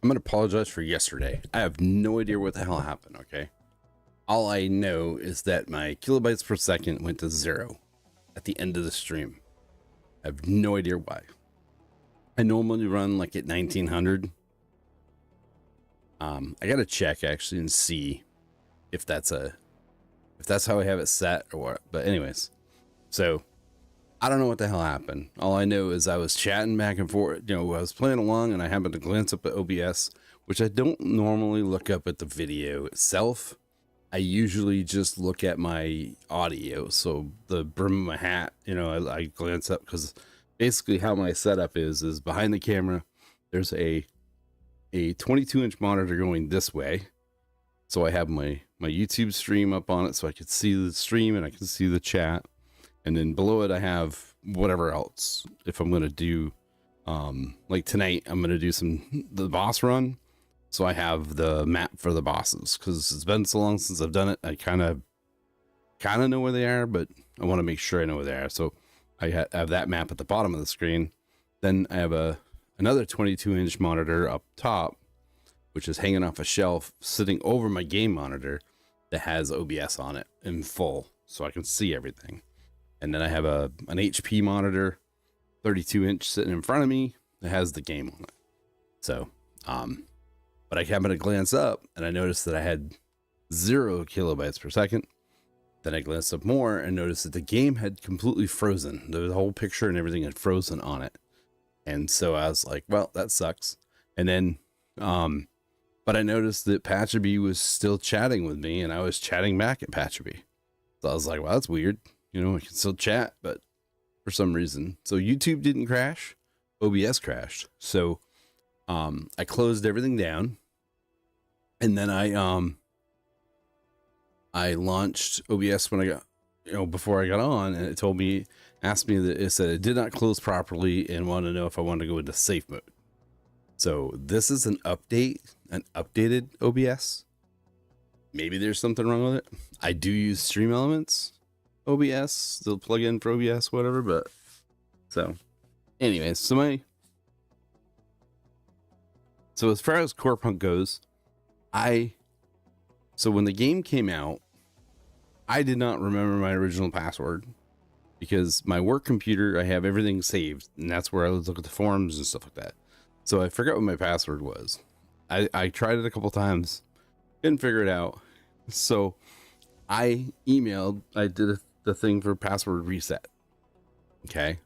I'm going to apologize for yesterday. I have no idea what the hell happened, okay? All I know is that my kilobytes per second went to 0 at the end of the stream. I have no idea why. I normally run like at 1900. I got to check actually and see if that's how I have it set or what. But anyways, so I don't know what the hell happened. All I know is I was chatting back and forth. I was playing along and I happened to glance up at OBS, which I don't normally look up at the video itself. I usually just look at my audio. So the brim of my hat, I glance up because basically how my setup is behind the camera, there's a 22-inch monitor going this way. So I have my YouTube stream up on it so I can see the stream and I can see the chat. And then below it, I have whatever else. If I'm going to do, like tonight, I'm going to do the boss run. So I have the map for the bosses because it's been so long since I've done it. I kind of know where they are, but I want to make sure I know where they are. So I have that map at the bottom of the screen. Then I have another 22-inch monitor up top, which is hanging off a shelf sitting over my game monitor that has OBS on it in full. So I can see everything. And then I have an HP monitor, 32-inch sitting in front of me that has the game on it. So, but I happened to glance up and I noticed that I had 0 kilobytes per second. Then I glanced up more and noticed that the game had completely frozen. The whole picture and everything had frozen on it. And so I was like, well, that sucks. And then, but I noticed that Patchaby was still chatting with me and I was chatting back at Patchaby. So I was like, well, that's weird. I can still chat, but for some reason. So YouTube didn't crash. OBS crashed. So I closed everything down. And then I launched OBS when I got, before I got on, and it asked me that it said it did not close properly and wanted to know if I wanted to go into safe mode. So this is an updated OBS. Maybe there's something wrong with it. I do use Stream Elements OBS, the plugin for OBS, whatever, but so anyways, so as far as Core Punk goes, so when the game came out, I did not remember my original password because my work computer, I have everything saved, and that's where I would look at the forums and stuff like that. So I forgot what my password was. I tried it a couple times, couldn't figure it out. So I did the thing for password reset. Okay.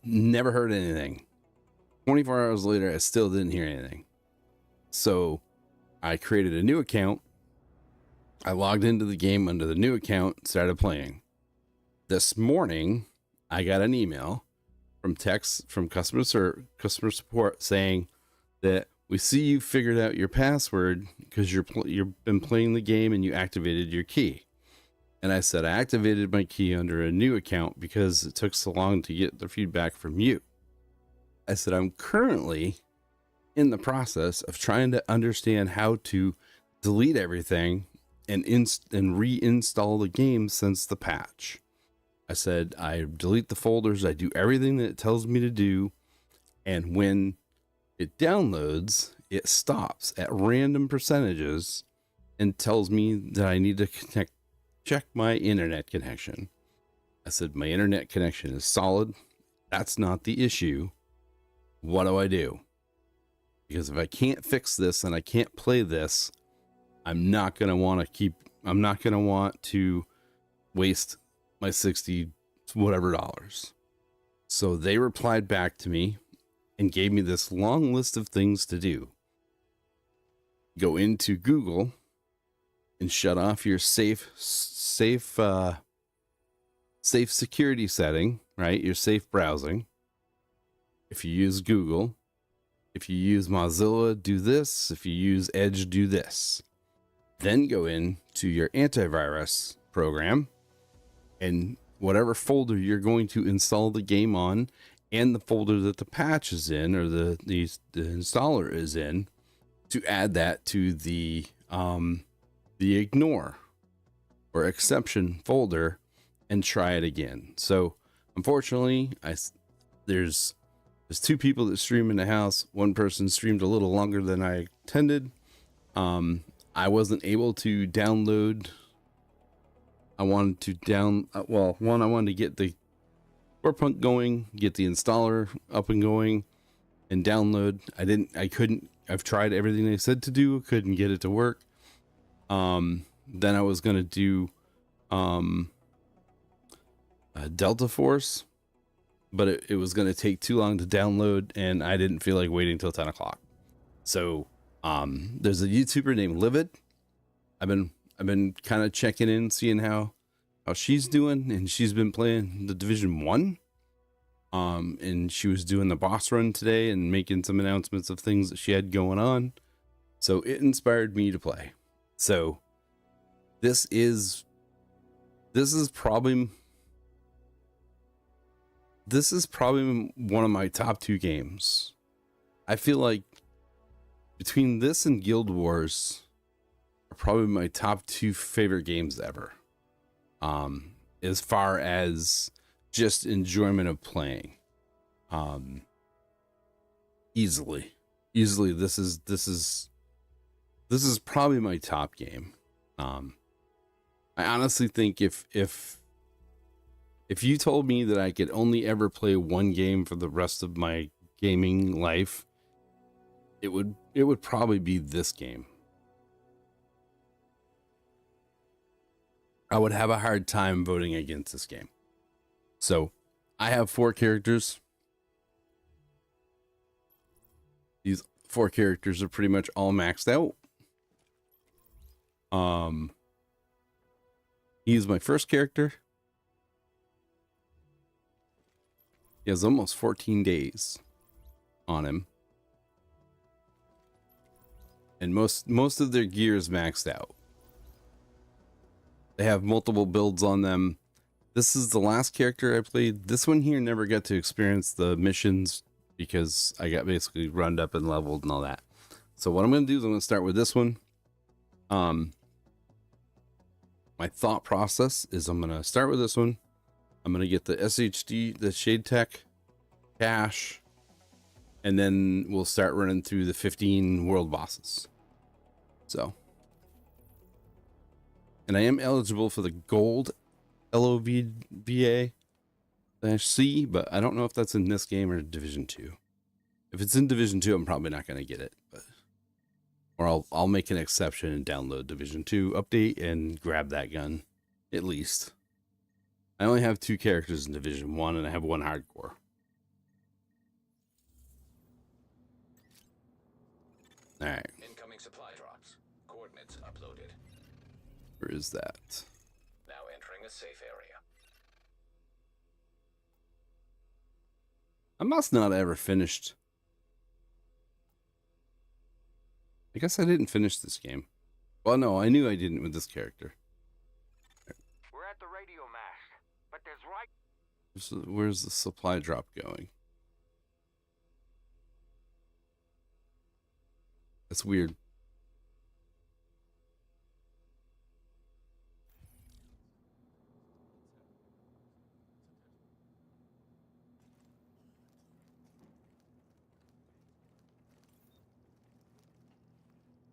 Never heard anything. 24 hours later, I still didn't hear anything. So I created a new account. I logged into the game under the new account, started playing. This morning, I got an email from customer support saying that we see you figured out your password because you've been playing the game and you activated your key. And I said, I activated my key under a new account because it took so long to get the feedback from you. I said, I'm currently in the process of trying to understand how to delete everything and reinstall the game since the patch. I said, I delete the folders. I do everything that it tells me to do. And when it downloads, it stops at random percentages and tells me that I need to check my internet connection. I said, my internet connection is solid. That's not the issue. What do I do? Because if I can't fix this and I can't play this, I'm not going to want to waste my 60 whatever dollars. So they replied back to me and gave me this long list of things to do. Go into Google and shut off your safe security setting, right? Your safe browsing. If you use Google, if you use Mozilla, do this. If you use Edge, do this. Then go into your antivirus program and whatever folder you're going to install the game on and the folder that the patch is in or the installer is in, to add that to the ignore or exception folder and try it again. So unfortunately, there's There's 2 people that stream in the house. One person streamed a little longer than I intended. I wasn't able to download. I wanted to I wanted to get the Cyberpunk going, get the installer up and going, and download. I couldn't. I've tried everything they said to do, couldn't get it to work. Then I was gonna do Delta Force, but it was gonna take too long to download, and I didn't feel like waiting till 10 o'clock. So there's a YouTuber named Livid. I've been kind of checking in, seeing how she's doing, and she's been playing the Division 1. And she was doing the boss run today and making some announcements of things that she had going on. So it inspired me to play. So this is probably one of my top 2 games. I feel like between this and Guild Wars are probably my top 2 favorite games ever. As far as just enjoyment of playing. Easily this is probably my top game. I honestly think if you told me that I could only ever play one game for the rest of my gaming life, it would probably be this game. I would have a hard time voting against this game. So I have 4 characters. These 4 characters are pretty much all maxed out. He's my first character. He has almost 14 days on him. And most of their gear is maxed out. They have multiple builds on them. This is the last character I played. This one here never got to experience the missions because I got basically runned up and leveled and all that. So what I'm going to do is I'm going to start with this one. My thought process is I'm going to start with this one. I'm going to get the SHD, the Shade Tech cache, and then we'll start running through the 15 world bosses. So, and I am eligible for the gold LOVVA-C, but I don't know if that's in this game or Division 2. If it's in Division 2, I'm probably not going to get it. But, or I'll make an exception and download Division 2 update and grab that gun, at least. I only have 2 characters in Division 1, and I have 1 hardcore. Alright. Incoming supply drops. Coordinates uploaded. Where is that? Now entering a safe area. I must not have ever finished. I guess I didn't finish this game. Well, no, I knew I didn't with this character. We're at the radio mast, but there's right. Where's the supply drop going? That's weird.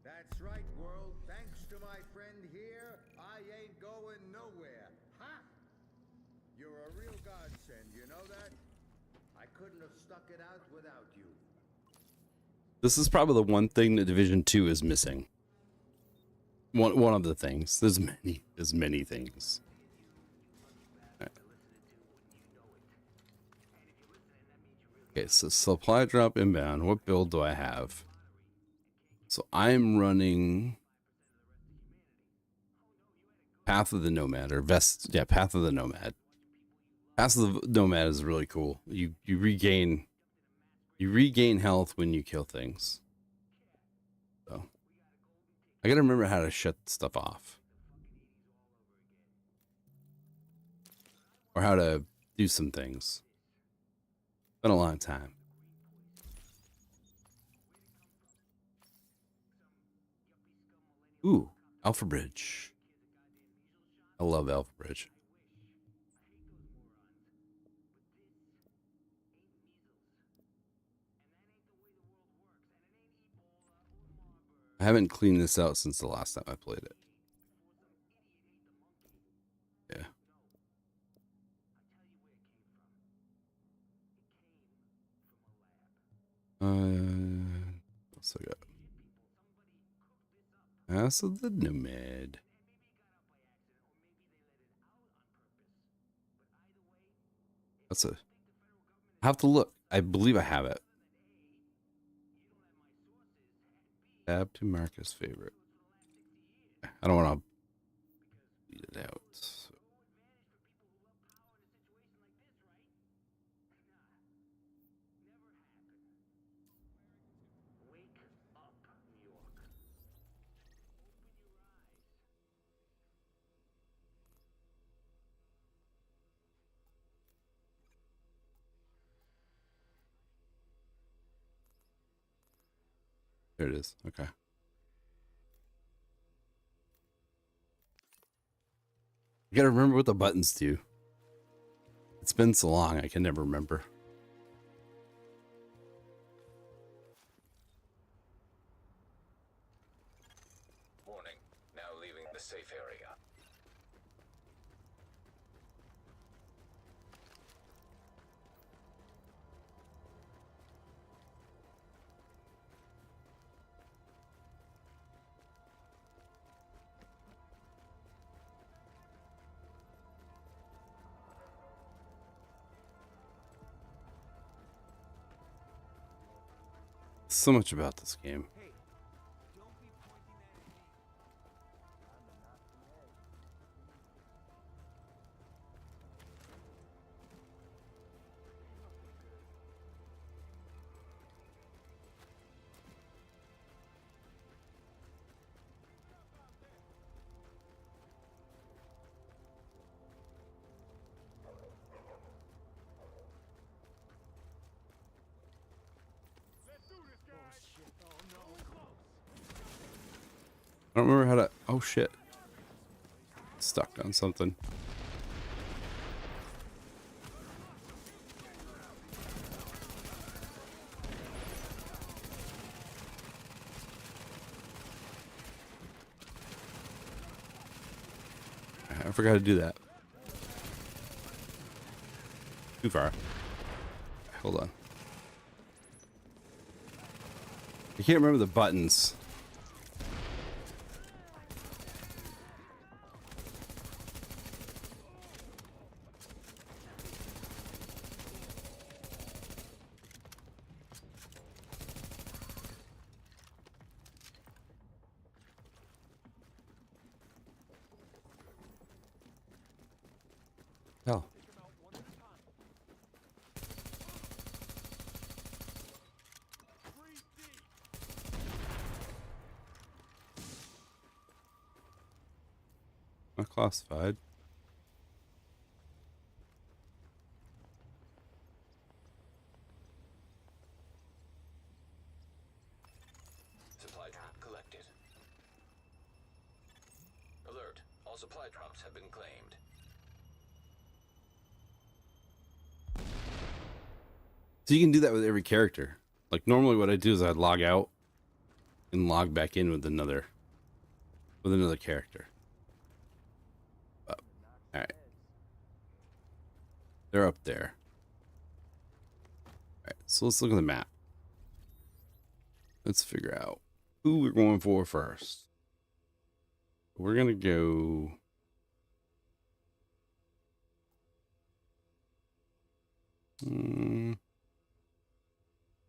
That's right, world. Thanks to my friend here, I ain't going nowhere. Ha! You're a real godsend, you know that? I couldn't have stuck it out without you. This is probably the one thing that Division 2 is missing. One of the things. There's many things. Right. Okay, so supply drop inbound. What build do I have? So I'm running Path of the Nomad, or Path of the Nomad. Path of the Nomad is really cool. You regain health when you kill things. So I gotta remember how to shut stuff off, or how to do some things. Been a long time. Ooh, Alpha Bridge. I love Alpha Bridge. I haven't cleaned this out since the last time I played it. Yeah. What's I got? Acid the Nomad. That's a. I have to look. I believe I have it. Tab to mark as favorite. I don't want to beat it out. There it is. Okay. You gotta remember what the buttons do. It's been so long, I can never remember. Warning. Now leaving the safe area. So much about this game. I don't remember how to. Oh shit. Stuck on something. I forgot to do that. Too far. Hold on. I can't remember the buttons. Hell. Not classified. Supply drop collected. Alert. All supply drops have been claimed. So you can do that with every character. Like normally what I do is I'd log out and log back in with another character. All right. They're up there. All right, so let's look at the map. Let's figure out who we're going for first. We're gonna go.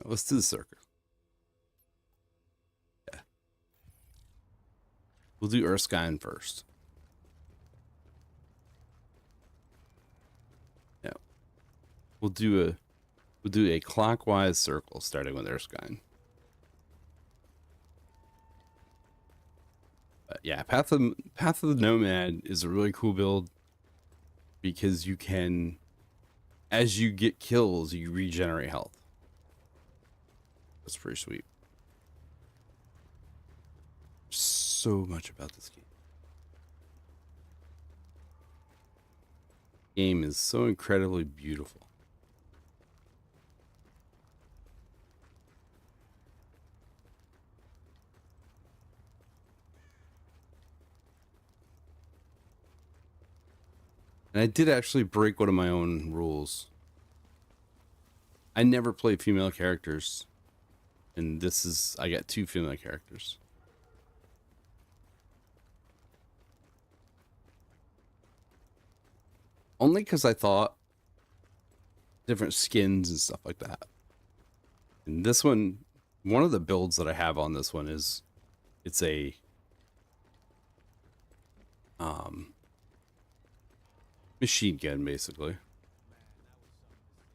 Let's do the circle. Yeah. We'll do Erskine first. Yeah. We'll do a clockwise circle starting with Erskine. Yeah, Path of the Nomad is a really cool build because you can, as you get kills, you regenerate health. That's pretty sweet. So much about this game. Game is so incredibly beautiful. And I did actually break one of my own rules. I never play female characters. And this is, I got 2 female characters. Only because I thought different skins and stuff like that. And this one, one of the builds that I have on this one is, it's a machine gun, basically.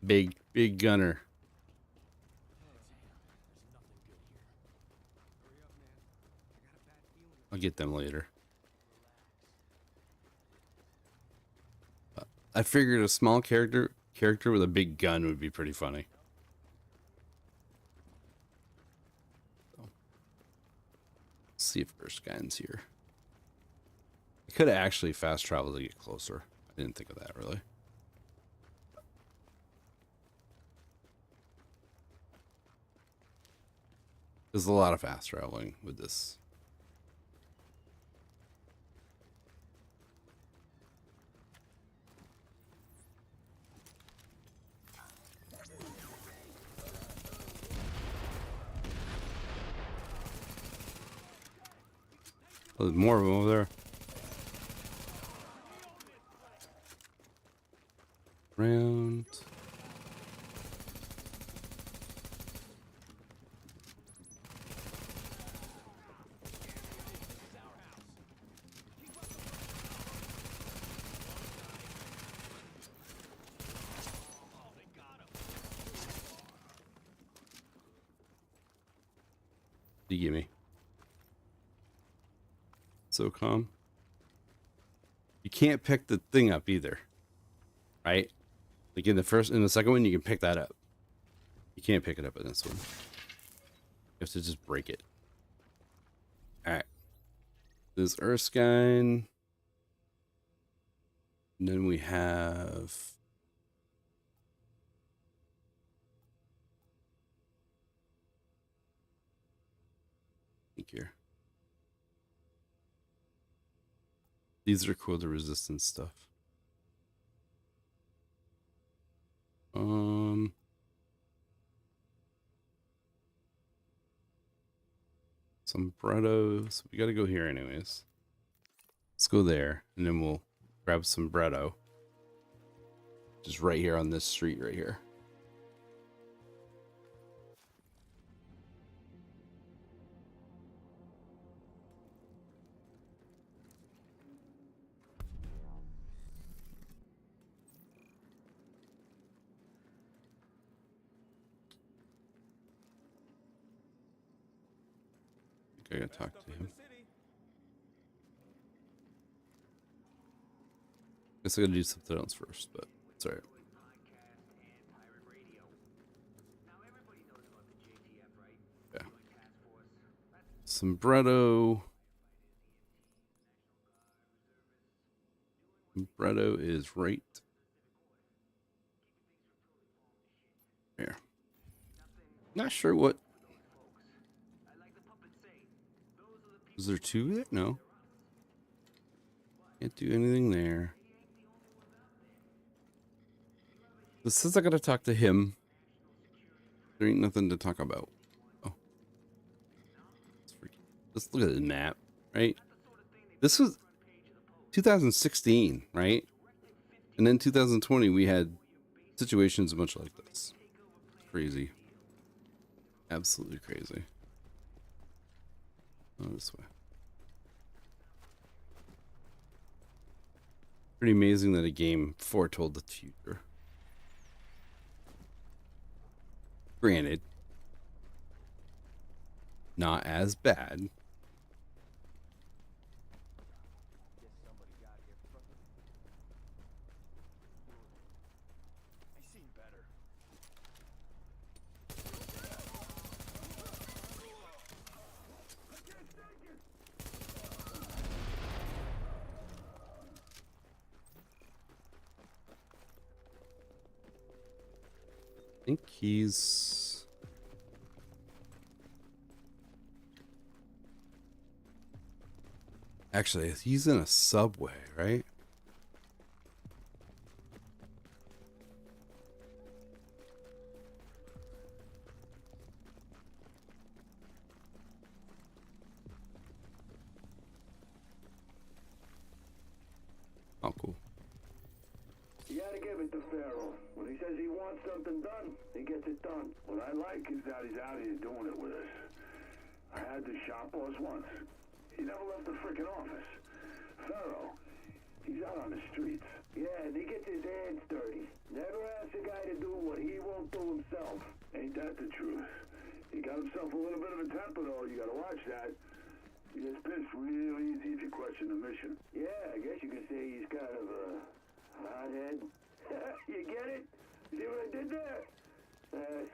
Big gunner. I'll get them later. I figured a small character with a big gun would be pretty funny. So, let's see if Erskine's here. I could have actually fast traveled to get closer. I didn't think of that really. There's a lot of fast traveling with this. Oh, there's more of them over there. Round. You give me. So calm. You can't pick the thing up either. Right? Like in the second one you can pick that up. You can't pick it up in this one. You have to just break it. Alright. There's Erskine. And then we have here. These are cool, the resistance stuff. Sombrettos. We gotta go here anyways. Let's go there, and then we'll grab sombretto. Just right here on this street right here. I gotta talk to him. Guess I gotta do something else first, but it's alright. Yeah. Sombretto. Sombretto is right here. Not sure what. Is there 2 there? No. Can't do anything there. This says I gotta talk to him. There ain't nothing to talk about. Oh. Let's look at the map, right? This was 2016, right? And then 2020 we had situations much like this. Crazy. Absolutely crazy. Oh, this way. Pretty amazing that a game foretold the future. Granted, not as bad. I think he's... Actually, he's in a subway, right? Pharaoh. When he says he wants something done, he gets it done. What I like is that he's out here doing it with us. I had the shop boss once. He never left the frickin' office. Pharaoh, he's out on the streets. Yeah, and he gets his hands dirty. Never asks a guy to do what he won't do himself. Ain't that the truth? He got himself a little bit of a temper, though. You gotta watch that. He gets pissed real easy if you question the mission. Yeah, I guess you could say he's kind of a hothead. You get it? See what I did there?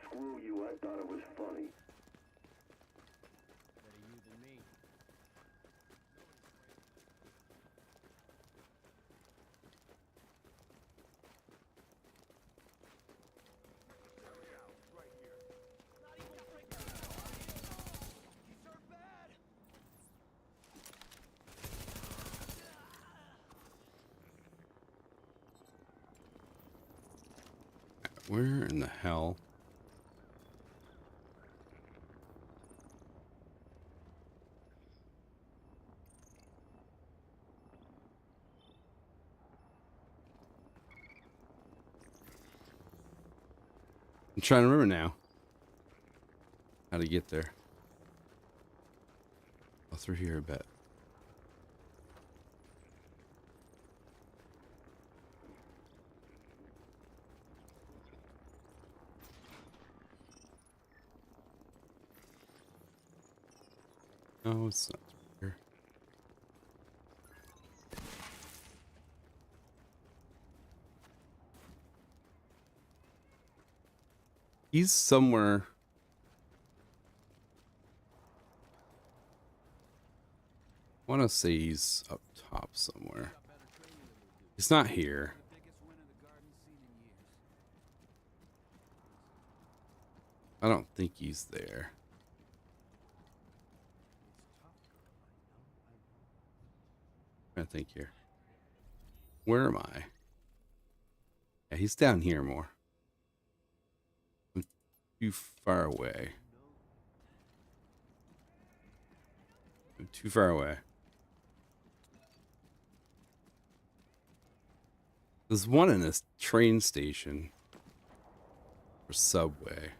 Screw you. I thought it was funny. Better you than me. Where in the hell? I'm trying to remember now how to get there. Oh, through here, I bet. No, it's not through here. He's somewhere. I want to say he's up top somewhere. He's not here. I don't think he's there. I think here. Where am I? Yeah, he's down here more. I'm too far away. I'm too far away. There's one in this train station or subway.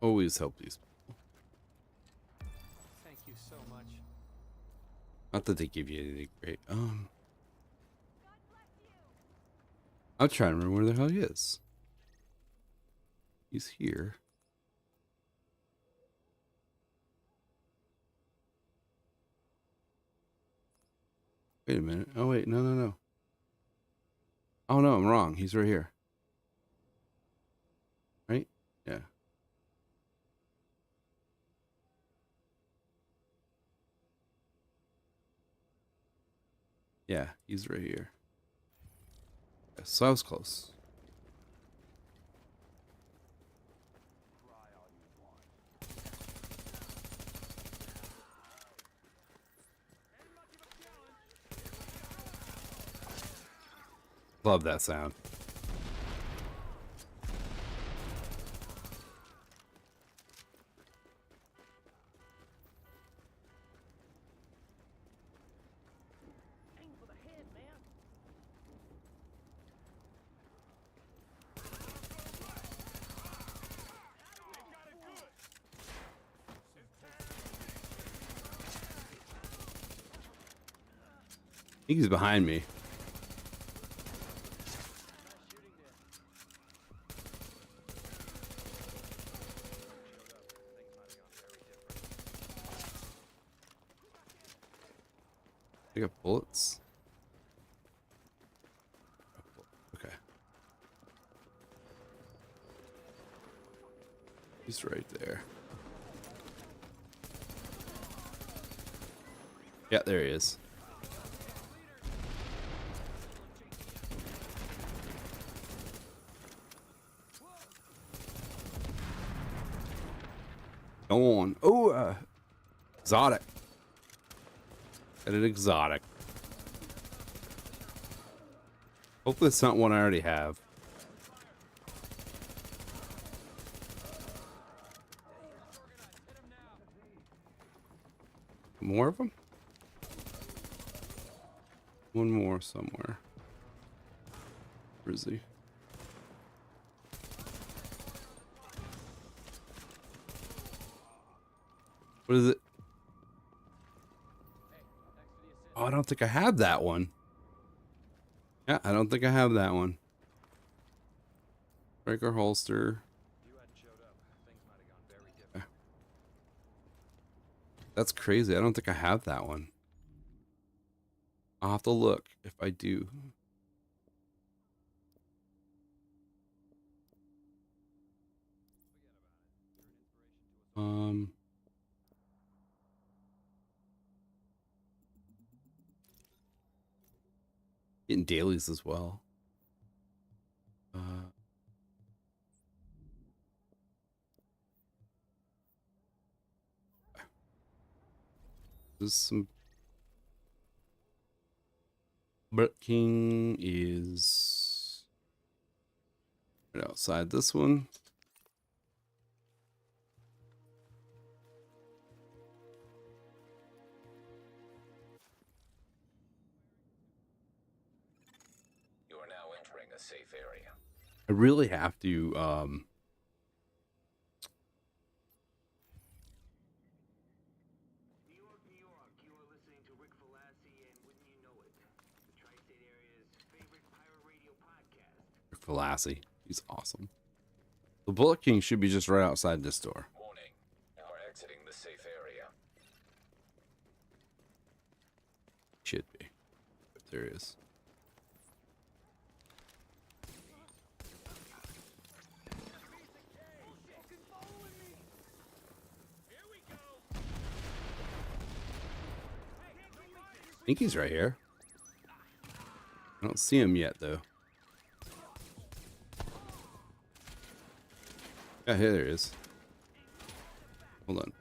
Always help these people. Thank you so much. Not that they give you anything great. I'm trying to remember where the hell he is. He's here. Wait a minute. Oh wait, no. Oh no, I'm wrong. He's right here. Right? Yeah. Yeah, he's right here. Yeah, so I was close. Love that sound. I think he's behind me. I got bullets. Okay. He's right there. Yeah, there he is. Go on. Oh, exotic. Got an exotic. Hopefully it's not one I already have. More of them? One more somewhere. Where is he? What is it? Oh, I don't think I have that one. Yeah, I don't think I have that one. Breaker holster. Okay. That's crazy. I don't think I have that one. I'll have to look if I do. Getting dailies as well. There's some. Brett King is right outside this one. You are now entering a safe area. I really have to New York, New York, you are listening to Rick Falassi and Wouldn't You Know It, the Tri-State Area's favorite pirate radio podcast. Falassi. He's awesome. The Bullet King should be just right outside this door. Warning. You are exiting the safe area. Should be. But there he is. I think he's right here. I don't see him yet, though. Yeah, here there he is. Hold on.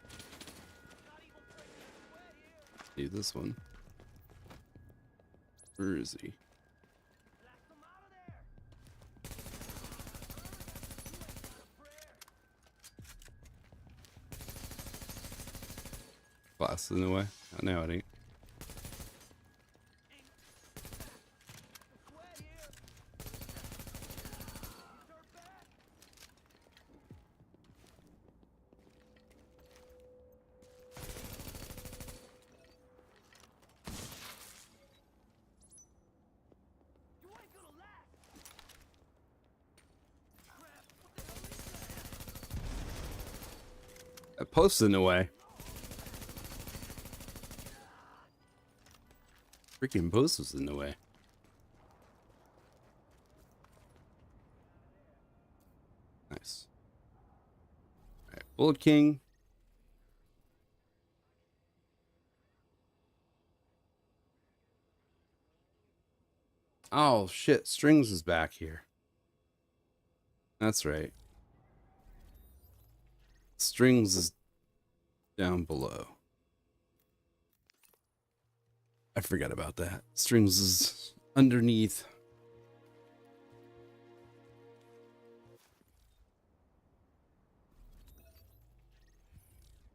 See this one. Where is he? Glass in the way. Oh, no, it ain't. That post in the way. Freaking post was in the way. Nice. All right, Bullet King. Oh shit, Strings is back here. That's right. Strings is down below. I forgot about that. Strings is underneath.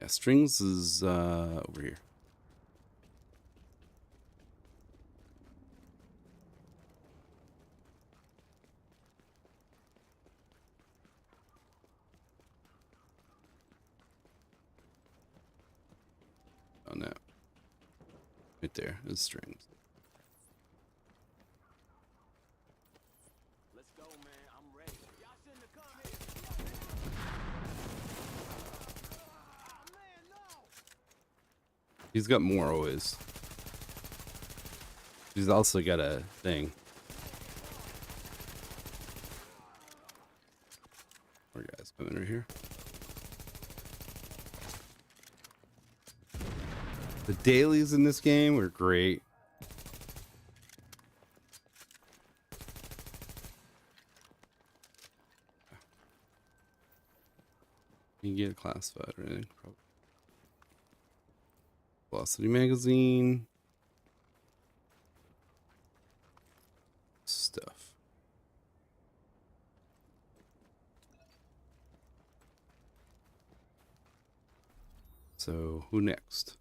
Yeah, Strings is over here. Oh no. Right there is Strings. Let's go, man. I'm ready. Y'all shouldn't have come here. Oh, man, no. He's got more always. He's also got a thing. More guys coming right here. The dailies in this game were great. You get classified or anything. Probably. Velocity magazine. Stuff. So, who next?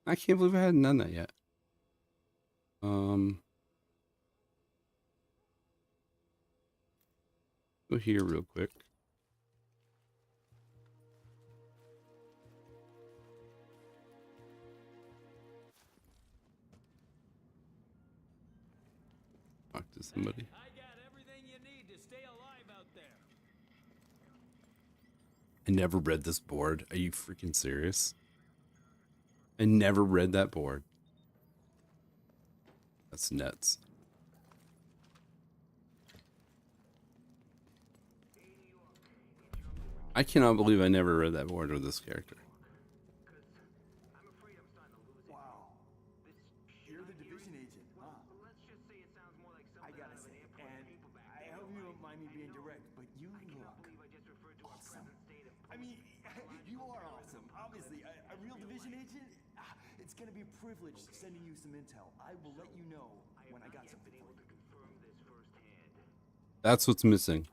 I can't believe I hadn't done that yet. Go here real quick. Talk to somebody. I got everything you need to stay alive out there. I never read this board. Are you freaking serious? I never read that board. That's nuts. I cannot believe I never read that board with this character. I'm afraid I'm starting to lose it. Wow. This You're the division agent, huh? let's just say it sounds more like I something gotta out of an say, airport and paperback. I hope you don't mind me being direct, but you cannot look believe I just referred to our awesome. present state of I mean, you are awesome. Obviously, a real division agent. It's gonna be a privilege sending you some intel. I will let you know when I got something for you. confirm this firsthand. That's what's missing.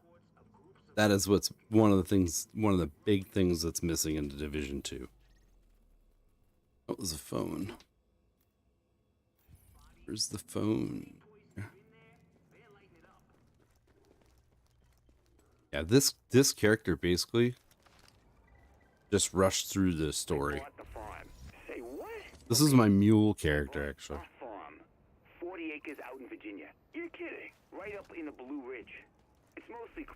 That is what's one of the things, one of the big things that's missing in the Division 2. What was a phone? Where's the phone? Yeah, this character basically just rushed through the story. Bought the farm. Say what? This is my mule character, actually. A farm. 40 acres out in Virginia. You're kidding. Right up in the Blue Ridge. It's mostly...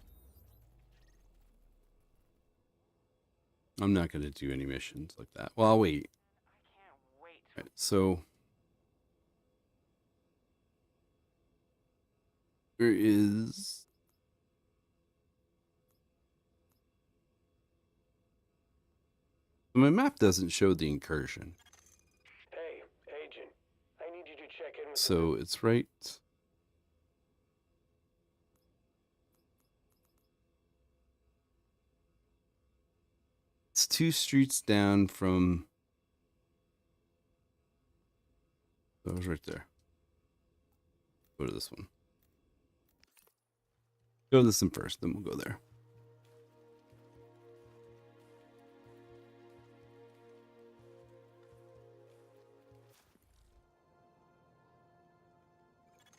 I'm not going to do any missions like that. Well, I'll wait. I can't wait. Right, so where is... My map doesn't show the incursion. Hey, agent. I need you to check in with So it's right... It's 2 streets down from... That was right there. Go to this one. Go to this one first, then we'll go there.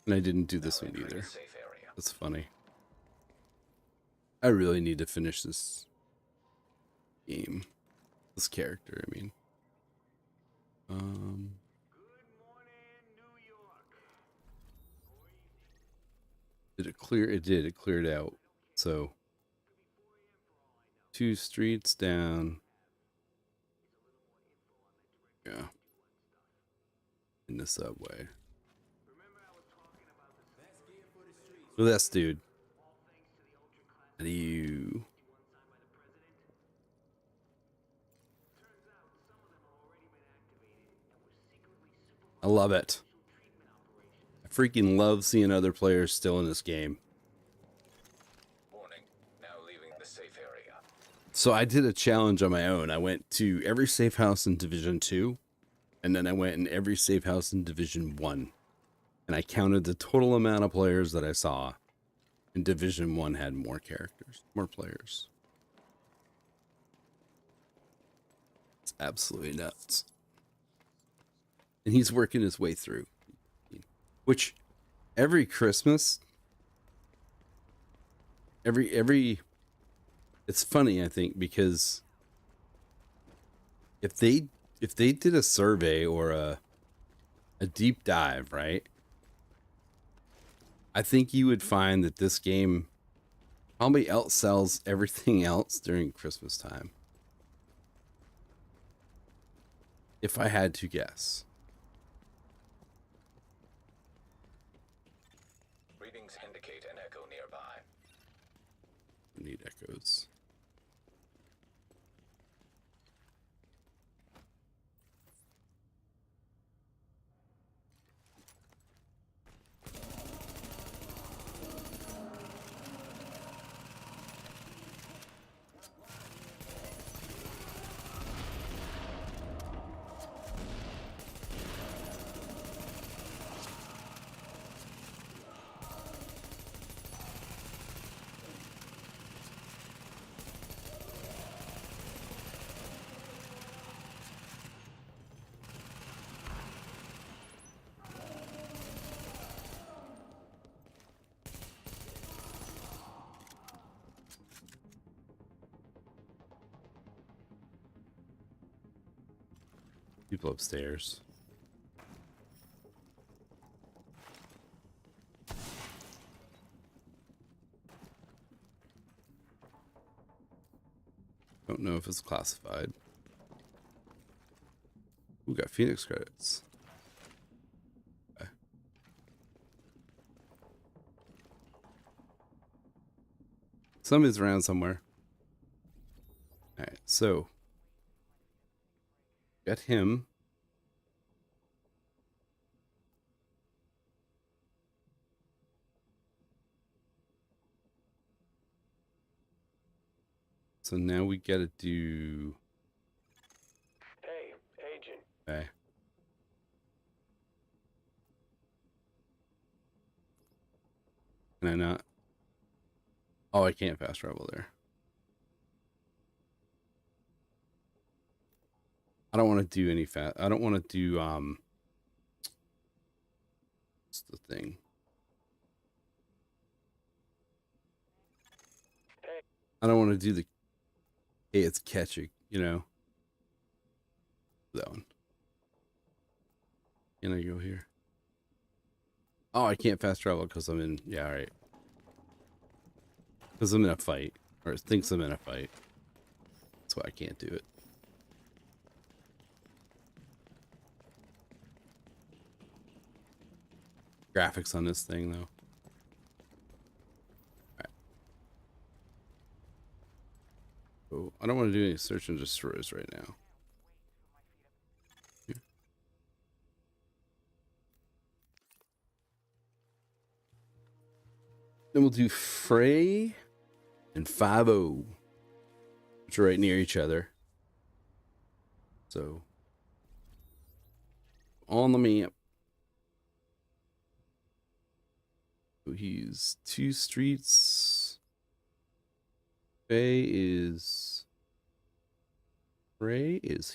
And I didn't do this one either. safe area. That's funny. I really need to finish this game. This character, I mean. Good morning, New York. Did it clear? It did. It cleared out. So 2 streets down. Yeah. In the subway. Look at this dude. And you. I love it. I freaking love seeing other players still in this game. Warning. Now leaving the safe area. So I did a challenge on my own. I went to every safe house in Division 2, and then I went in every safe house in Division 1. And I counted the total amount of players that I saw. And Division 1 had more characters, more players. It's absolutely nuts. And he's working his way through. Which, every Christmas, every it's funny, I think, because if they did a survey or a deep dive, right? I think you would find that this game probably outsells everything else during Christmas time. If I had to guess. Readings indicate an echo nearby. I need echoes. People upstairs. Don't know if it's classified. We got Phoenix credits. Okay. Somebody's around somewhere. Alright, so got him. So now we gotta do. Hey, agent. Okay. Can I not? Oh, I can't fast travel there. I don't want to do any fast. I don't want to do what's the thing? I don't want to do the. Hey, it's catching. You know. That one. Can I go here? Oh, I can't fast travel because I'm in. Yeah, all right. Because I'm in a fight, or it thinks I'm in a fight. That's why I can't do it. Graphics on this thing, though. Alright. Oh, I don't want to do any search and destroys right now. Here. Then we'll do Frey and 5-0, which are right near each other. So, on the map. So he's 2 streets. Frey is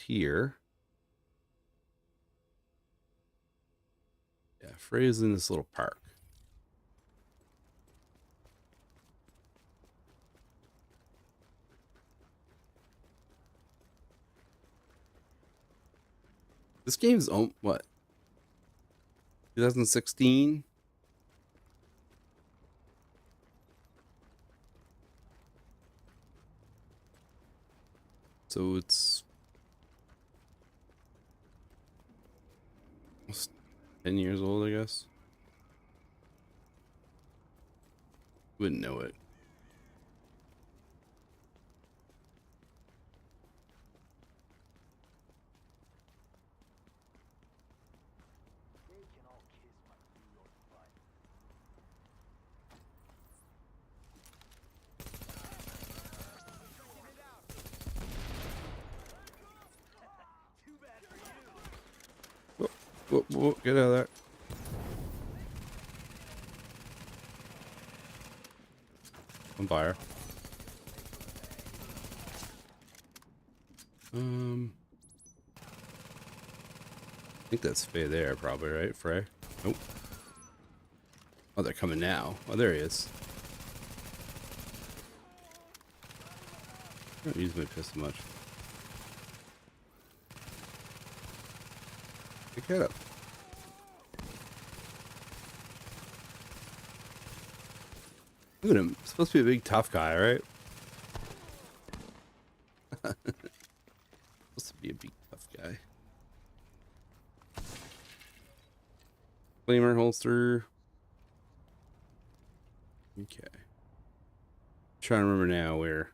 here. Yeah, Frey is in this little park. This game's what? 2016? So it's almost 10 years old, I guess. Wouldn't know it. They can all kiss my New York butt. Too bad for you. Whoa, whoa, get out of there. On fire. I think that's Faye there, probably, right? Frey? Nope. Oh, they're coming now. Oh, there he is. I don't use my pistol much. Pick it up. Look at him. He's supposed to be a big tough guy, right? Supposed to be a big tough guy. Flamer holster. Okay. Trying to remember now where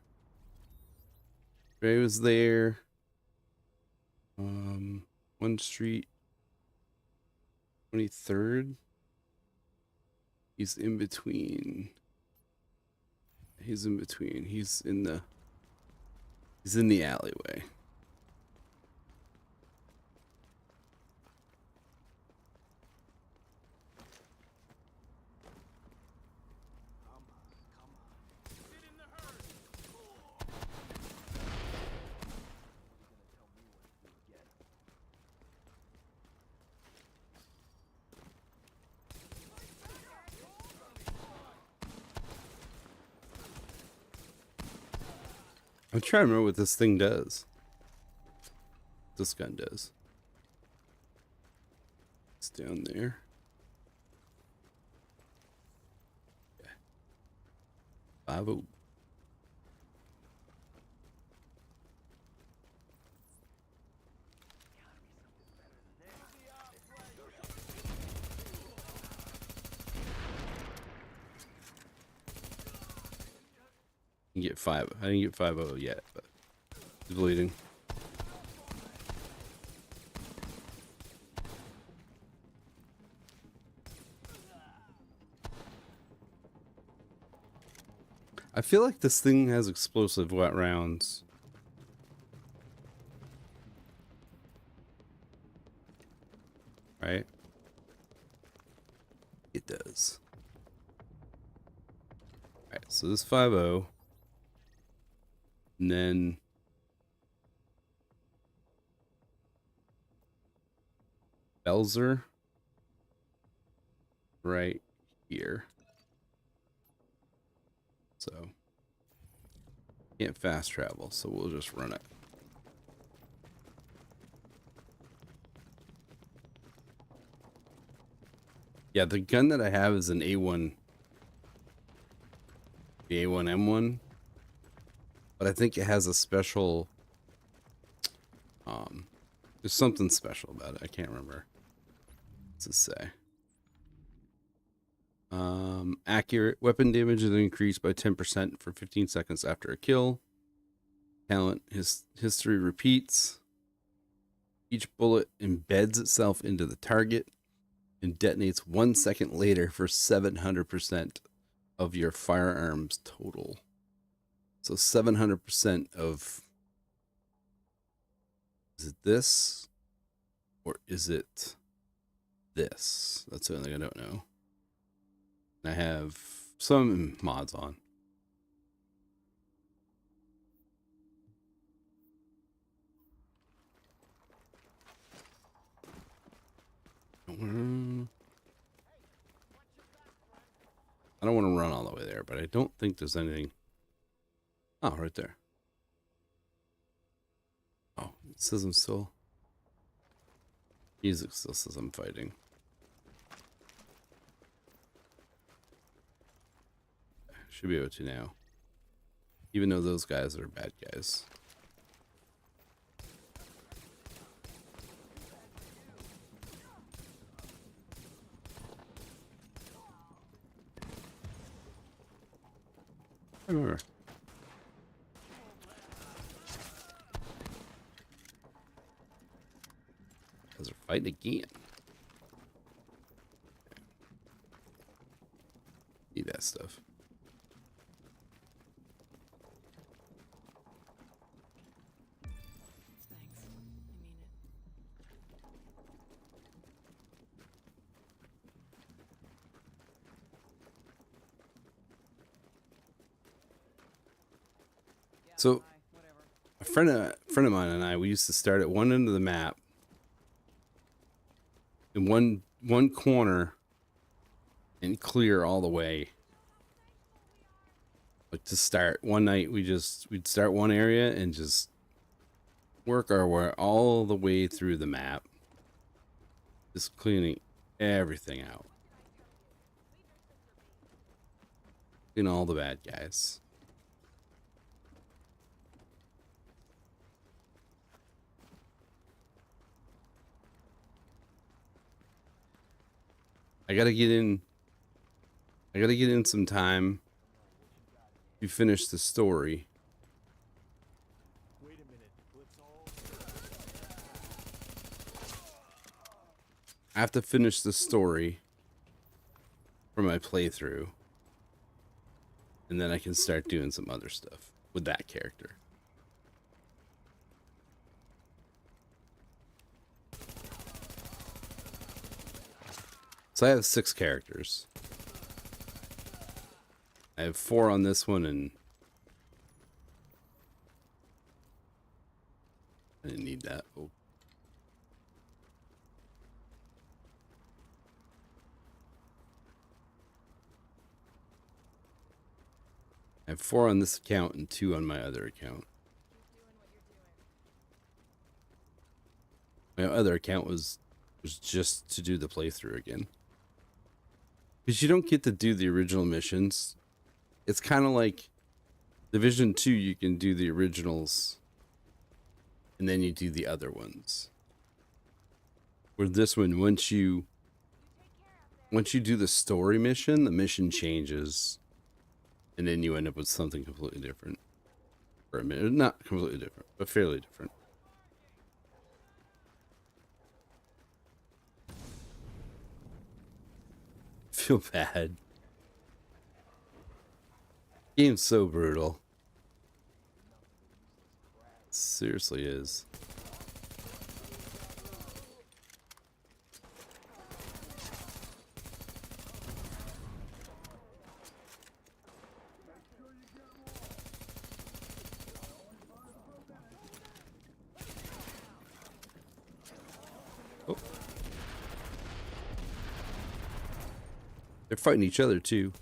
Ray was there. 1 Street, 23rd. He's in between. He's in between. He's in the alleyway. I'm trying to remember what this thing does. This gun does. down there. Okay. 5-0. You get 5. I didn't get 5-0 yet, but he's bleeding. I feel like this thing has explosive wet rounds. Right? It does. Alright, so this 5-0. And then Belzer right here. So can't fast travel, so we'll just run it. Yeah, the gun that I have is an A1, the A1M1, but I think it has a special, there's something special about it. I can't remember. What's it say? Accurate weapon damage is increased by 10% for 15 seconds after a kill. Talent history repeats. Each bullet embeds itself into the target and detonates 1 second later for 700% of your firearm's total. So 700% of, is it this or is it this? That's the only thing I don't know. I have some mods on. I don't want to run all the way there, but I don't think there's anything. Oh, right there. Oh, it says I'm still. Music still says I'm fighting. Should be able to now. Even though those guys are bad guys. I remember. Guys are fighting again. Need that stuff. Thanks. I mean it. So, a friend of mine and I, we used to start at one end of the map, in one corner, and clear all the way. Like to start one night, we'd start one area and just work our way all the way through the map, just cleaning everything out, clean all the bad guys. I gotta get in some time to finish the story. Wait a minute. Let's all. I have to finish the story for my playthrough, and then I can start doing some other stuff with that character. So I have 6 characters. I have 4 on this one, and I didn't need that. Oh. I have 4 on this account and 2 on my other account. My other account was was just to do the playthrough again. Because you don't get to do the original missions. It's kind of like Division 2, you can do the originals and then you do the other ones. Where this one, once you do the story mission, the mission changes and then you end up with something completely different. For a minute, not completely different, but fairly different. Feel bad. Game's so brutal. Seriously is. Oh. They're fighting each other too.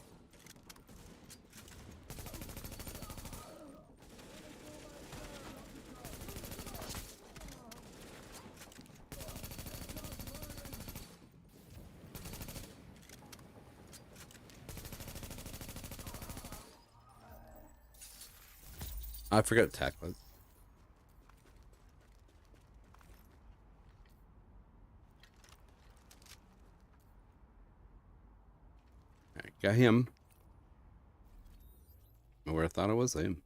I forgot to attack one. Alright, got him. Where I thought it was him.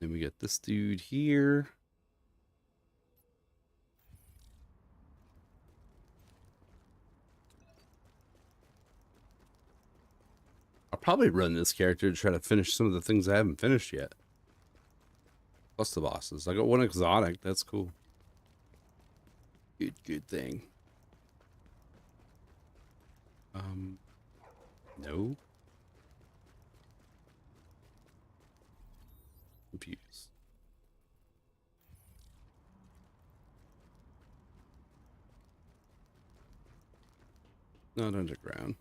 Then we got this dude here. I'll probably run this character to try to finish some of the things I haven't finished yet. Plus the bosses. I got one exotic. That's cool. Good thing. No. Confused. Not underground.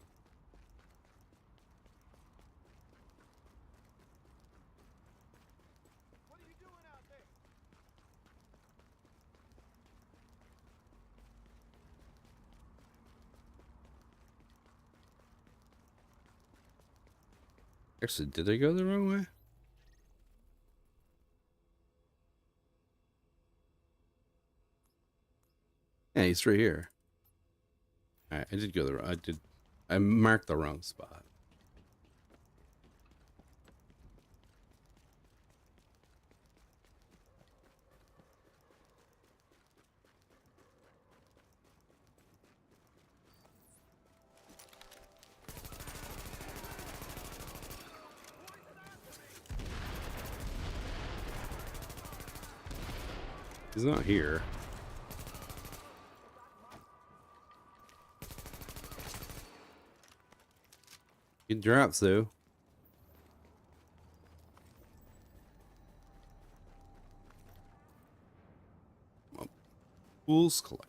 Actually, did I go the wrong way? Yeah, he's right here. Alright, I did go the wrong. I marked the wrong spot. He's not here. He drops though. Well, tools collected.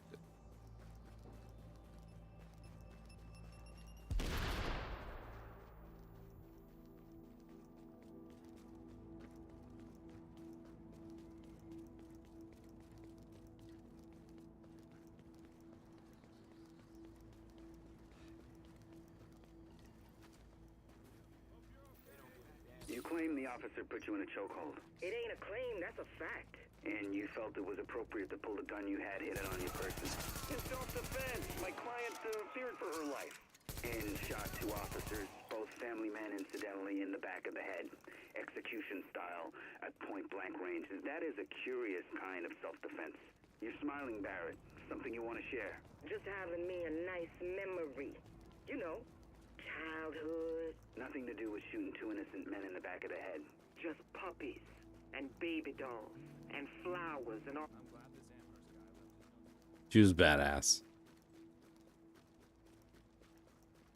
You claim the officer put you in a chokehold. It ain't a claim, that's a fact. And you felt it was appropriate to pull the gun you had hidden on your person. In self-defense, my client feared for her life. And shot two officers, both family men incidentally, in the back of the head. Execution style, at point-blank range. That is a curious kind of self-defense. You're smiling, Barrett. Something you want to share? Just having me a nice memory. You know, childhood. Nothing to do with shooting two innocent men in the back of the head. Just puppies and baby dolls and flowers and all. She was badass.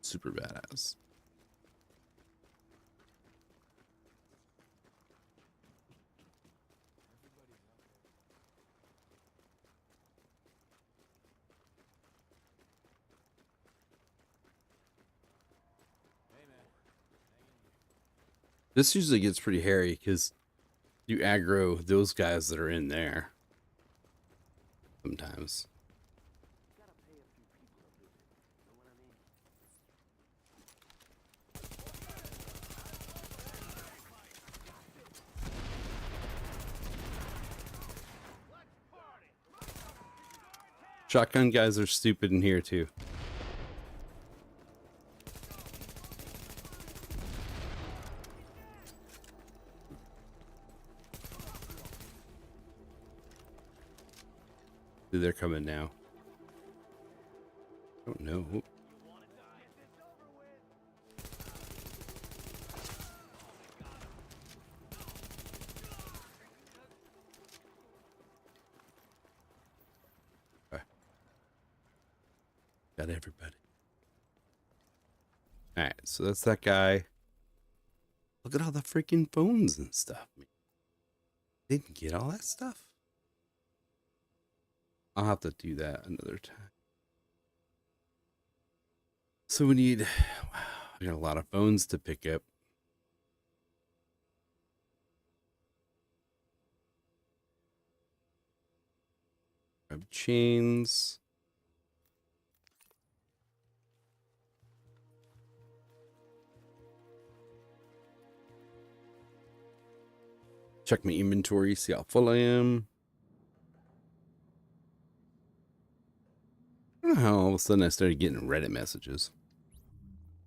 Super badass. This usually gets pretty hairy because you aggro those guys that are in there sometimes. Shotgun guys are stupid in here too. Dude, they're coming now. I don't know. Okay. Got everybody. Alright, so that's that guy. Look at all the freaking phones and stuff. They didn't get all that stuff. I'll have to do that another time. So we need, wow, I got a lot of phones to pick up. Grab chains. Check my inventory, see how full I am. I don't know how all of a sudden I started getting Reddit messages.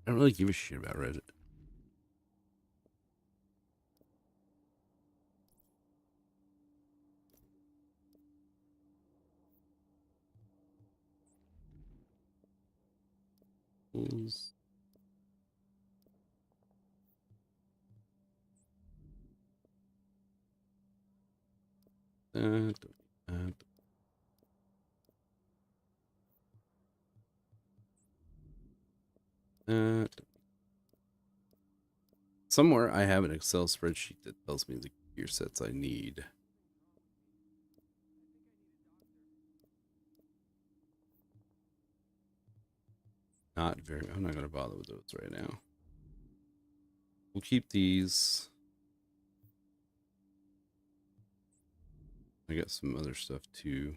I don't really give a shit about Reddit. Tools. Somewhere I have an Excel spreadsheet that tells me the gear sets I need. Not very, I'm not going to bother with those right now. We'll keep these. I got some other stuff too.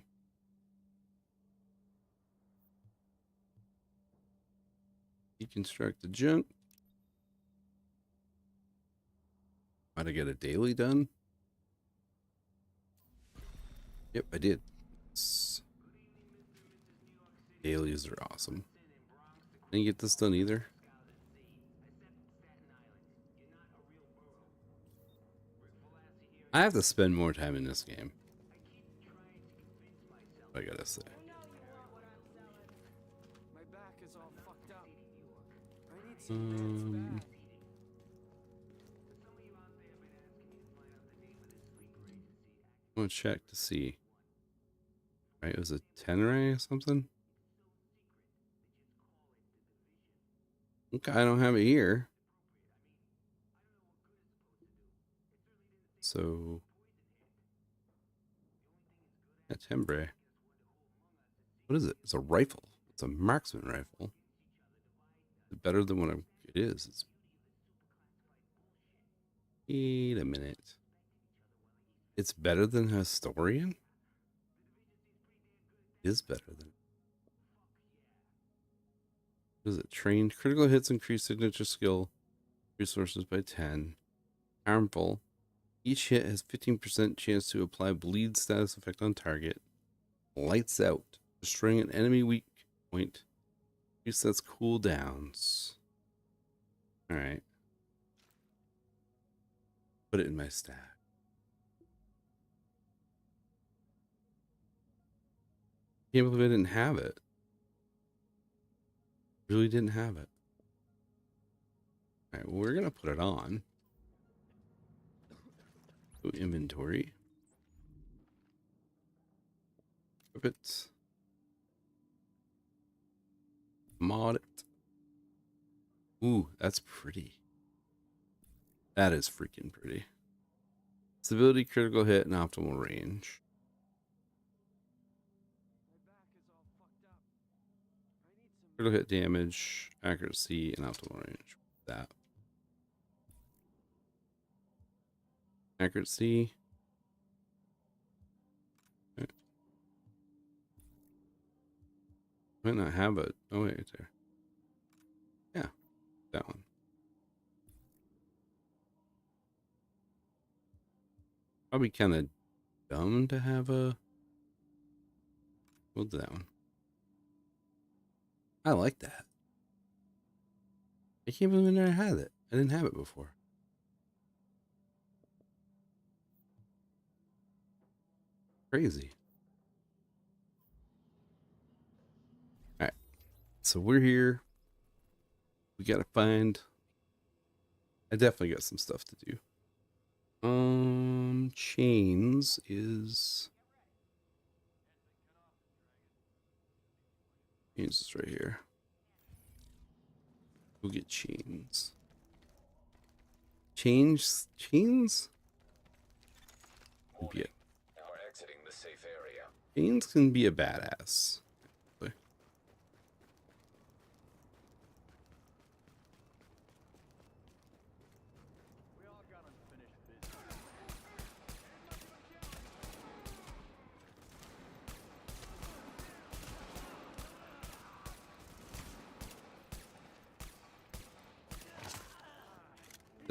Deconstruct the junk. Might I get a daily done? Yep, I did. Dailies are awesome. Didn't get this done either. I have to spend more time in this game. I gotta say. My back is all fucked up. I need some I want to check to see. Right, it was a 10 ray or something. Okay, I don't have it here. So, yeah, 10 bray. What is it? It's a rifle. It's a marksman rifle. It's better than what it is. It's. Wait a minute. It's better than Historian? It is better than. What is it? Trained. Critical hits increase signature skill resources by 10. Harmful. Each hit has 15% chance to apply bleed status effect on target. Lights out. Destroying an enemy weak point. Resets cooldowns. Alright. Put it in my stack. Can't believe I didn't have it. Really didn't have it. Alright, well, we're gonna put it on. Go inventory. Equip it. Mod it. Ooh, that's pretty. That is freaking pretty. Stability, critical hit, and optimal range. Critical hit damage, accuracy, and optimal range. That. Accuracy. Okay. Might not have it. Oh, wait, there. Yeah, that one. Probably kind of dumb to have a. We'll do that one. I like that. I can't believe I had it. I didn't have it before. Crazy. All right. So we're here. We got to find... I definitely got some stuff to do. Chains is... Chains is right here. We'll get chains. Chains? Can be Now we're exiting the safe area. chains can be a badass.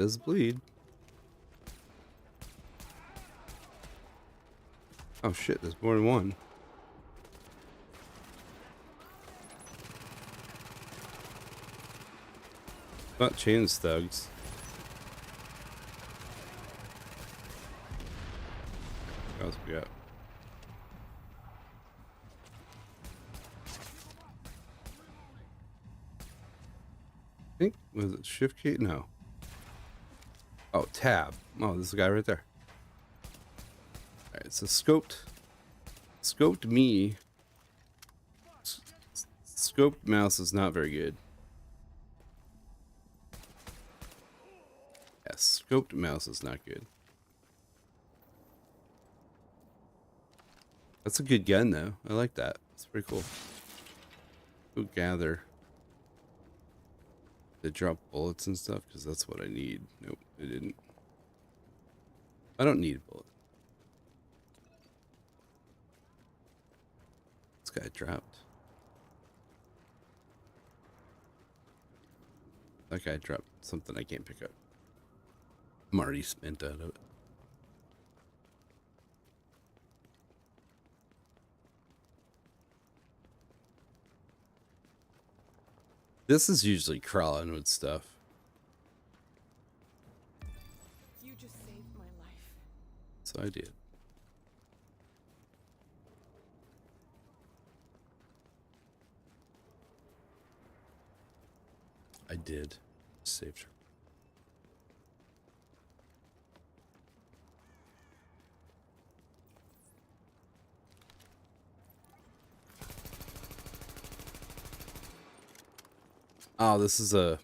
Does bleed. Oh shit, there's more than one. Not chains thugs. What else we got? I think, was it shift key? No. Oh, tab. Oh, this is the guy right there. Alright, so scoped me. Scoped mouse is not very good. Yeah, scoped mouse is not good. That's a good gun though. I like that. It's pretty cool. Go gather. They drop bullets and stuff because that's what I need. Nope, I didn't. I don't need a bullet. This guy dropped. That guy dropped something I can't pick up. I'm already spent out of it. This is usually crawling with stuff. You just saved my life. So I did. I did. Saved her. Oh, this is a...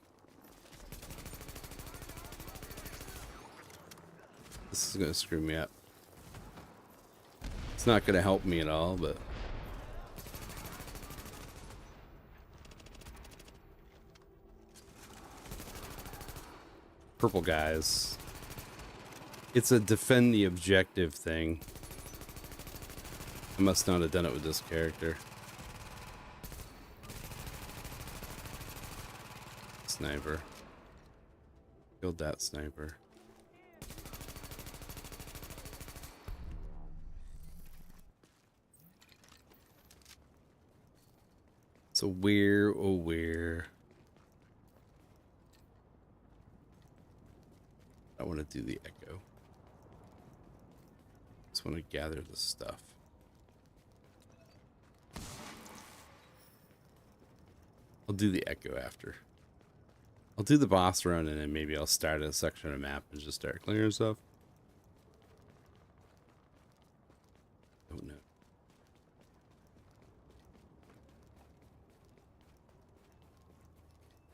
This is gonna screw me up. It's not gonna help me at all, but... Purple guys. It's a defend the objective thing. I must not have done it with this character. Sniper. Killed that sniper. So where, oh where? I want to do the echo. Just want to gather the stuff. I'll do the echo after. I'll do the boss run and then maybe I'll start a section of the map and just start clearing stuff. Don't know.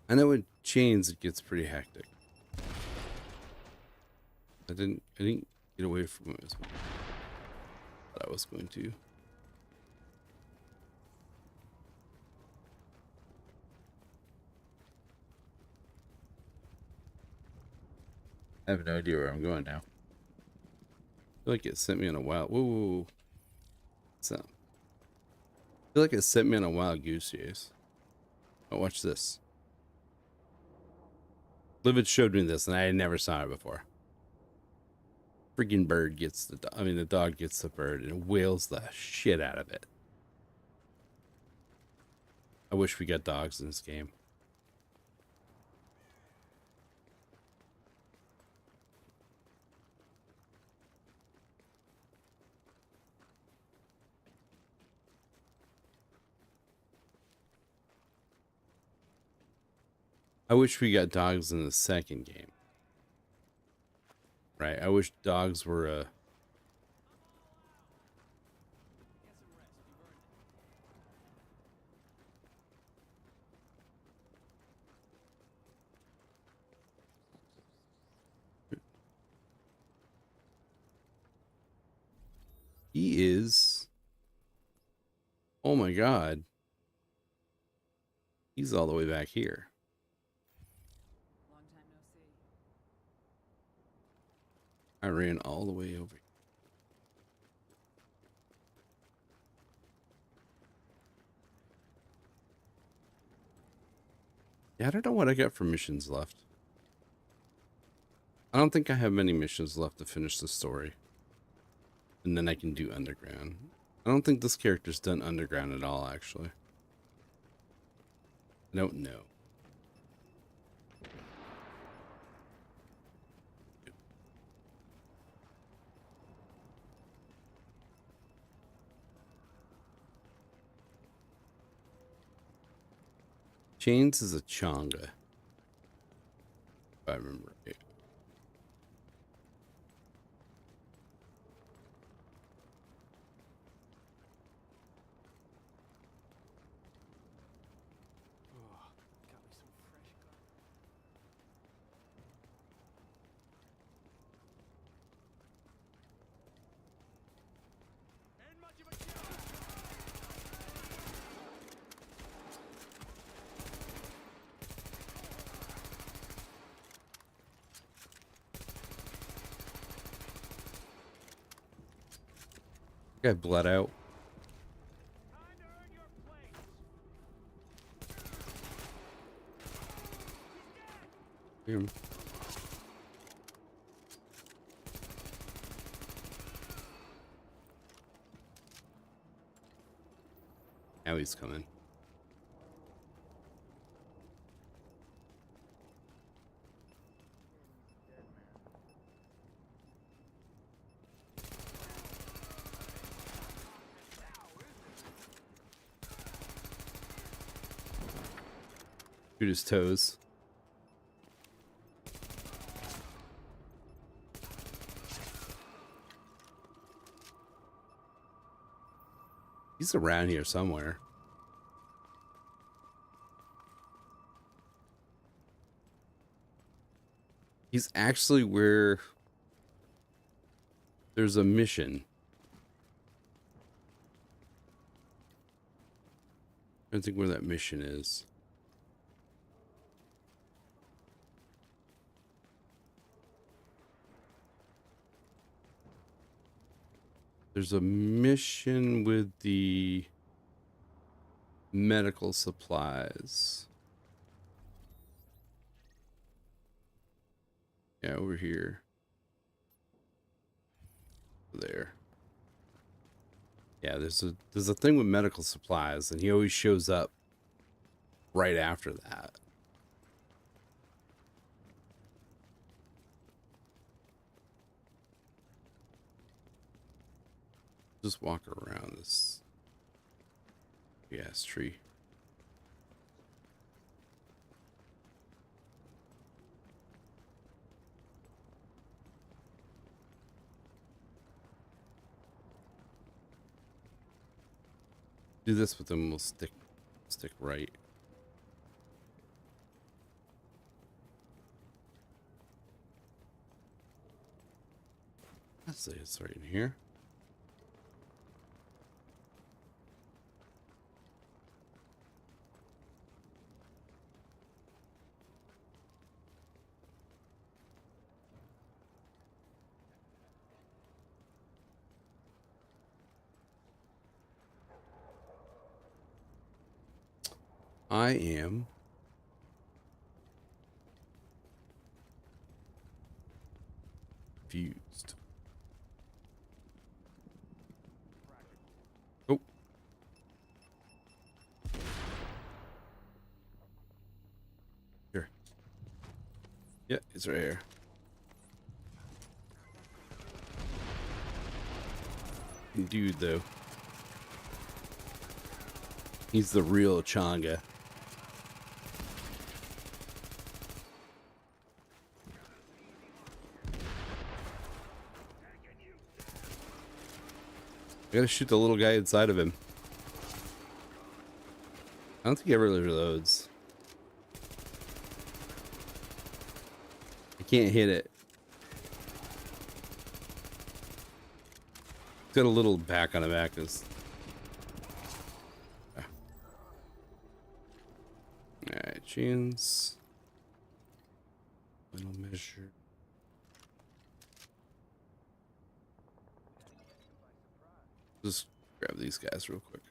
I know with chains it gets pretty hectic. I didn't get away from it as much as I was going to. I have no idea where I'm going now. I feel like it sent me on a wild... Whoa, whoa, whoa. What's that? I feel like it sent me on a wild goose chase. Oh, watch this. Livid showed me this, and I never saw it before. Freaking bird gets the... the dog gets the bird and wails the shit out of it. I wish we got dogs in this game. I wish we got dogs in the second game. Right, I wish dogs were a... He is... Oh my god. He's all the way back here. Long time no see. I ran all the way over. Yeah, I don't know what I got for missions left. I don't think I have many missions left to finish the story. And then I can do underground. I don't think this character's done underground at all, actually. I don't know. Chains is a chonga, if I remember right. Got me some fresh gun. Ain't much of a Guy bled out. time to earn your place. Him. Now he's coming. Shoot his toes. He's around here somewhere. He's actually where there's a mission. I don't think where that mission is. There's a mission with the medical supplies. Yeah, over here. There. Yeah, there's a thing with medical supplies, and he always shows up right after that. Just walk around this gas tree. Do this with them, we'll stick right. Let's say it's right in here. I am confused. Oh. He's right here. Dude, though. He's the real Changa. I gotta shoot the little guy inside of him. I don't think he ever reloads. I can't hit it. It's got a little back on the back. Alright, chains. Final measure. Just grab these guys real quick.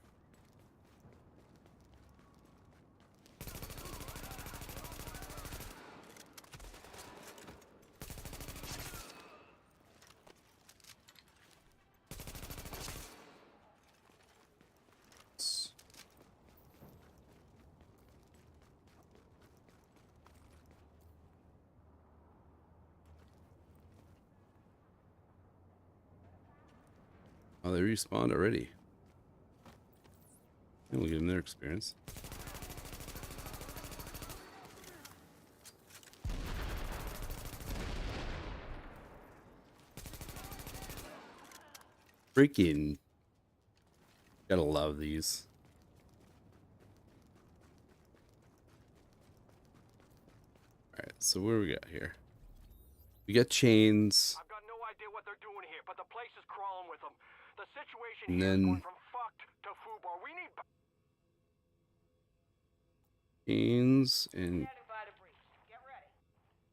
Oh, they respawned already. And we'll give them their experience. Freaking gotta love these. Alright, so what do we got here? We got chains. I've got no idea what they're doing here, but the place is crawling with them. The situation And here is then going from fucked to foobar. We need chains and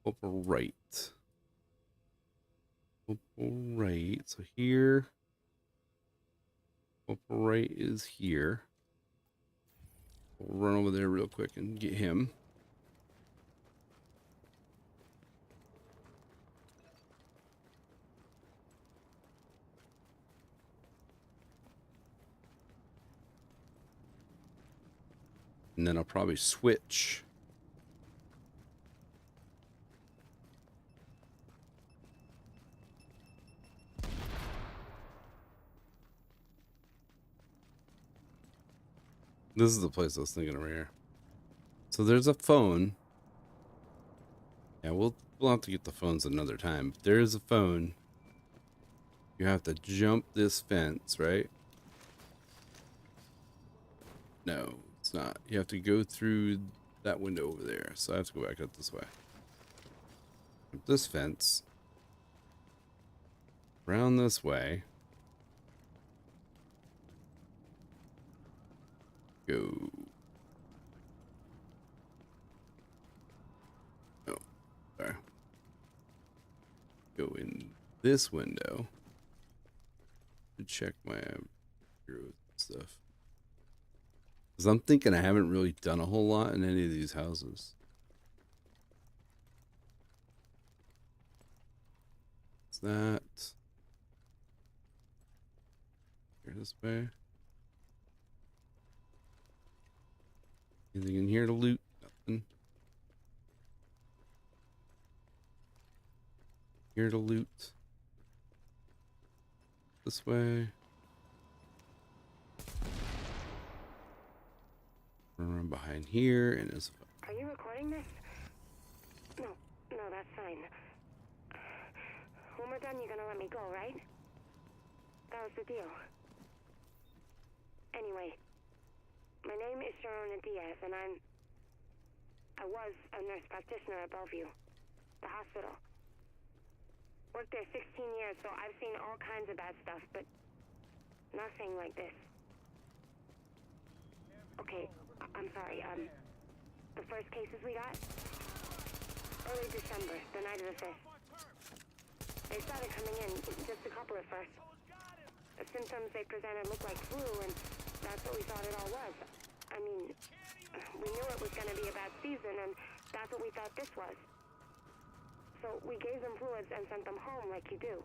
upper right. Upper right. So here. Upper right is here. We'll run over there real quick and get him. And then I'll probably switch. This is the place I was thinking of right here. So there's a phone. Yeah, we'll have to get the phones another time. But there is a phone. You have to jump this fence, right? No. It's not. You have to go through that window over there. So I have to go back up this way. Up this fence. Around this way. Go. Oh, sorry. Go in this window. To check my heroes and stuff. Because I'm thinking I haven't really done a whole lot in any of these houses. What's that? Here this way. Anything in here to loot? Nothing. Here to loot. This way. Run behind here and this way. Are you recording this? No, that's fine. When we're done, you're gonna let me go, right? That was the deal. Anyway, my name is Sharona Diaz, and I was a nurse practitioner at Bellevue, the hospital. Worked there 16 years, so I've seen all kinds of bad stuff, but nothing like this. Okay, I'm sorry, the first cases we got? Early December, the night of the 5th. They started coming in, just a couple at first. The symptoms they presented looked like flu, and that's what we thought it all was. I mean, we knew it was going to be a bad season, and that's what we thought this was. So we gave them fluids and sent them home like you do.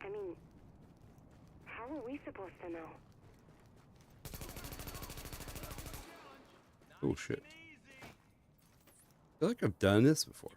I mean, how are we supposed to know? Oh shit. I feel like I've done this before.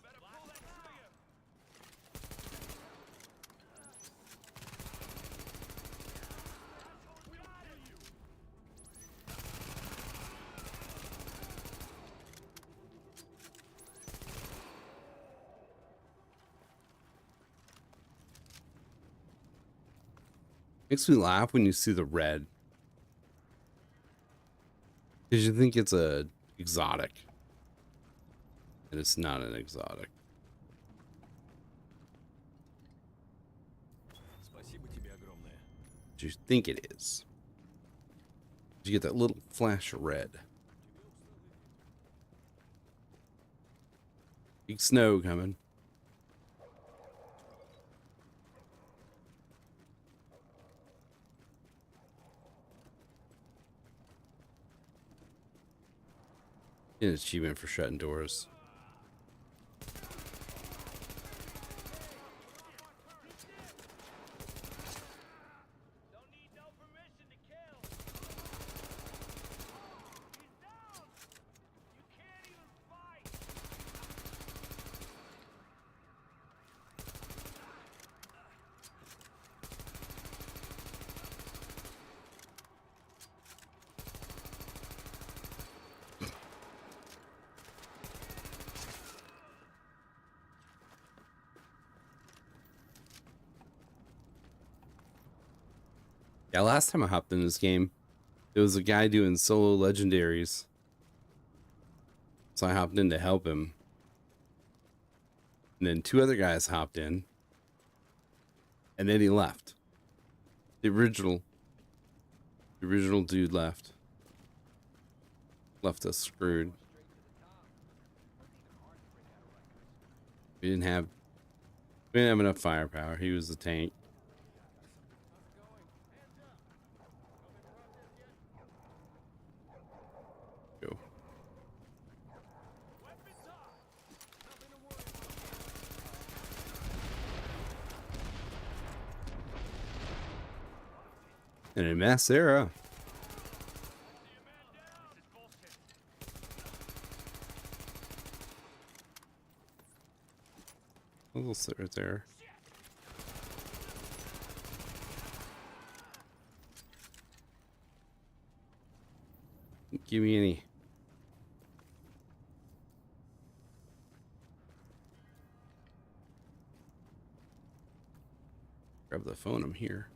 Makes me laugh when you see the red. Because you think it's a exotic. And it's not an exotic. But you think it is. You get that little flash of red. Big snow coming. Get an achievement for shutting doors. Yeah, last time I hopped in this game, there was a guy doing solo legendaries. So I hopped in to help him. And then 2 other guys hopped in. And then he left. The original dude left. Left us screwed. We didn't have enough firepower. He was the tank. Go. And a mess era. We'll sit right there. Give me any. Grab the phone. I'm here.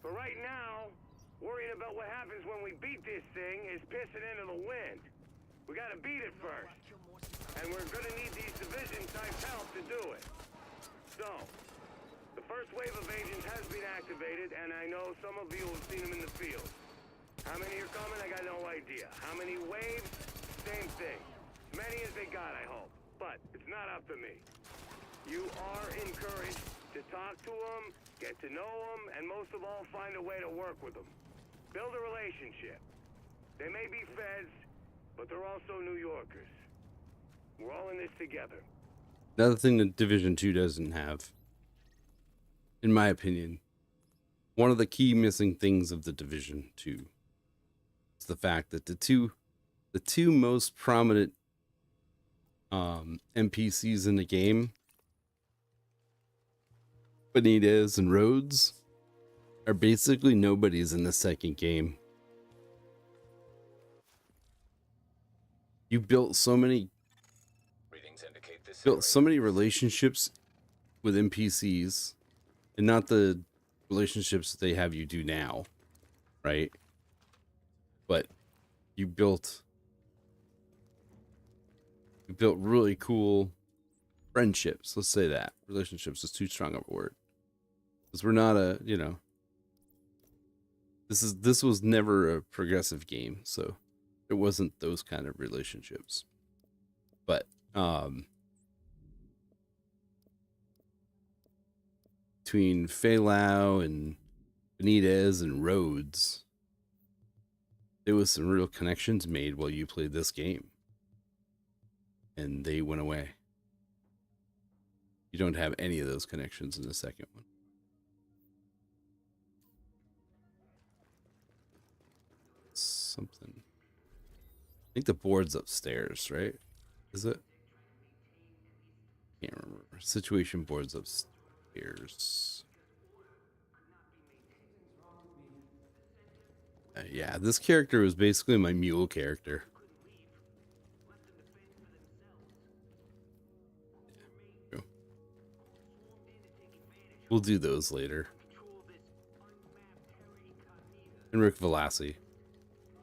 But right now, worrying about what happens when we beat this thing is pissing into the wind. We gotta beat it first. And we're gonna need these division-type help to do it. So, the first wave of agents has been activated, and I know some of you have seen them in the field. How many are coming? I got no idea. How many waves? Same thing. As many as they got, I hope. But it's not up to me. You are encouraged to talk to them, get to know them, and most of all, find a way to work with them. Build a relationship. They may be feds, but they're also New Yorkers. We're all in this together. Another thing that Division 2 doesn't have, in my opinion, one of the key missing things of the Division 2 is the fact that the two most prominent NPCs in the game, Benitez and Rhodes, are basically nobodies in the second game. You built so many relationships with NPCs, and not the relationships that they have you do now, right? But you built really cool friendships. Let's say that. Relationships is too strong of a word. Because we're not a, you know, this was never a progressive game, so it wasn't those kind of relationships. But between Feilau and Benitez and Rhodes, there was some real connections made while you played this game. And they went away. You don't have any of those connections in the second one. Something. I think the board's upstairs, right? Is it? Can't remember. Situation board's upstairs. Yeah, this character was basically my mule character. Yeah. We'll do those later. And Rick Velassi.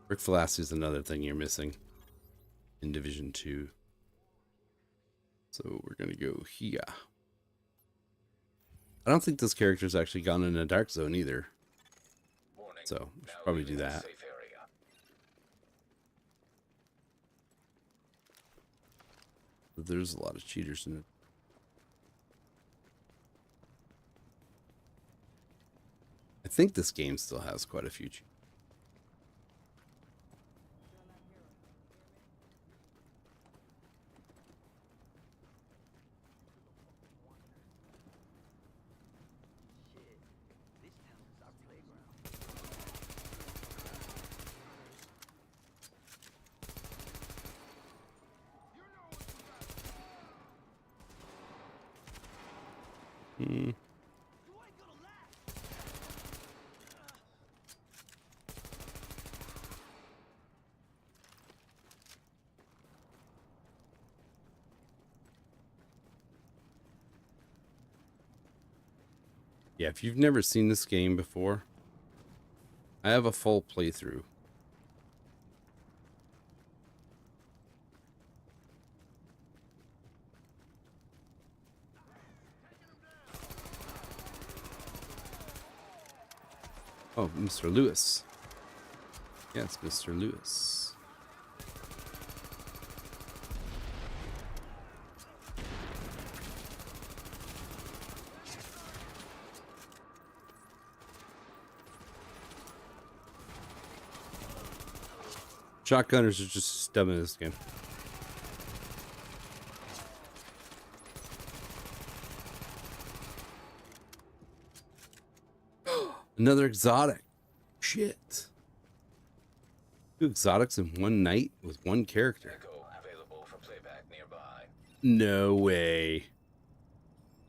Rick Velassi is another thing you're missing in Division 2. So we're going to go here. I don't think this character's actually gone in a dark zone either. Warning. So we should Now probably do leaving the that. safe area. There's a lot of cheaters in it. I think this game still has quite a few cheaters. Yeah, if you've never seen this game before, I have a full playthrough. Oh, Mr. Lewis. Yes, Mr. Lewis. Shotgunners are just dumb in this game. Another exotic. Shit. 2 exotics in one night with one character. Echo available for playback nearby. No way.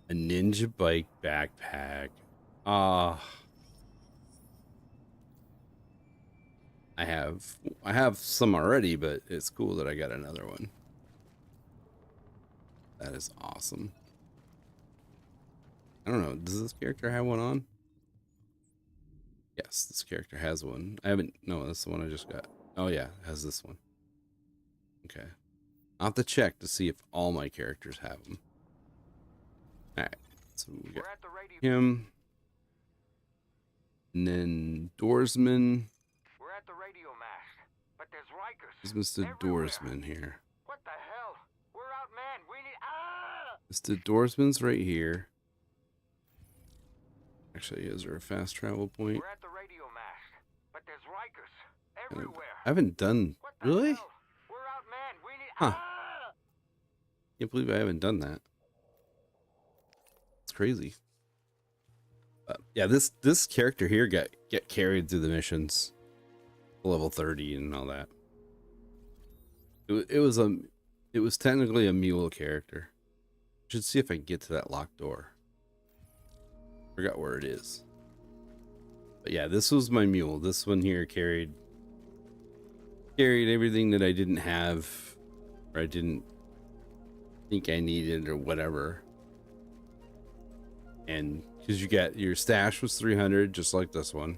A ninja bike backpack. Ah. I have some already, but it's cool that I got another one. That is awesome. I don't know, does this character have one on? Yes, this character has one. I haven't, no, that's the one I just got. Oh yeah, it has this one. Okay. I'll have to check to see if all my characters have them. Alright, so we got him. And then Doorsman. We're at the radio mast, but there's Rikers. This is Mr. everywhere. Doorsman here. What the hell? We're outmanned. We need. Ah! Mr. Doorsman's right here. Actually, is there a fast travel point? We're at the radio mast, but there's Rikers everywhere. I haven't done. What the Really? hell? We're outmanned. We need. Huh. Ah! Can't believe I haven't done that. It's crazy. Yeah, this character here get carried through the missions, level 30 and all that. It was technically a mule character. Should see if I can get to that locked door. Forgot where it is. But yeah, this was my mule. This one here carried everything that I didn't have, or I didn't think I needed, or whatever. And because you got your stash was 300, just like this one.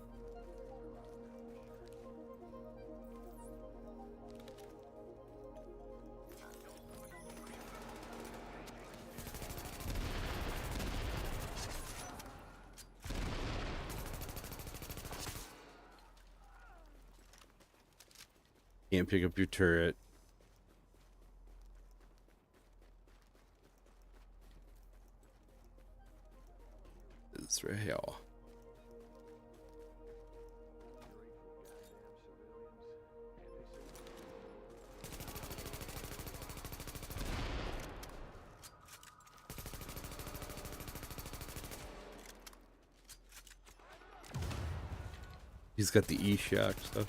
Can't pick up your turret. It's right here. He's got the E-shock stuff.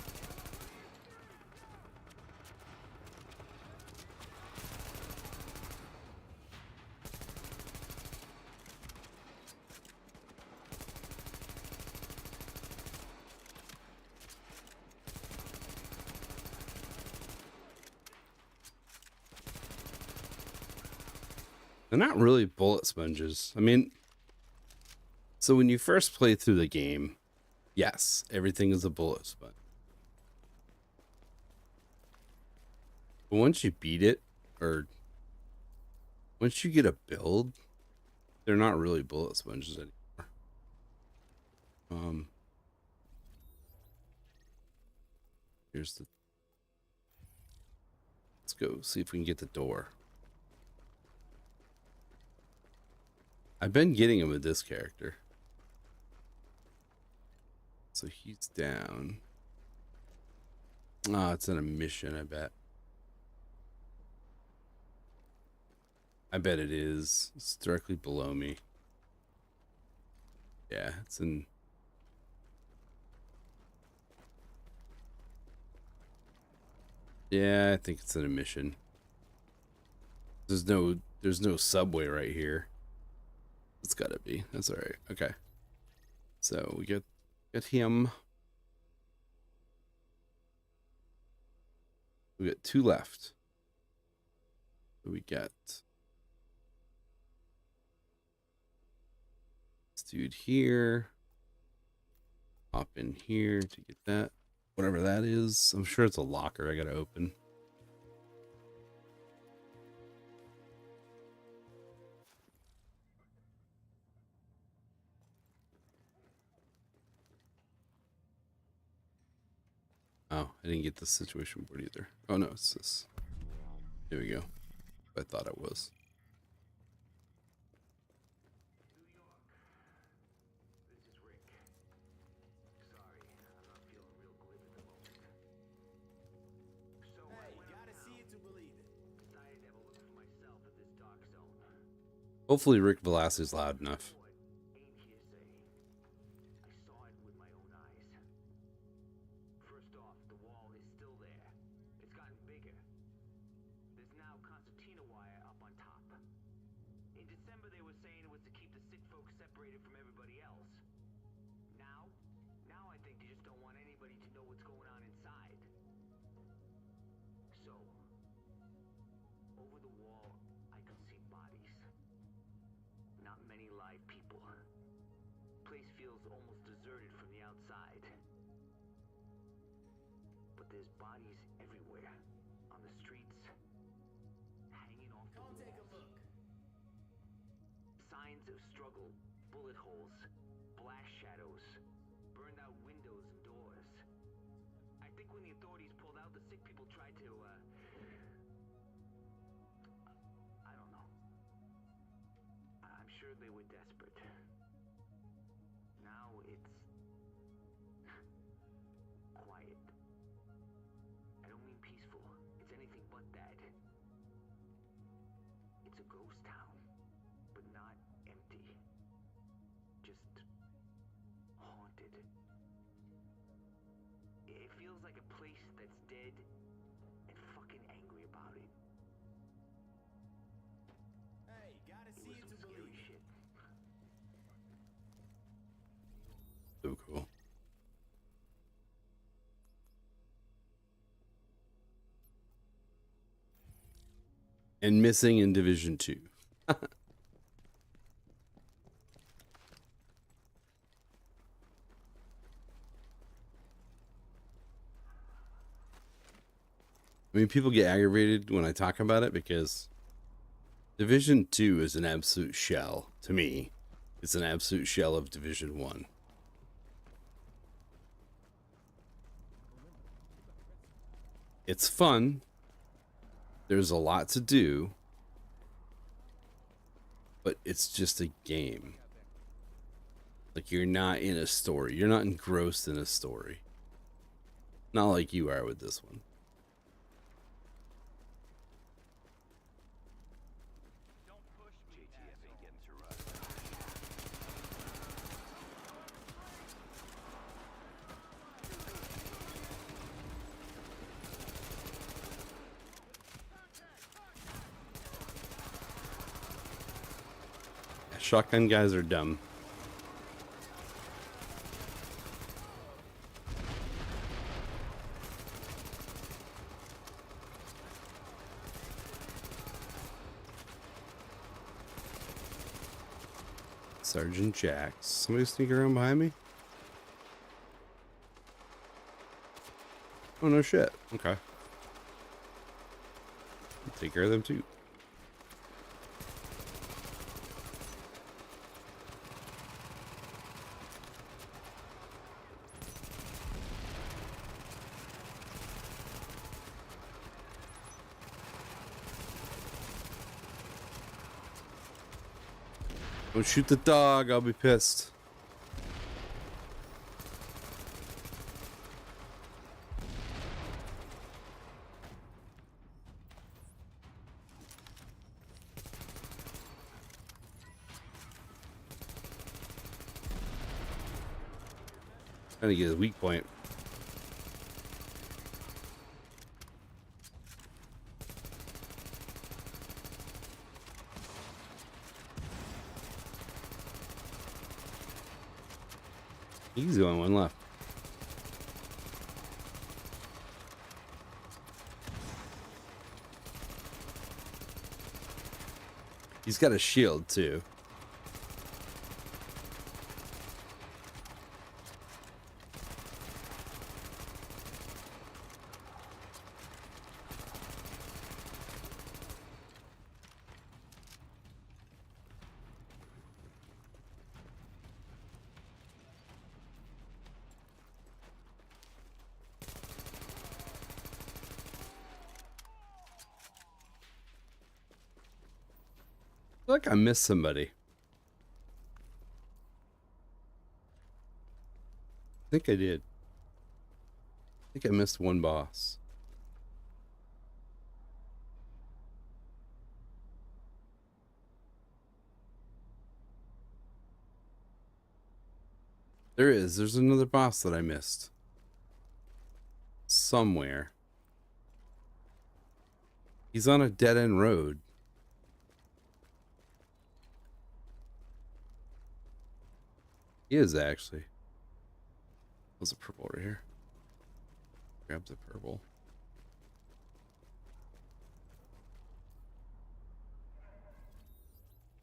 They're not really bullet sponges. I mean, so when you first play through the game, yes, everything is a bullet sponge. But once you beat it, or once you get a build, they're not really bullet sponges anymore. Here's the. Let's go see if we can get the door. I've been getting him with this character. So he's down. Oh, it's in a mission, I bet. I bet it is. It's directly below me. Yeah, it's in. Yeah, I think it's in a mission. There's no subway right here. It's gotta be. That's alright. Okay. So we get him. We got 2 left. We got this dude here. Hop in here to get that. Whatever that is. I'm sure it's a locker I gotta open. Oh, I didn't get the situation board either. Oh no, it's this. Here we go. I thought it was. New York. This is Rick. Sorry, I'm not feeling real glib at the moment. So I went gotta see it to believe it. decided to have a look for myself at this dark zone. Hopefully Rick Velasi's loud enough. Ain't hearsay. I saw it with my own eyes. First off, the wall is still there. It's gotten bigger. There's now concertina wire up on top. In December, they were saying it was to keep the sick folks separated from everybody else. Now I think they just don't want anybody to know what's going on inside. So, over the wall, I could see bodies. Not many live people. Place feels almost deserted from the outside. But there's bodies everywhere. On the streets. Hanging off the walls. Take a look. Signs of struggle. Bullet holes. Blast shadows. Burned out windows and doors. I think when the authorities pulled out, the sick people tried to, I don't know. I'm sure they were desperate. Now it's quiet. I don't mean peaceful. It's anything but that. It's a ghost town, but not empty. Just haunted. It feels like a place that's dead and fucking angry about it. Hey, gotta It see was it some to scary believe it. shit. So cool. And missing in Division 2. I mean, people get aggravated when I talk about it because Division 2 is an absolute shell. To me, it's an absolute shell of Division 1. It's fun. There's a lot to do. But it's just a game. Like, you're not in a story. You're not engrossed in a story. Not like you are with this one. Shotgun guys are dumb. Sergeant Jax. Somebody sneak around behind me? Oh, no shit. Okay. I'll take care of them too. Don't shoot the dog, I'll be pissed. Trying to get his weak point. He's the only one left. He's got a shield too. I feel like I missed somebody. I think I did. I think I missed one boss. There is. There's another boss that I missed. Somewhere. He's on a dead-end road. He is actually. There's a purple right here. Grab the purple.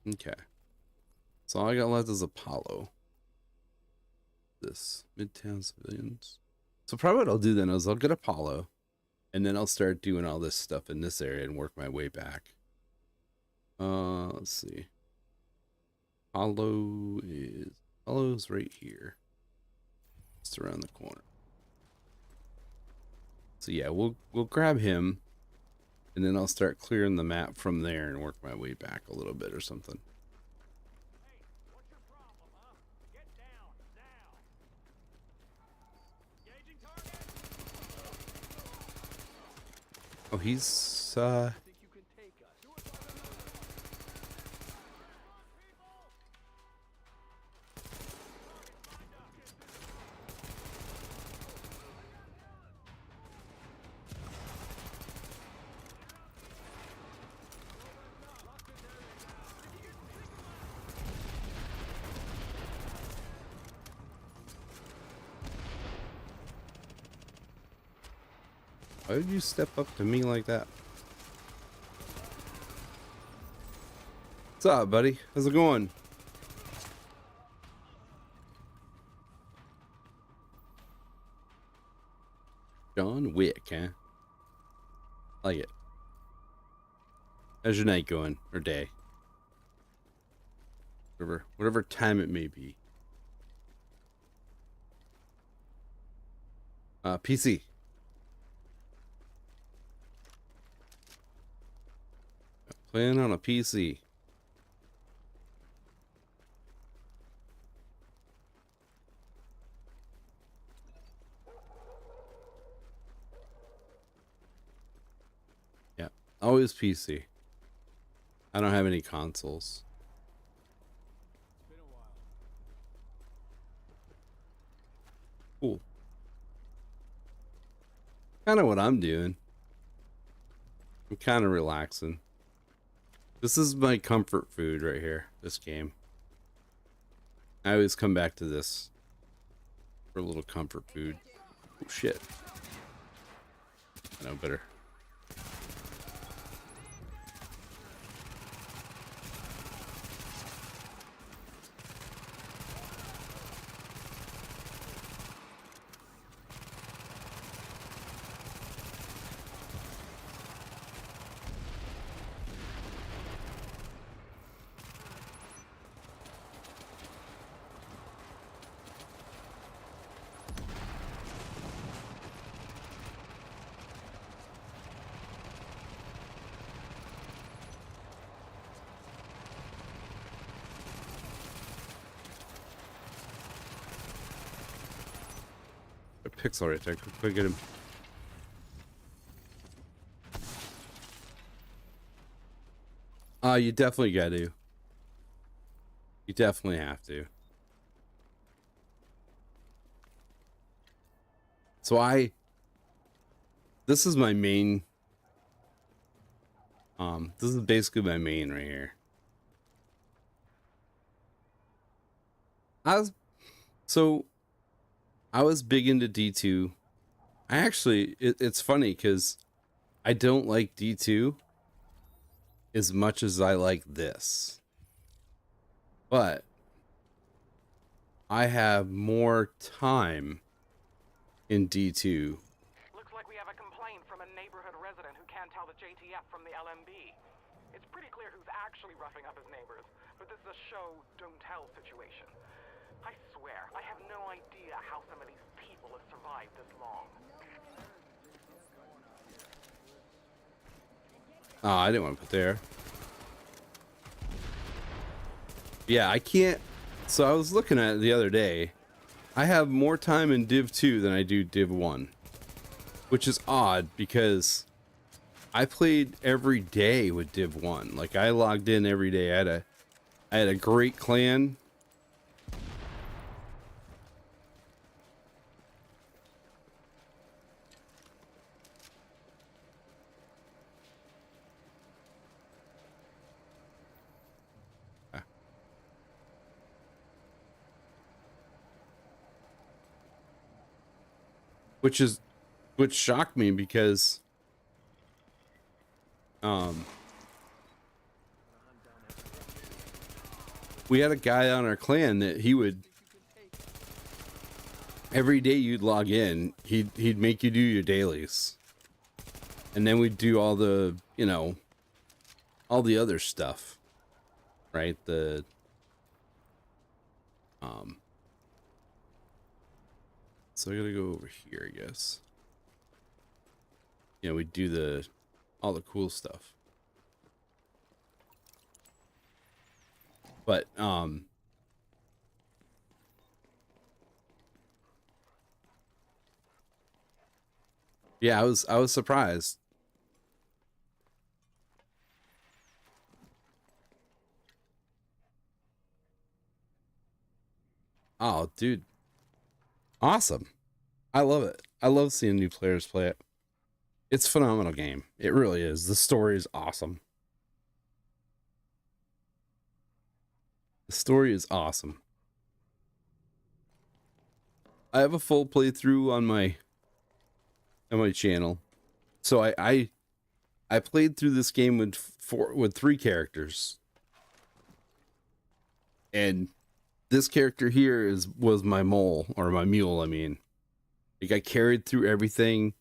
Okay. So all I got left is Apollo. This Midtown Civilians. So probably what I'll do then is I'll get Apollo, and then I'll start doing all this stuff in this area and work my way back. Let's see. Apollo's right here. Just around the corner. So yeah, we'll grab him, and then I'll start clearing the map from there and work my way back a little bit or something. Hey, what's your problem, huh? Get down, now! Engaging target! Oh, he's Think you can take us? why would you step up to me like that? What's up, buddy? How's it going? John Wick, huh? Like it. How's your night going? Or day? Whatever time it may be. PC. Playing on a PC. Yeah, always PC. I don't have any consoles. It's been a while. Cool. Kind of what I'm doing. I'm kind of relaxing. This is my comfort food right here, this game. I always come back to this for a little comfort food. Oh, shit. I know better. pixel right there. Quick, get him. You definitely got to. You definitely have to. So this is my main. This is basically my main right here. I was big into D2. It's funny because I don't like D2 as much as I like this. But I have more time in D2. Looks like we have a complaint from a neighborhood resident who can't tell the JTF from the LMB. It's pretty clear who's actually roughing up his neighbors, but this is a show don't tell situation. I swear, I have no idea how some of these people have survived this long. Oh, I didn't want to put there. Yeah, I can't. So I was looking at it the other day. I have more time in Div 2 than I do Div 1. Which is odd because I played every day with Div 1. Like I logged in every day. I had a great clan. Which shocked me because we had a guy on our clan that he would every day you'd log in, he'd make you do your dailies. And then we'd do all the, you know, all the other stuff. Right? So I gotta go over here, I guess. You know, we do all the cool stuff. But yeah, I was surprised. Oh, dude. Awesome. I love it. I love seeing new players play it. It's a phenomenal game. It really is. The story is awesome. The story is awesome. I have a full playthrough on my channel. So I played through this game with 3 characters. And this character here was my mole, or my mule, I mean. Like I carried through everything,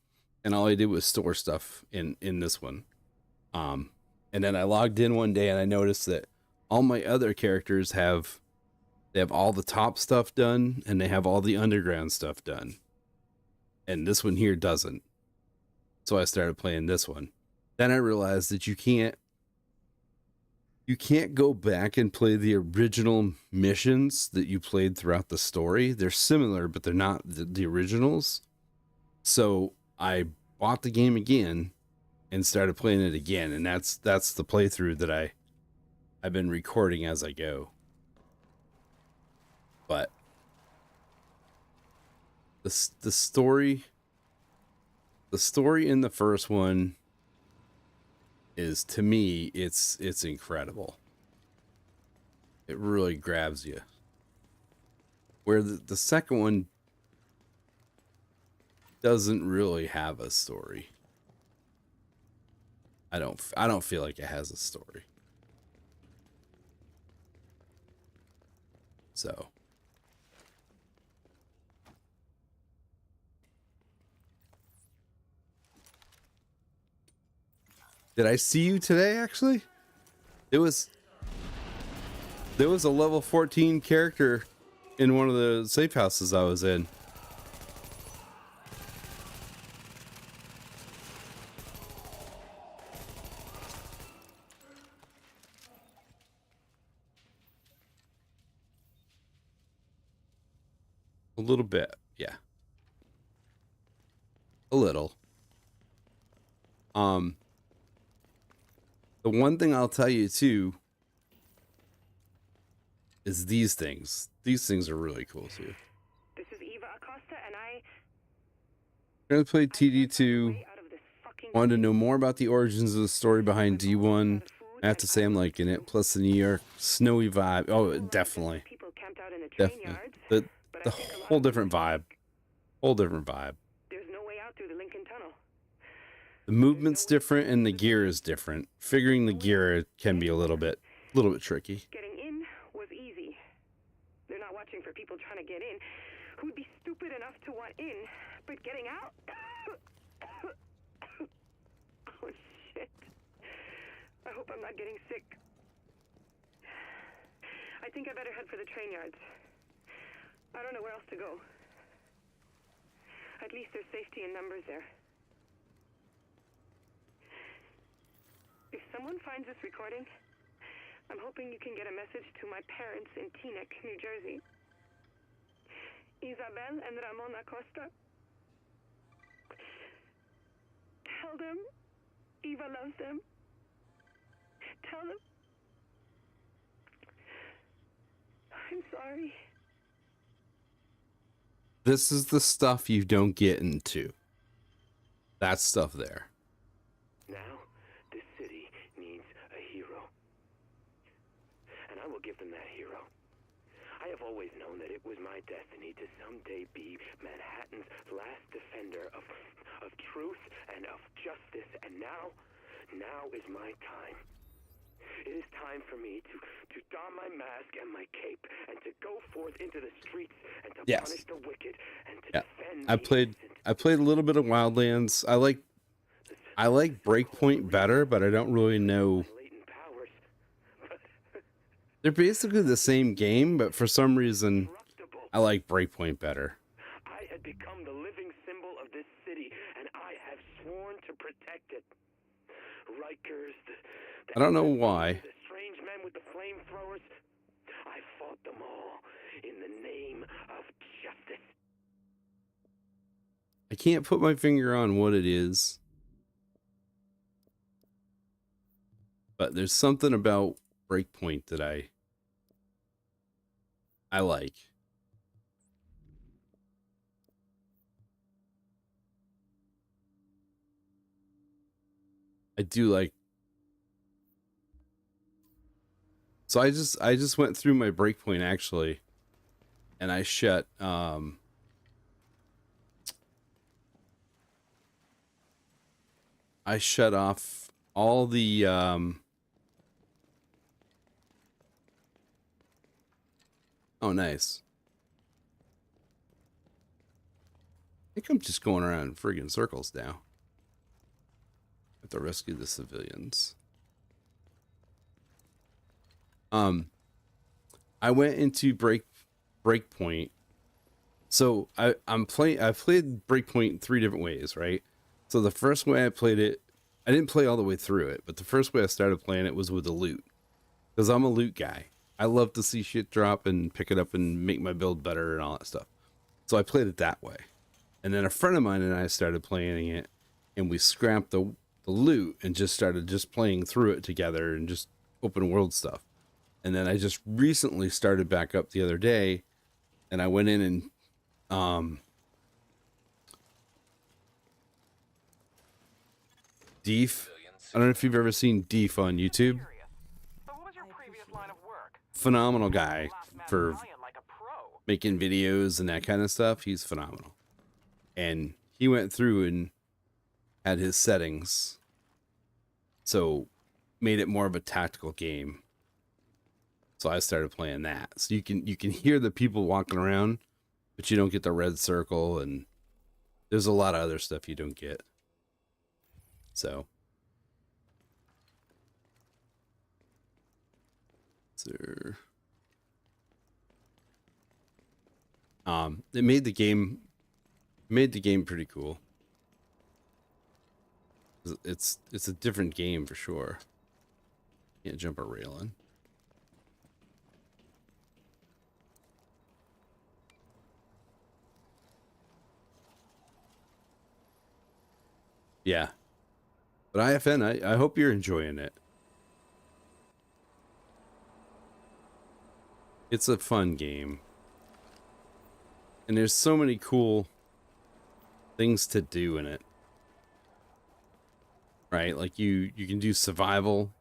and all I did was store stuff in this one. And then I logged in one day and I noticed that all my other characters have all the top stuff done and they have all the underground stuff done. And this one here doesn't. So I started playing this one. Then I realized that you can't go back and play the original missions that you played throughout the story. They're similar, but they're not the originals. So I bought the game again and started playing it again. And that's the playthrough that I've been recording as I go. But the story in the first one is, to me, it's incredible. It really grabs you. Where the second one doesn't really have a story. I don't feel like it has a story. So did I see you today, actually? There was a level 14 character in one of the safe houses I was in. A little bit, yeah. A little. The one thing I'll tell you too is these things. These things are really cool too. This is Eva Acosta, and I'm gonna play TD2. Wanted to know more about the origins of the story behind D1. I have to say I'm liking it. Plus the New York snowy vibe. Oh, definitely. Definitely. The whole different vibe. Whole different vibe. There's no way out through the Lincoln Tunnel. The movement's different and the gear is different. Figuring the gear can be a little bit tricky. Getting in was easy. They're not watching for people trying to get in who'd be stupid enough to want in, but getting out? Oh, shit. I hope I'm not getting sick. I think I better head for the train yards. I don't know where else to go. At least there's safety in numbers there. If someone finds this recording, I'm hoping you can get a message to my parents in Teaneck, New Jersey. Isabel and Ramon Acosta. Tell them Eva loves them. Tell them I'm sorry. This is the stuff you don't get into. That stuff there. Now, this city needs a hero. And I will give them that hero. I have always known that it was my destiny to someday be Manhattan's last defender of truth and of justice. And now is my time. It is time for me to don my mask and my cape and to go forth into the streets and to punish the wicked and to defend I played a little bit of Wildlands. I like Breakpoint better, but I don't really know. They're basically the same game, but for some reason I like Breakpoint better. I had become the living symbol of this city and I have sworn to protect it. Rikers, I don't know why. the strange men with the flamethrowers, I fought them all in the name of justice. I can't put my finger on what it is, but there's something about Breakpoint that I like. I do like. So I just went through my Breakpoint actually, and I shut off all the oh nice. I think I'm just going around in friggin' circles now. Have to rescue the civilians. I went into Breakpoint. So I've played Breakpoint 3 different ways, right? So the first way I played it, I didn't play all the way through it, but the first way I started playing it was with the loot. Because I'm a loot guy. I love to see shit drop and pick it up and make my build better and all that stuff. So I played it that way. And then a friend of mine and I started playing it, and we scrapped the loot and just started playing through it together and just open world stuff. And then I just recently started back up the other day, and I went in and Deef. I don't know if you've ever seen Deef on YouTube. Phenomenal guy for making videos and that kind of stuff. He's phenomenal. And he went through and had his settings, so made it more of a tactical game. So I started playing that. So you can hear the people walking around, but you don't get the red circle, and there's a lot of other stuff you don't get. So it made the game pretty cool. It's a different game for sure. Can't jump a railing. Yeah. But IFN, I hope you're enjoying it. It's a fun game. And there's so many cool things to do in it. Right? Like you can do survival.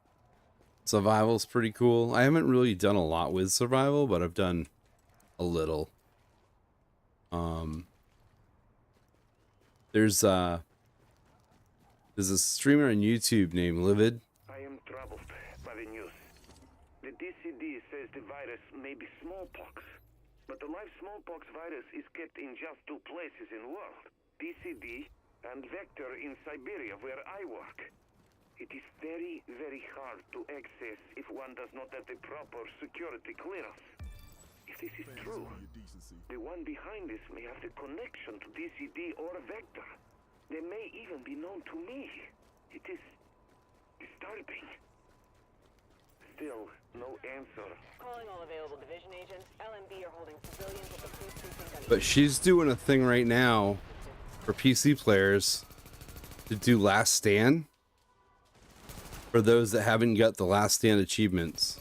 Survival's pretty cool. I haven't really done a lot with survival, but I've done a little. There's a streamer on YouTube named Livid. I am troubled by the news. The DCD says the virus may be smallpox, but the live smallpox virus is kept in just two places in the world, DCD and Vector in Siberia, where I work. It is very, very hard to access if one does not have the proper security clearance. If this is true, the one behind this may have the connection to DCD or Vector. They may even be known to me. It is disturbing. Still, no answer. Calling all available division agents. LMB are holding civilians at the police precinct. But she's doing a thing right now for PC players to do Last Stand. For those that haven't got the Last Stand achievements.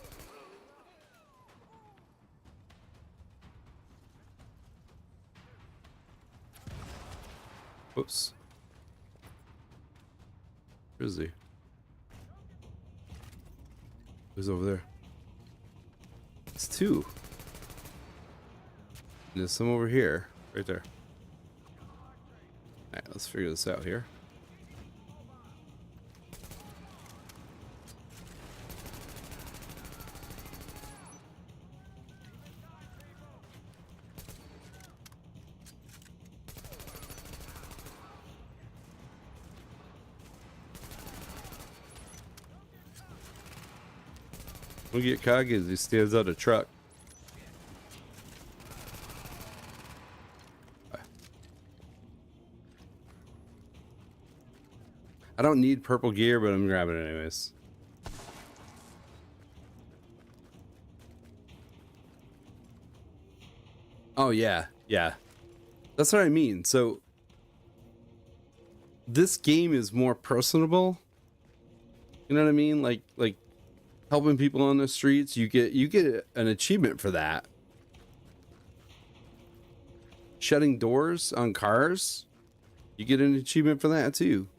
Whoops. Where is he? Who's over there? It's two. And there's some over here. Right there. Alright, let's figure this out here. We'll get Kage as he stands out a truck. I don't need purple gear, but I'm grabbing it anyways. Oh yeah, yeah. That's what I mean. So this game is more personable. You know what I mean? Like helping people on the streets, you get an achievement for that. Shutting doors on cars, you get an achievement for that too.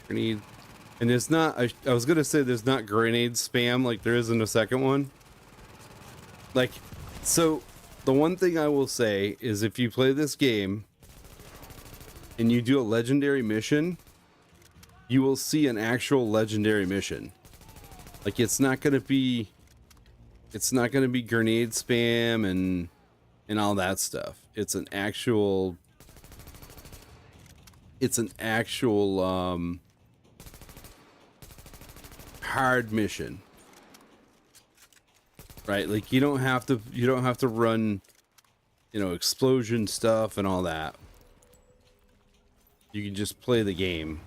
Grenade. And there's not, I was gonna say there's not grenade spam like there is in the second one. Like, so the one thing I will say is if you play this game and you do a legendary mission, you will see an actual legendary mission. Like it's not gonna be grenade spam and all that stuff. It's an actual hard mission. Right, like you don't have to run, you know, explosion stuff and all that. You can just play the game.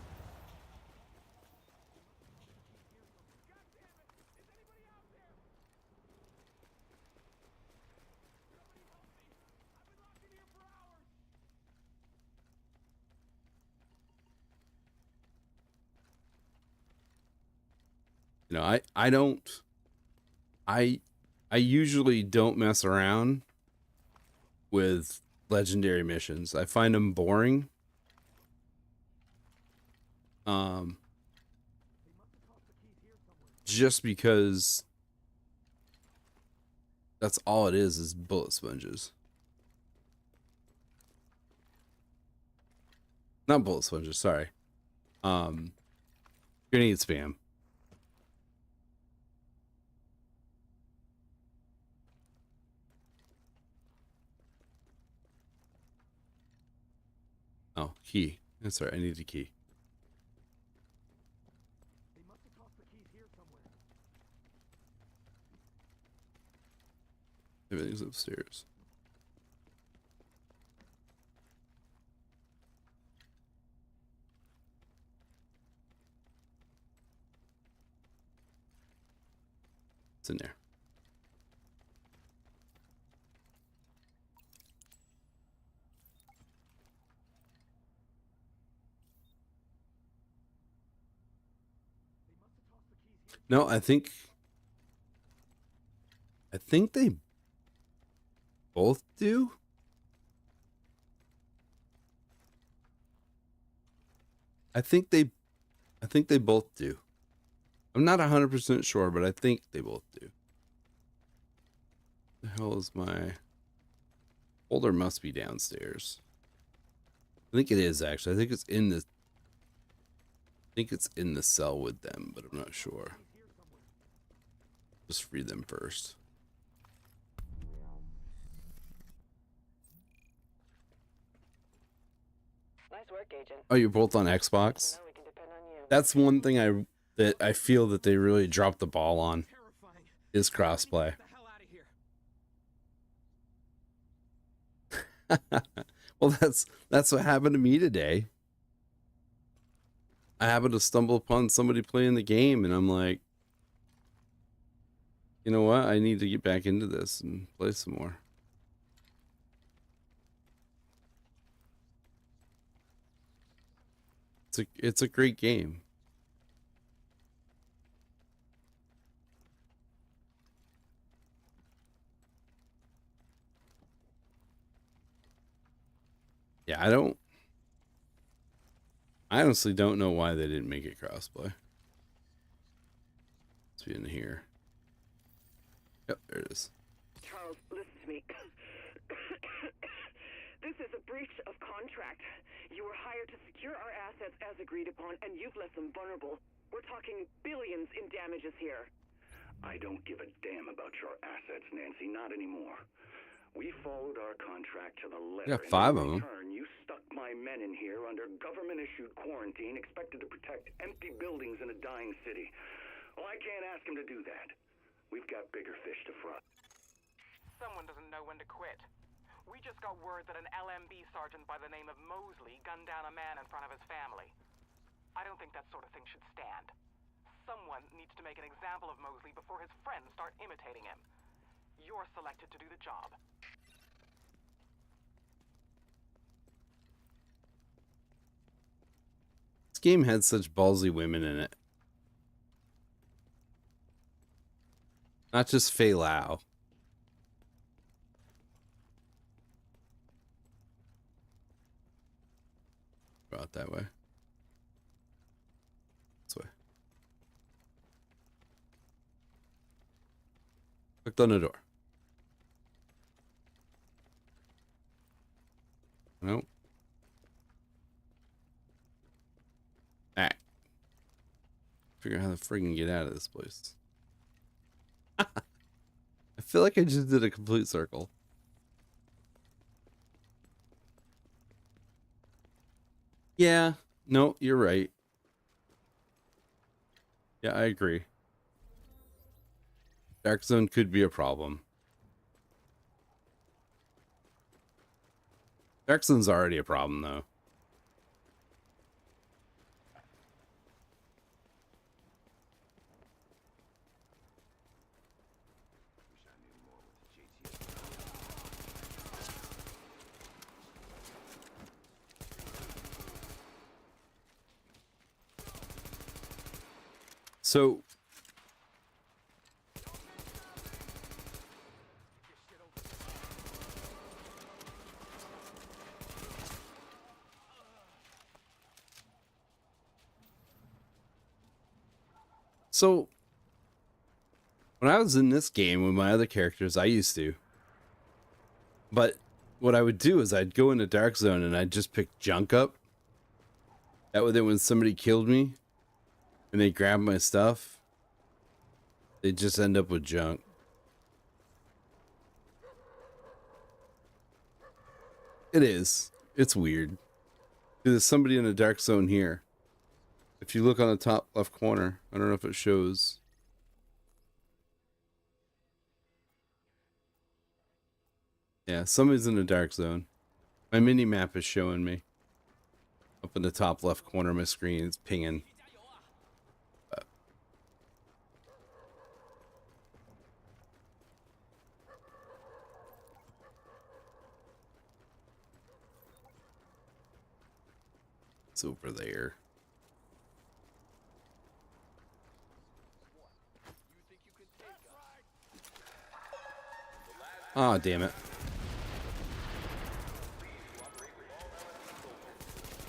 You know, I usually don't mess around with legendary missions. I find them boring. Just because that's all it is bullet sponges. Not bullet sponges, sorry. Grenade spam. Oh, key. That's right, I need a key. Everything's upstairs. It's in there. No, I think they both do. I think they both do. I'm not 100% sure, but I think they both do. The hell is my folder? Must be downstairs. I think it is actually. I think it's in the cell with them, but I'm not sure. Just free them first. Nice work, Agent. Oh, you're both on Xbox? Now we can depend on you. That's one thing I feel that they really dropped the ball on is crossplay. Well, that's what happened to me today. I happened to stumble upon somebody playing the game, and I'm like, you know what? I need to get back into this and play some more. It's a great game. Yeah, I honestly don't know why they didn't make it crossplay. Let's be in here. Yep, there it is. Charles, listen to me. This is a breach of contract. You were hired to secure our assets as agreed upon, and you've left them vulnerable. We're talking billions in damages here. I don't give a damn about your assets, Nancy. Not anymore. We followed our contract to the letter. Got 5 of them. In return, you stuck my men in here under government-issued quarantine, expected to protect empty buildings in a dying city. Well, I can't ask him to do that. We've got bigger fish to fry. Someone doesn't know when to quit. We just got word that an LMB sergeant by the name of Mosley gunned down a man in front of his family. I don't think that sort of thing should stand. Someone needs to make an example of Mosley before his friends start imitating him. You're selected to do the job. This game had such ballsy women in it. Not just Fei Lao. Go out that way. This way. Clicked on the door. Nope. Alright. Figure out how to friggin' get out of this place. I feel like I just did a complete circle. Yeah, no, you're right. Yeah, I agree. Dark zone could be a problem. Dark zone's already a problem, though. So when I was in this game with my other characters, I used to. But what I would do is I'd go into Dark Zone and I'd just pick junk up. That way then when somebody killed me and they grabbed my stuff, they'd just end up with junk. It is. It's weird. There's somebody in a Dark Zone here. If you look on the top left corner, I don't know if it shows. Yeah, somebody's in the Dark Zone. My mini map is showing me. Up in the top left corner of my screen, it's pinging. It's over there. Ah, damn it.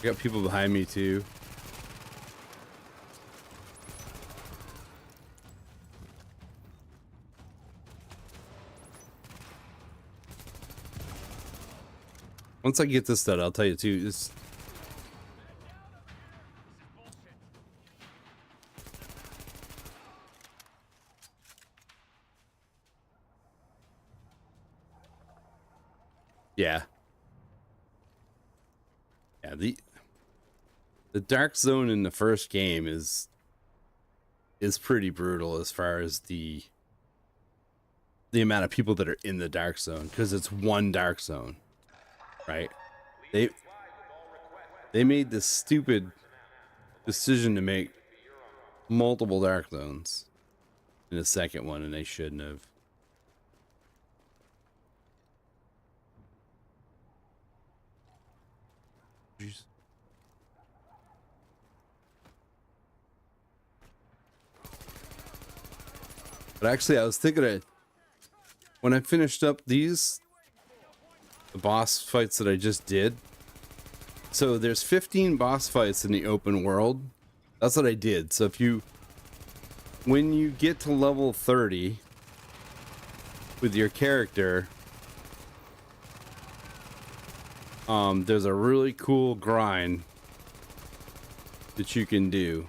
I got people behind me too. Once I get this done, I'll tell you too. This yeah. Yeah, the dark zone in the first game is pretty brutal as far as the amount of people that are in the dark zone, because it's one dark zone, right? They made this stupid decision to make multiple dark zones in the second one, and they shouldn't have. Jeez. But actually, I was thinking of when I finished up the boss fights that I just did. So there's 15 boss fights in the open world. That's what I did. So when you get to level 30 with your character, there's a really cool grind that you can do.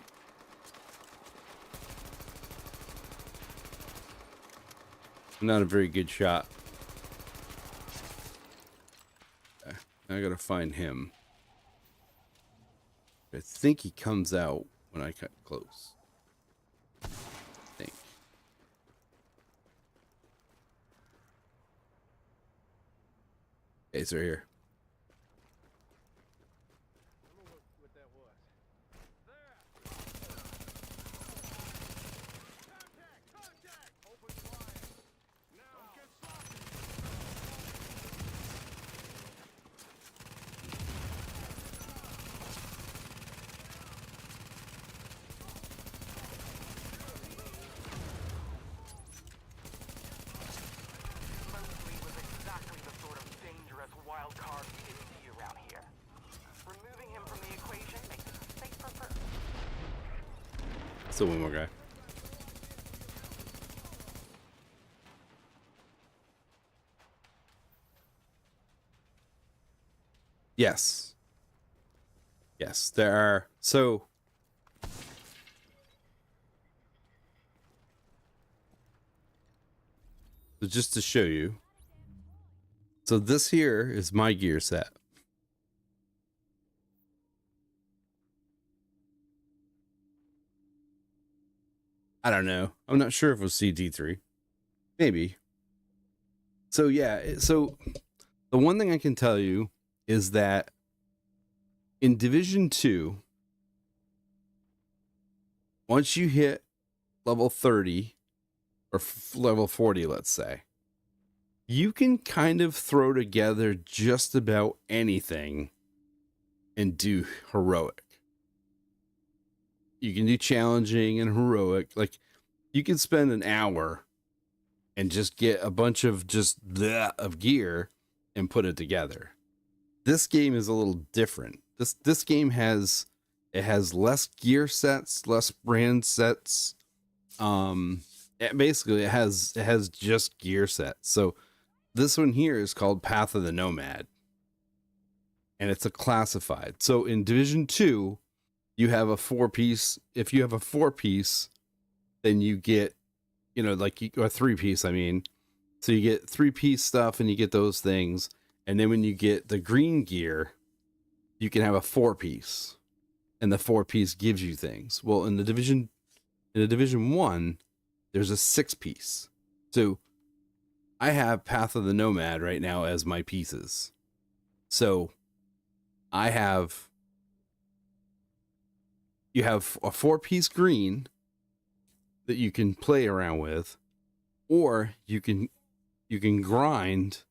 Not a very good shot. Okay, I gotta find him. I think he comes out when I cut close. I think. Okay, he's right here. Still one more guy. Yes. Yes, there are. So just to show you. So this here is my gear set. I don't know. I'm not sure if it was CD3. Maybe. So yeah, so the one thing I can tell you is that in Division 2, once you hit level 30 or level 40, let's say, you can kind of throw together just about anything and do heroic. You can do challenging and heroic. Like, you can spend an hour and just get a bunch of just of gear and put it together. This game is a little different. This game has less gear sets, less brand sets. Basically it has just gear sets. So this one here is called Path of the Nomad, and it's a classified. So in Division 2, you have a 4-piece. If you have a 4-piece, then you get, or 3-piece, I mean. So you get 3-piece stuff and you get those things. And then when you get the green gear, you can have a 4-piece. And the 4-piece gives you things. Well, in the Division 1, there's a 6-piece. So I have Path of the Nomad right now as my pieces. So you have a 4-piece green that you can play around with, or you can grind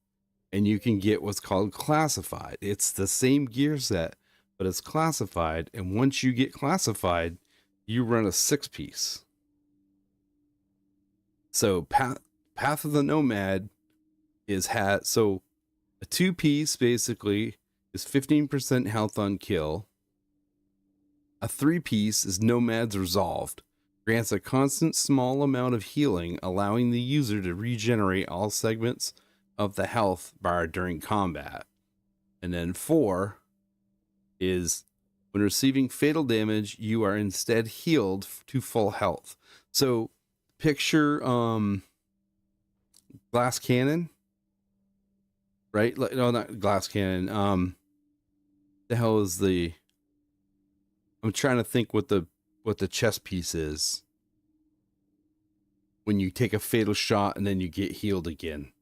and you can get what's called classified. It's the same gear set, but it's classified. And once you get classified, you run a 6-piece. So Path of the Nomad so a 2-piece basically is 15% health on kill. A 3-piece is Nomad's Resolved. Grants a constant small amount of healing, allowing the user to regenerate all segments of the health bar during combat. And then 4 is when receiving fatal damage, you are instead healed to full health. So picture glass cannon, right? No, not glass cannon. The hell is the? I'm trying to think what the chess piece is. When you take a fatal shot and then you get healed again.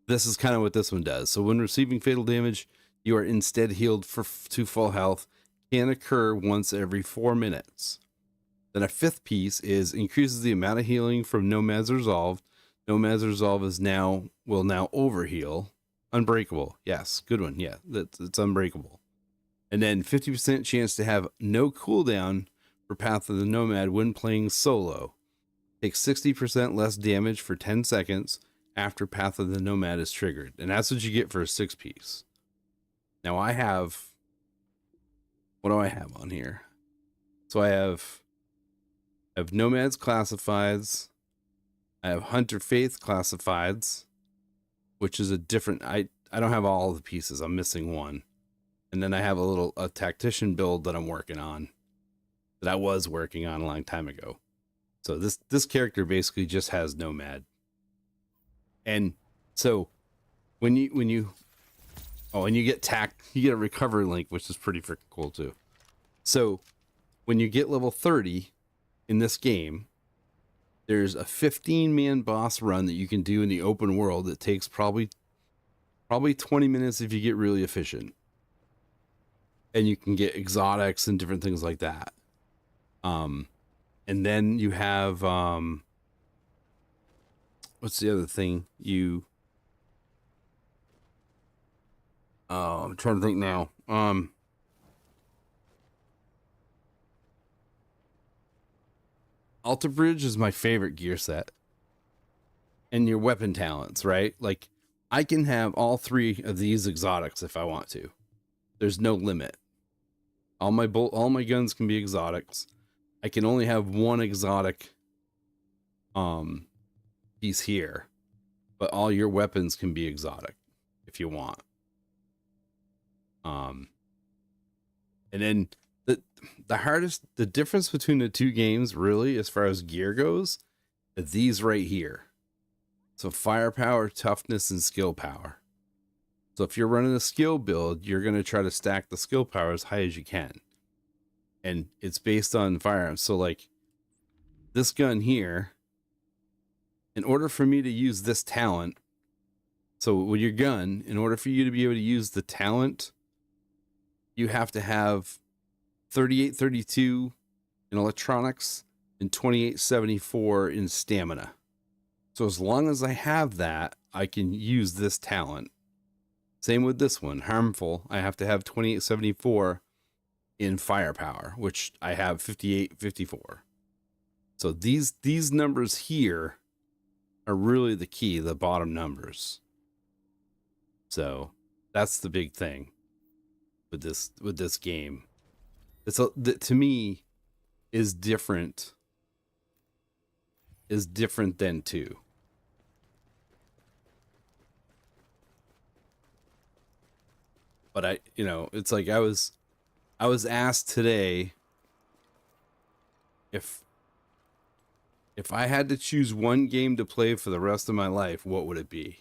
This is kind of what this one does. So when receiving fatal damage, you are instead healed to full health. Can occur once every 4 minutes. Then a 5th piece is increases the amount of healing from Nomad's Resolve. Nomad's Resolve will now overheal. Unbreakable. Yes, good one. Yeah, it's unbreakable. And then 50% chance to have no cooldown for Path of the Nomad when playing solo. Takes 60% less damage for 10 seconds after Path of the Nomad is triggered. And that's what you get for a 6-piece. Now I have... What do I have on here? So I have Nomads Classifieds. I have Hunter Faith Classifieds, which is a different... I don't have all the pieces. I'm missing one. And then I have a tactician build that I'm working on. That I was working on a long time ago. So this character basically just has Nomad. And so when you get you get a recovery link, which is pretty freaking cool too. So when you get level 30 in this game, there's a 15-man boss run that you can do in the open world that takes probably 20 minutes if you get really efficient. And you can get exotics and different things like that. And then you have what's the other thing? I'm trying to think now. Alter Bridge is my favorite gear set. And your weapon talents, right? Like I can have all 3 of these exotics if I want to. There's no limit. All my guns can be exotics. I can only have one exotic piece here, but all your weapons can be exotic if you want. And then the difference between the 2 games really as far as gear goes are these right here. So firepower, toughness, and skill power. So if you're running a skill build, you're going to try to stack the skill power as high as you can. And it's based on firearms. So like this gun here, in order for me to use this talent, so with your gun, in order for you to be able to use the talent, you have to have 3832 in electronics and 2874 in stamina. So as long as I have that, I can use this talent. Same with this one, harmful. I have to have 2874 in firepower, which I have 5854. So these numbers here are really the key, the bottom numbers. So that's the big thing with this game. To me is different than 2. But it's like I was asked today if I had to choose one game to play for the rest of my life, what would it be?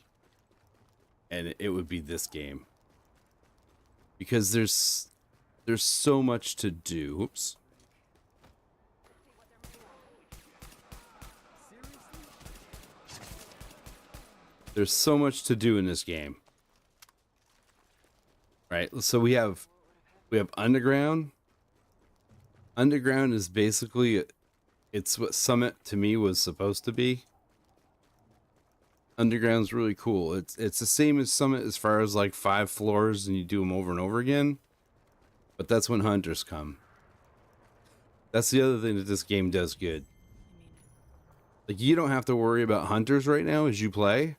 And it would be this game. Because there's so much to do. Oops. There's so much to do in this game. Right? So we have Underground. Underground is basically it's what Summit to me was supposed to be. Underground's really cool. It's the same as Summit as far as like 5 floors and you do them over and over again. But that's when hunters come. That's the other thing that this game does good. Like, you don't have to worry about hunters right now as you play.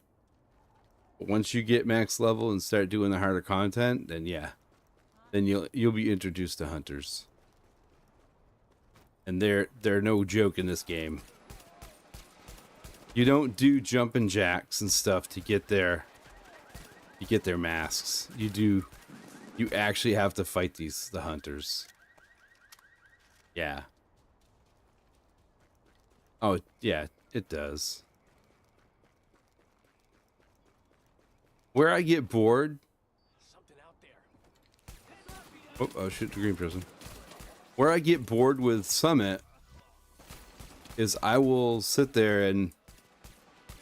But once you get max level and start doing the harder content, then yeah. Then you'll be introduced to hunters. And they're no joke in this game. You don't do jumping jacks and stuff to get their masks. You actually have to fight the hunters. Yeah. Oh, yeah, it does. Where I get bored. Oh, shoot, the green person. Where I get bored with Summit is I will sit there and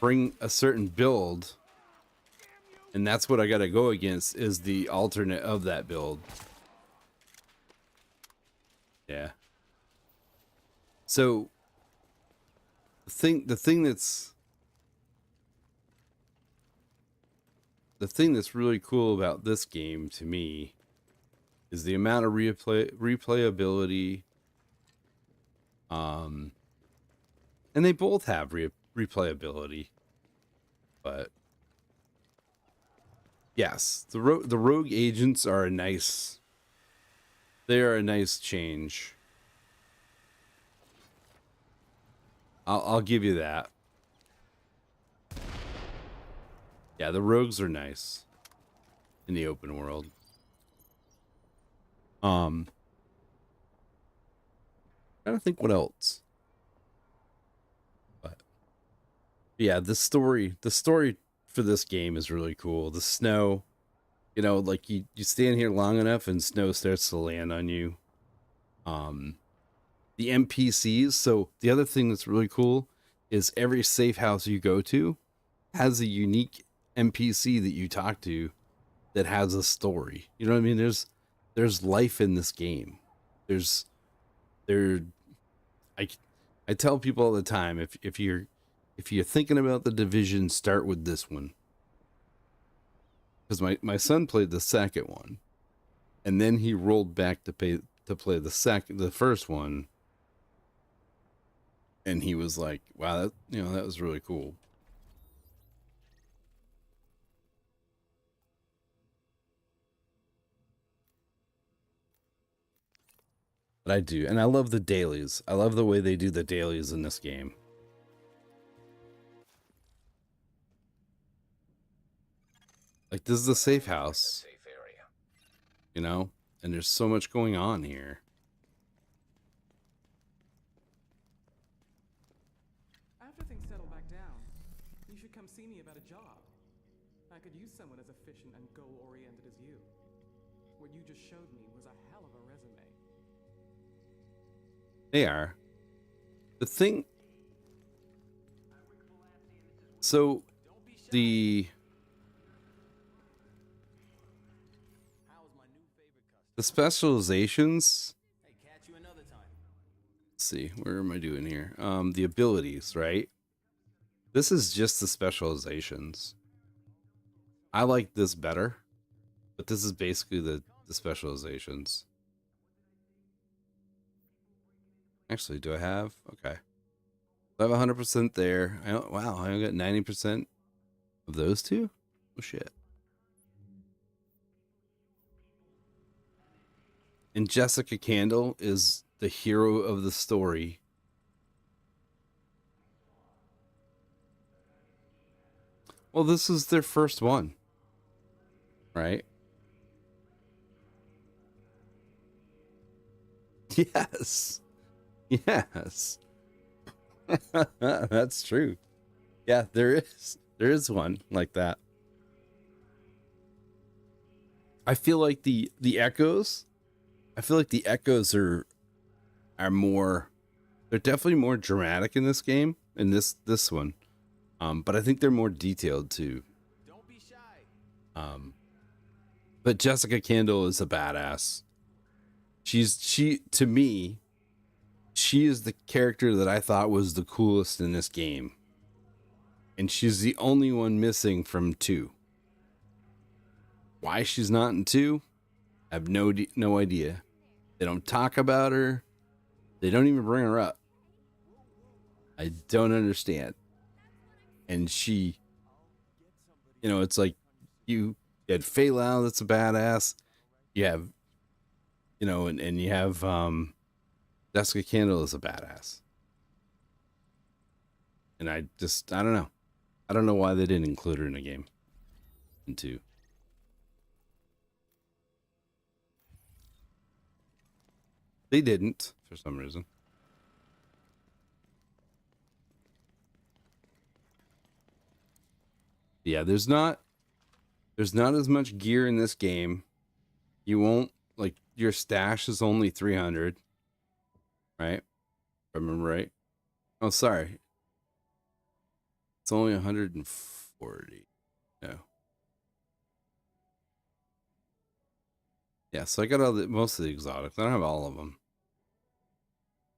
bring a certain build, and that's what I gotta go against, is the alternate of that build. Yeah. So the thing that's really cool about this game to me is the amount of replayability. And they both have replayability, but yes, the rogue agents are a nice change. I'll give you that. Yeah, the rogues are nice in the open world. I don't think what else. But yeah, the story for this game is really cool. The snow, you know, like you stand here long enough and snow starts to land on you. The NPCs. So the other thing that's really cool is every safe house you go to has a unique NPC that you talk to that has a story. You know what I mean? There's life in this game. I tell people all the time, if you're thinking about the Division, start with this one. Because my son played the second one, and then he rolled back to play the first one, and he was like, "Wow, that was really cool." But I do, and I love the dailies. I love the way they do the dailies in this game. Like, this is a safe house, you know, and there's so much going on here. After things settle back down, you should come see me about a job. I could use someone as efficient and goal-oriented as you. What you just showed me was a hell of a resume. They are. The thing... So, the specializations... Let's see, where am I doing here? The abilities, right? This is just the specializations. I like this better, but this is basically the specializations. Actually, do I have? Okay. I have 100% there. Wow, I only got 90% of those two? Oh, shit. And Jessica Candle is the hero of the story. Well, this is their first one, right? Yes. Yes. That's true. Yeah, there is one like that. I feel like the echoes are more, they're definitely more dramatic in this game, in this one. But I think they're more detailed too. Don't be shy. But Jessica Candle is a badass. To me, she is the character that I thought was the coolest in this game. and she's the only one missing from 2. Why she's not in 2, I have no idea. They don't talk about her. They don't even bring her up. I don't understand. And she, you know, it's like you had Fei Lao, that's a badass. You have, you know, and you have Jessica Candle is a badass. And I don't know. I don't know why they didn't include her in the game. In 2. They didn't, for some reason. Yeah, there's not as much gear in this game. You won't, like, your stash is only 300, right? If I remember right. Oh, sorry. It's only 140. No. Yeah, so I got most of the exotics. I don't have all of them.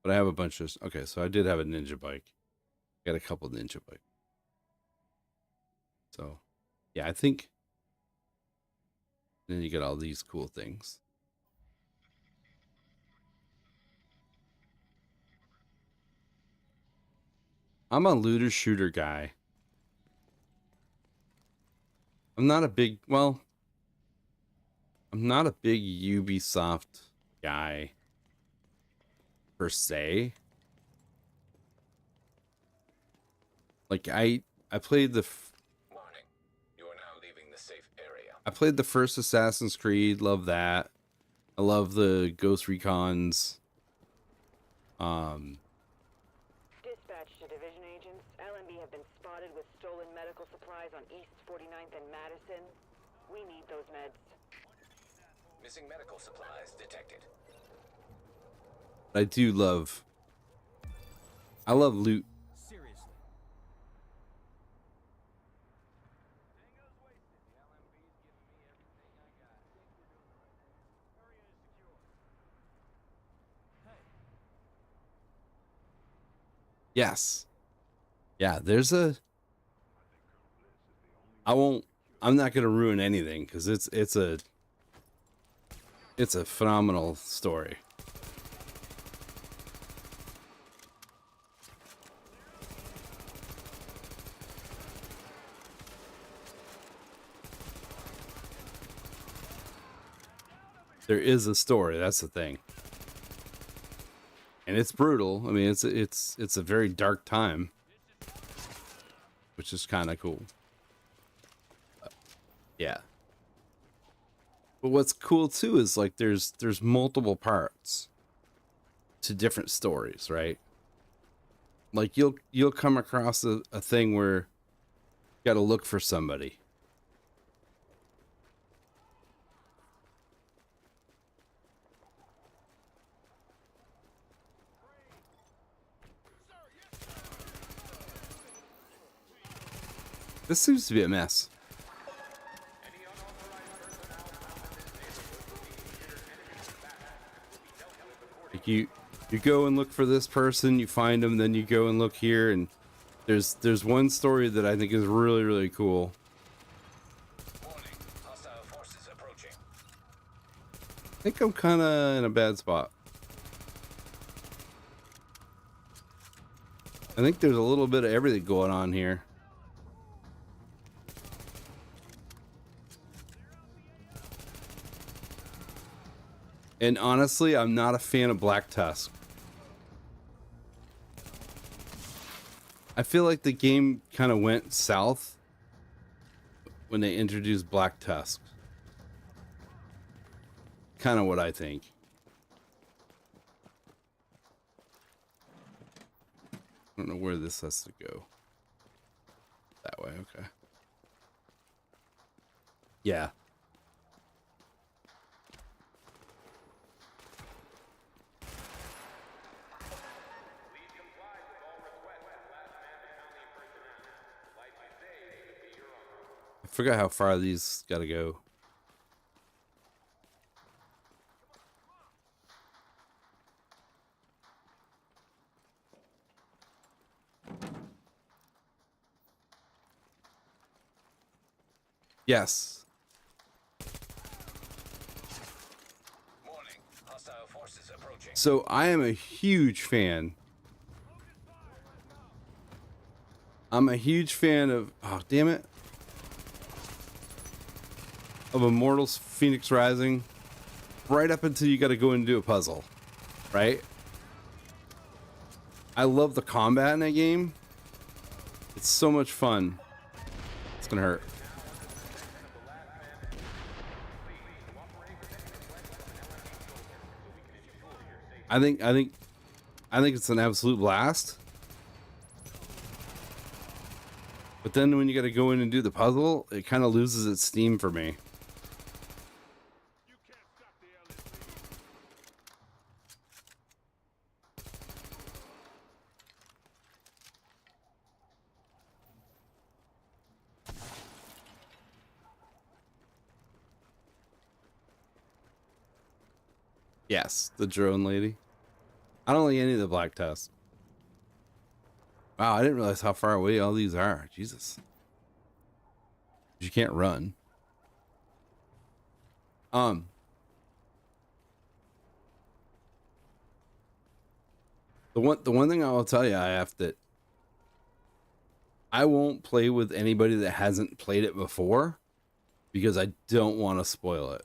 But I have a bunch of... Okay, so I did have a ninja bike. I got a couple ninja bikes. So, yeah, I think... Then you get all these cool things. I'm a looter shooter guy. I'm not a big... Well... I'm not a big Ubisoft guy. Per se. Like, I played the... Warning. You are now leaving the safe area. I played the first Assassin's Creed. Love that. I love the Ghost Recons. Dispatch to division agents. LMB have been spotted with stolen medical supplies on East 49th and Madison. We need those meds. Missing medical supplies detected. I do love... I love loot. Seriously. Yes. Yeah, there's a... I'm not going to ruin anything because it's a phenomenal story. There is a story, that's the thing. And it's brutal. I mean, it's a very dark time, which is kind of cool. Yeah. But what's cool too is like there's multiple parts to different stories, right? Like you'll come across a thing where you got to look for somebody. This seems to be a mess. Like you go and look for this person, you find them, then you go and look here, and there's one story that I think is really, really cool. Warning. Hostile forces approaching. I think I'm kind of in a bad spot. I think there's a little bit of everything going on here. And honestly, I'm not a fan of Black Tusk. I feel like the game kind of went south when they introduced Black Tusk. Kind of what I think. I don't know where this has to go. That way, okay. Yeah. I forgot how far these gotta go. Yes. Warning. Hostile forces approaching. So I am a huge fan. I'm a huge fan of, oh damn it, of Immortals Phoenix Rising, right up until you got to go and do a puzzle, right? I love the combat in that game. It's so much fun. It's gonna hurt. I think it's an absolute blast. But then when you got to go in and do the puzzle, it kind of loses its steam for me. Yes, the drone lady. I don't like any of the black tusk. Wow, I didn't realize how far away all these are. Jesus. You can't run. The one thing I will tell you, that I won't play with anybody that hasn't played it before because I don't want to spoil it.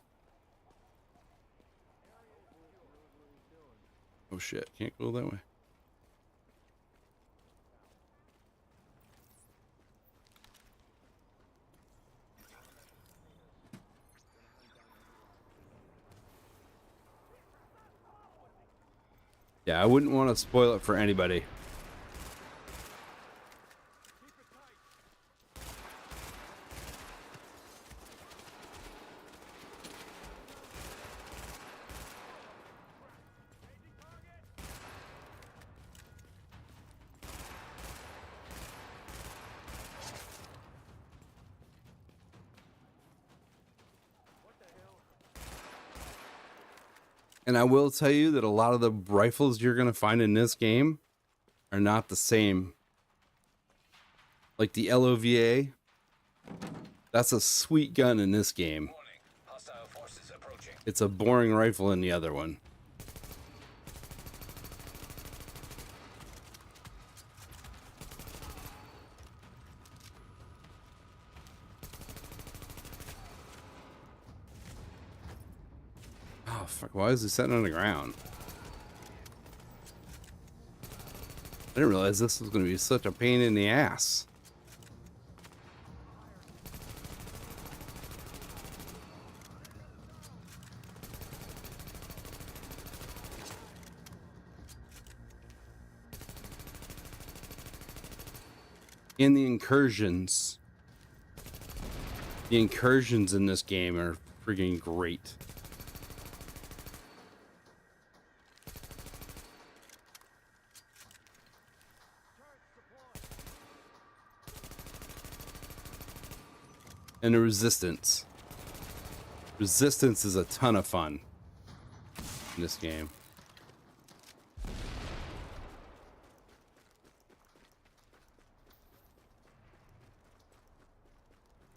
Oh shit, can't go that way. Yeah, I wouldn't want to spoil it for anybody. And I will tell you that a lot of the rifles you're going to find in this game are not the same. Like the LOVA, that's a sweet gun in this game. Warning. Hostile forces approaching. It's a boring rifle in the other one. Oh, fuck. Why is he sitting on the ground? I didn't realize this was going to be such a pain in the ass. In the incursions. The incursions in this game are freaking great. And the resistance. Resistance is a ton of fun in this game.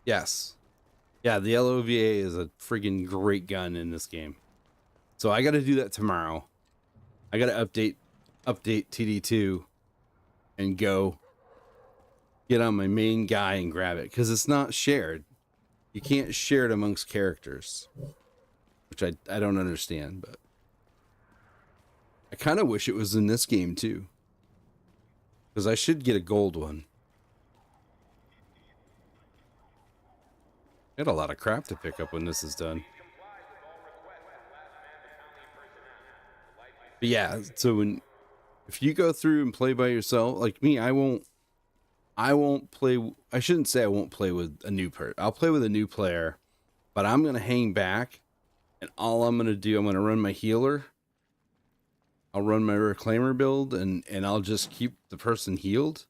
Yes. Yeah, the LOVA is a freaking great gun in this game. So I got to do that tomorrow. I got to update TD2 and go get on my main guy and grab it because it's not shared. You can't share it amongst characters, which I don't understand, but I kind of wish it was in this game too, because I should get a gold one. Got a lot of crap to pick up when this is done. But yeah, so if you go through and play by yourself, like me, I won't play. I shouldn't say I won't play with a new person. I'll play with a new player, but I'm going to hang back and all I'm going to do, I'm going to run my healer. I'll run my reclaimer build and I'll just keep the person healed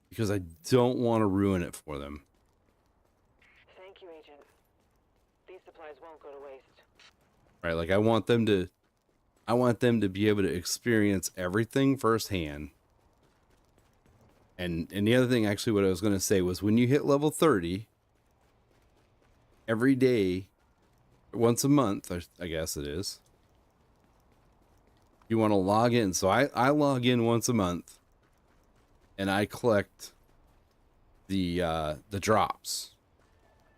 because I don't want to ruin it for them. Thank you, Agent. These supplies won't go to waste. Right? Like I want them to be able to experience everything firsthand. And the other thing, actually, what I was going to say was when you hit level 30, every day, once a month, I guess it is, you want to log in. So I log in once a month, and I collect the drops,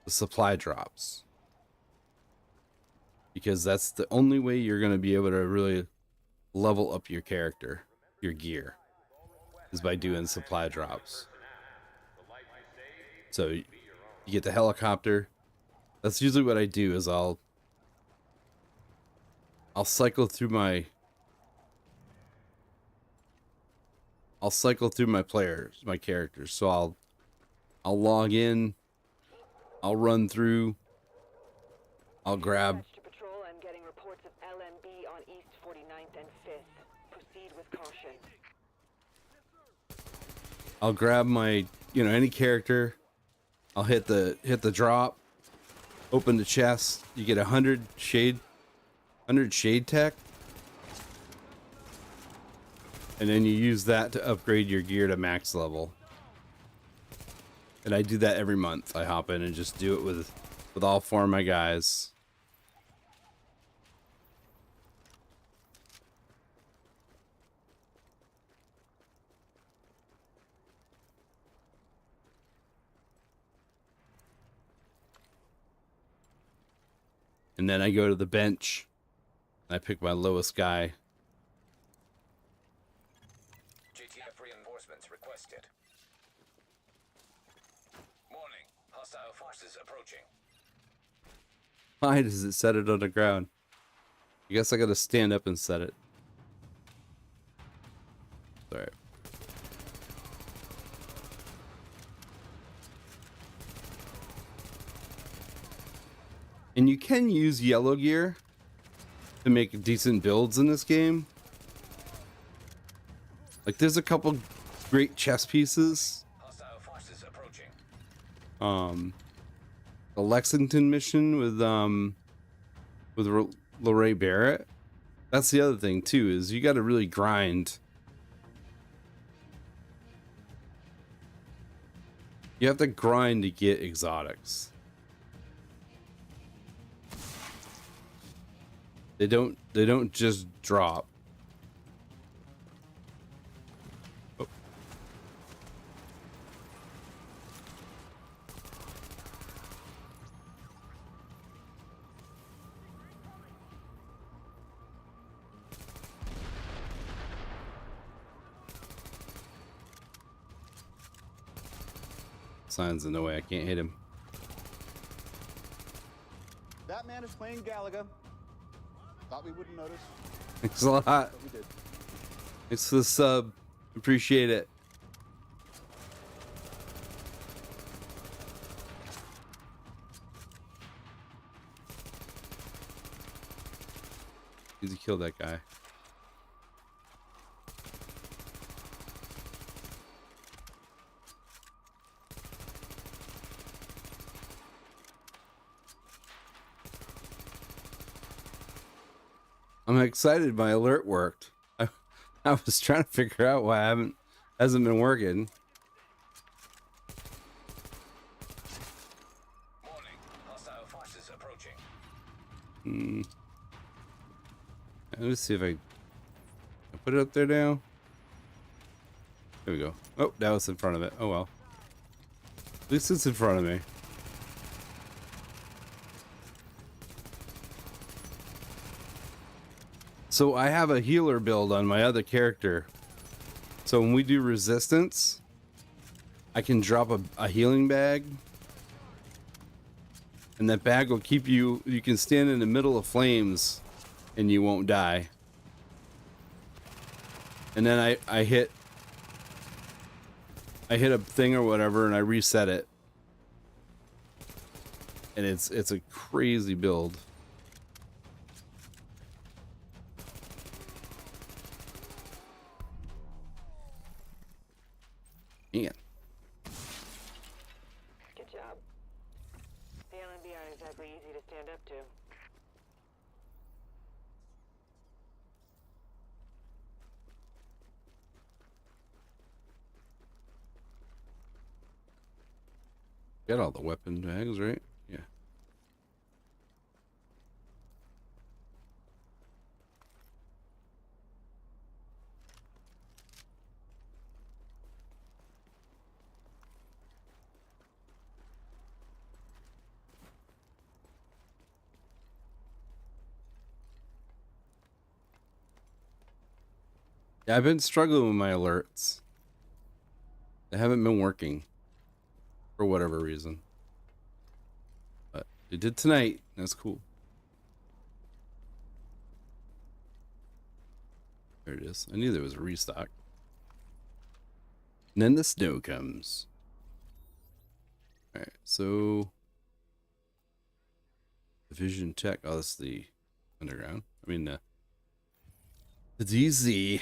the supply drops, because that's the only way you're going to be able to really level up your character, your gear, is by doing supply drops. So you get the helicopter. That's usually what I do, is I'll cycle through my my characters. So I'll log in, I'll run through, I'll grab. To patrol, I'm getting reports of LMB on East 49th and 5th. Proceed with caution. I'll grab my, any character. I'll hit the drop, open the chest. You get 100 shade tech, and then you use that to upgrade your gear to max level. And I do that every month. I hop in and just do it with all 4 of my guys. And then I go to the bench, and I pick my lowest guy. JTF reinforcements requested. Warning, hostile forces approaching. Why does it set it on the ground? I guess I gotta stand up and set it. Alright. And you can use yellow gear to make decent builds in this game. Like, there's a couple great chess pieces. Hostile forces approaching. The Lexington mission with Lorraine Barrett. That's the other thing too, is you got to really grind. You have to grind to get exotics. They don't just drop. Oh. Sign's in the way. I can't hit him. That man is playing Galaga. Thought we wouldn't notice. Thanks a lot. But we did. Thanks for the sub. Appreciate it. Need to kill that guy. I'm excited my alert worked. I was trying to figure out why hasn't been working. Warning, hostile forces approaching. Let me see if I put it up there now. There we go. Oh, that was in front of it. Oh well. At least it's in front of me. So I have a healer build on my other character. So when we do resistance, I can drop a healing bag. And that bag will keep you can stand in the middle of flames and you won't die. And then I hit a thing or whatever and I reset it. And it's a crazy build. Man. Good job. The LMB aren't exactly easy to stand up to. Got all the weapon bags, right? Yeah. Yeah, I've been struggling with my alerts. They haven't been working for whatever reason. But they did tonight. That's cool. There it is. I knew there was a restock. And then the snow comes. Alright, so Division Tech. Oh, that's the underground. I mean, the DZ.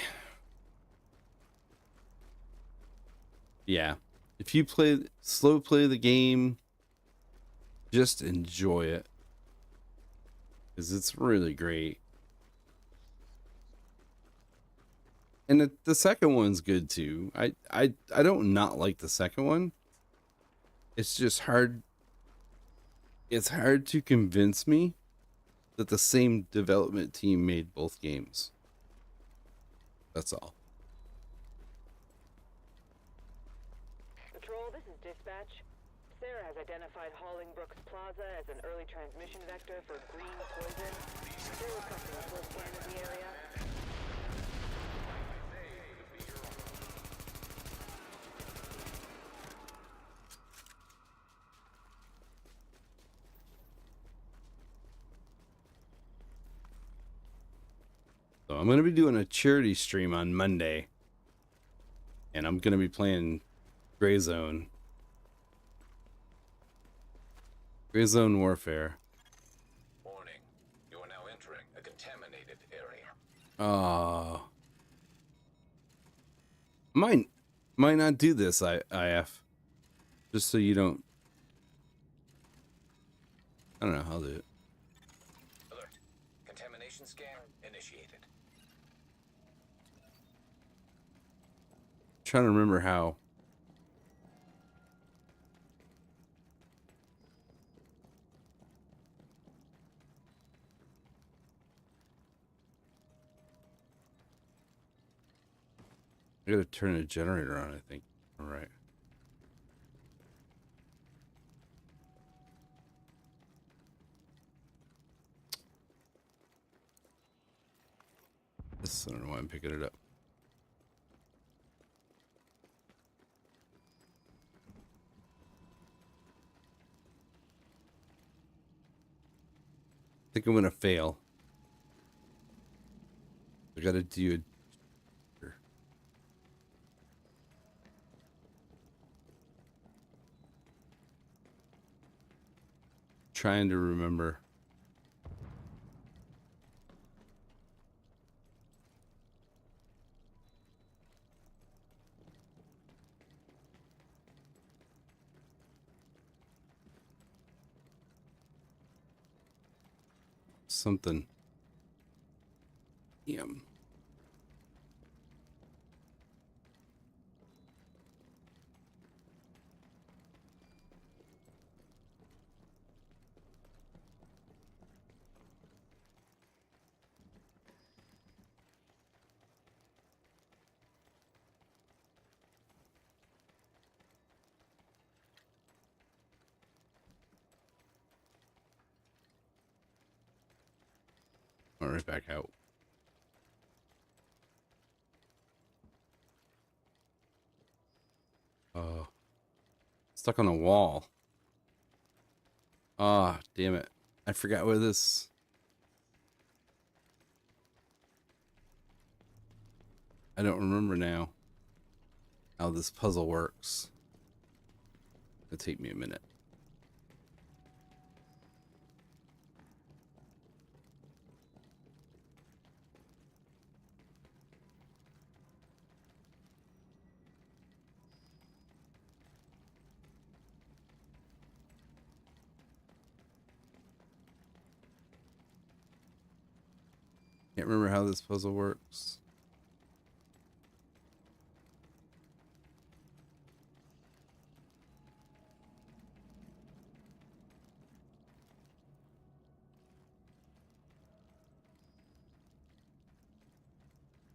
Yeah. If you slow play the game, just enjoy it. Because it's really great. And the second one's good too. I don't not like the second one. It's just hard. It's hard to convince me that the same development team made both games. That's all. Patrol, this is dispatch. Sarah has identified Hollingbrooks Plaza as an early transmission vector for green poison. They're requesting a full scan of the area. So I'm going to be doing a charity stream on Monday. And I'm going to be playing Gray Zone. Gray Zone Warfare. Warning. You are now entering a contaminated area. Might not do this, IF. Just so you don't. I don't know. I'll do it. Alert. Contamination scan initiated. Trying to remember how. I gotta turn the generator on, I think. All right. I don't know why I'm picking it up. I think I'm gonna fail. I gotta do it. Trying to remember. Something. Yum. All right, back out. Stuck on a wall. Ah, damn it. I forgot where this. I don't remember now how this puzzle works. It'll take me a minute. Can't remember how this puzzle works.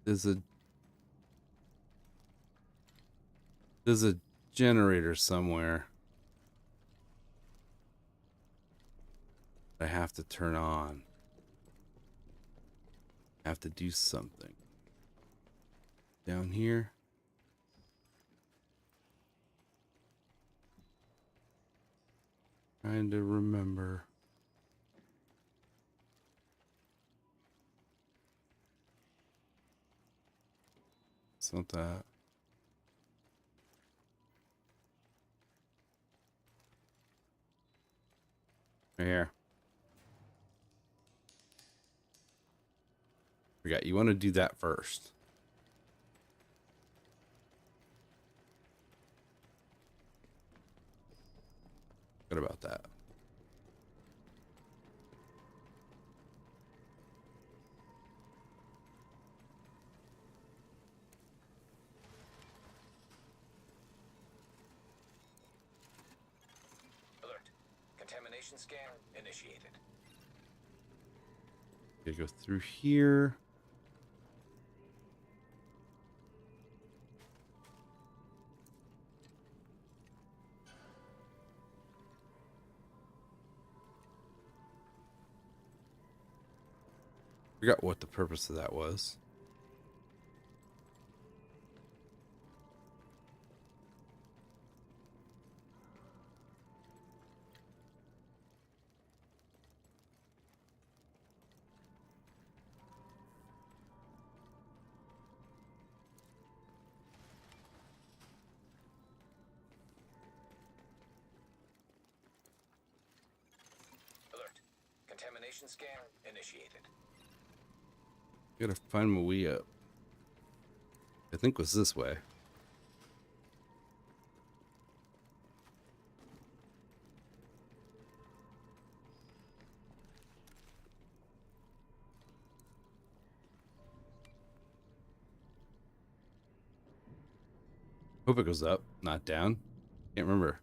There's a generator somewhere I have to turn on. I have to do something. Down here. Trying to remember. It's not that. Right here. Forgot, you want to do that first. What about that? Alert. Contamination scan initiated. Okay, go through here. Forgot what the purpose of that was. Alert. Contamination scan initiated. Gotta find my way up. I think it was this way. Hope it goes up, not down. Can't remember.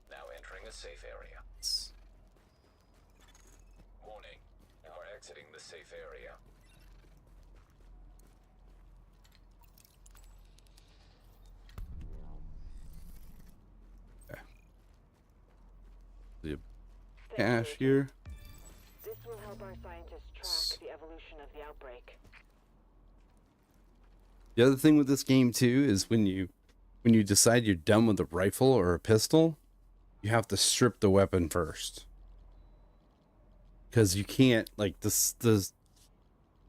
Now entering a safe area. Warning. You are exiting the safe area. Okay. The cache here. This will help our scientists track the evolution of the outbreak. The other thing with this game too is when you decide you're done with a rifle or a pistol, you have to strip the weapon first. Because you can't, like, the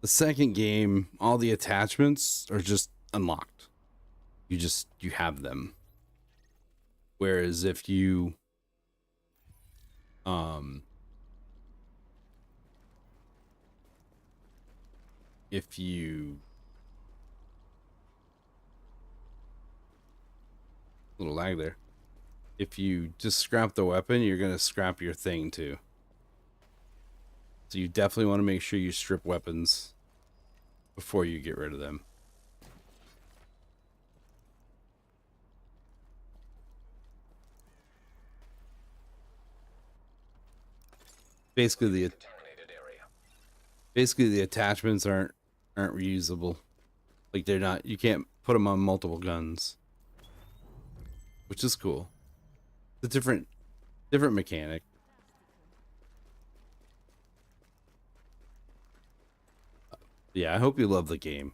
second game, all the attachments are just unlocked. You have them. Whereas if you little lag there. If you just scrap the weapon, you're gonna scrap your thing too. So you definitely want to make sure you strip weapons before you get rid of them. Basically the attachments aren't reusable. Like they're not, you can't put them on multiple guns. Which is cool. It's a different mechanic. Yeah, I hope you love the game.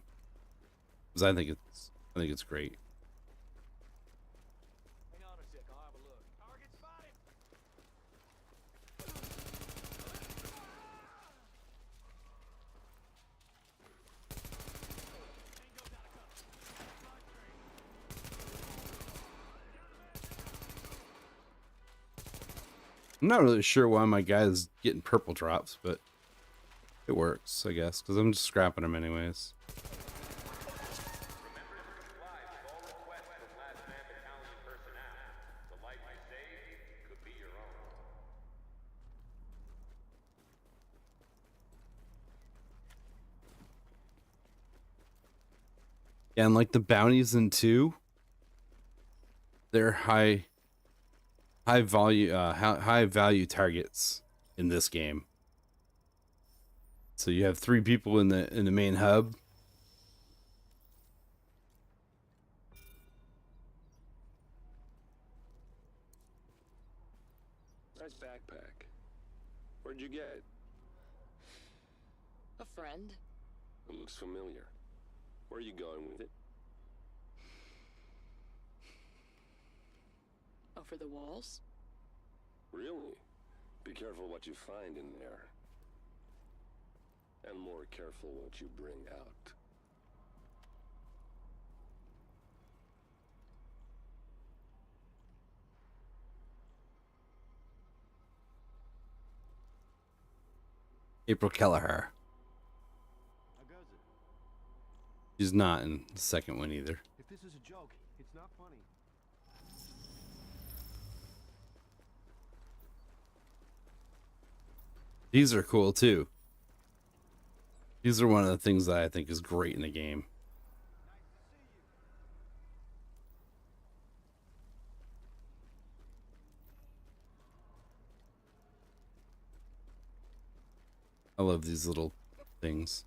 Because I think it's great. Hang on a sec, I'll have a look. Target spotted! I'm not really sure why my guy's getting purple drops, but it works, I guess, because I'm just scrapping them anyways. Yeah, and like the bounties in 2, they're high value targets. in this game. So you have 3 people in the main hub. Nice backpack. Where'd you get it? A friend. It looks familiar. Where are you going with it? Over the walls? Really? Be careful what you find in there. And more careful what you bring out. April Kelleher. How goes it? She's not in the second one either. If this is a joke, it's not funny. These are cool too. These are one of the things that I think is great in the game. I love these little things.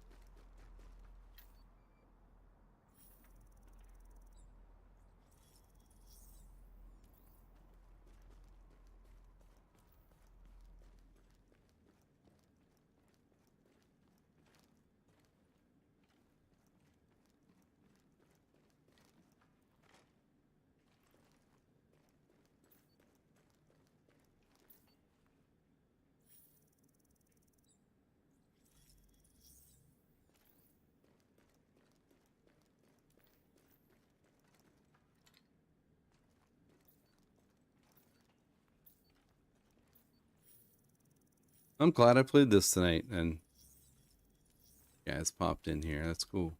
I'm glad I played this tonight and guys popped in here. That's cool.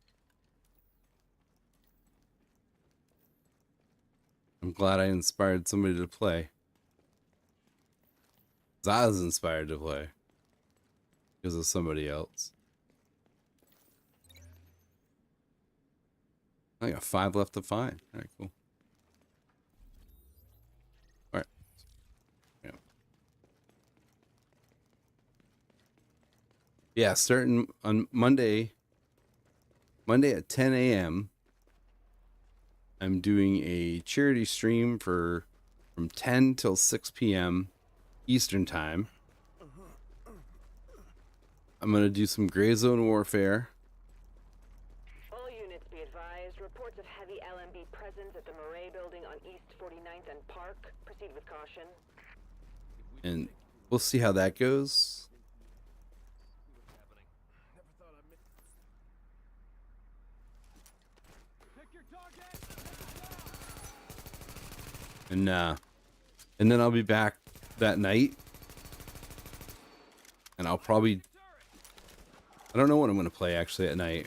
I'm glad I inspired somebody to play. 'Cause I was inspired to play because of somebody else. I got 5 left to find. All right, cool. All right. Yeah. Yeah, starting on Monday at 10 a.m. I'm doing a charity stream from 10 till 6 p.m. Eastern time. I'm going to do some gray zone warfare. All units be advised. Reports of heavy LMB presence at the Murray building on East 49th and Park. Proceed with caution. And we'll see how that goes. And then I'll be back that night. And I'll probably... I don't know what I'm going to play actually at night.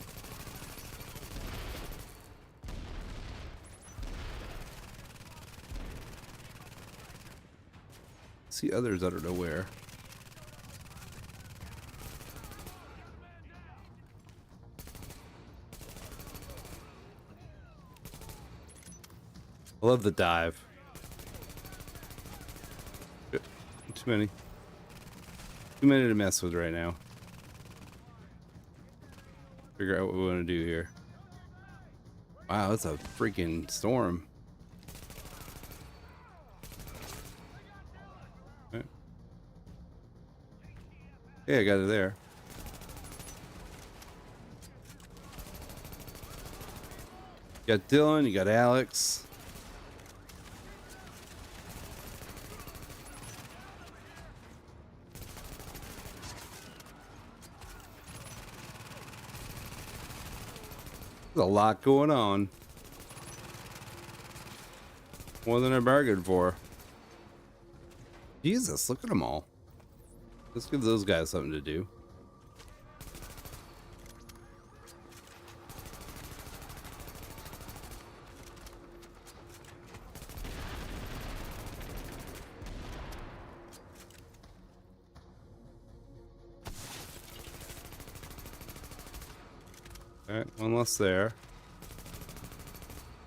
See others, I don't know where. I love the dive. Too many. Too many to mess with right now. Figure out what we want to do here. Wow, it's a freaking storm. Okay. Yeah, I got it there. You got Dylan, you got Alex. There's a lot going on. More than I bargained for. Jesus, look at them all. Let's give those guys something to do. Alright, one less there.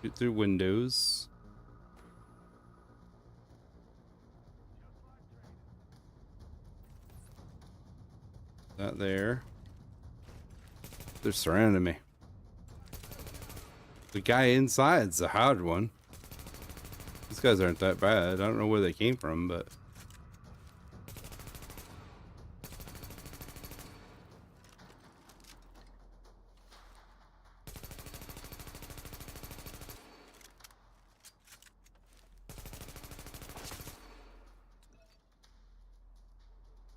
Shoot through windows. That there. They're surrounding me. The guy inside's the hard one. These guys aren't that bad. I don't know where they came from, but...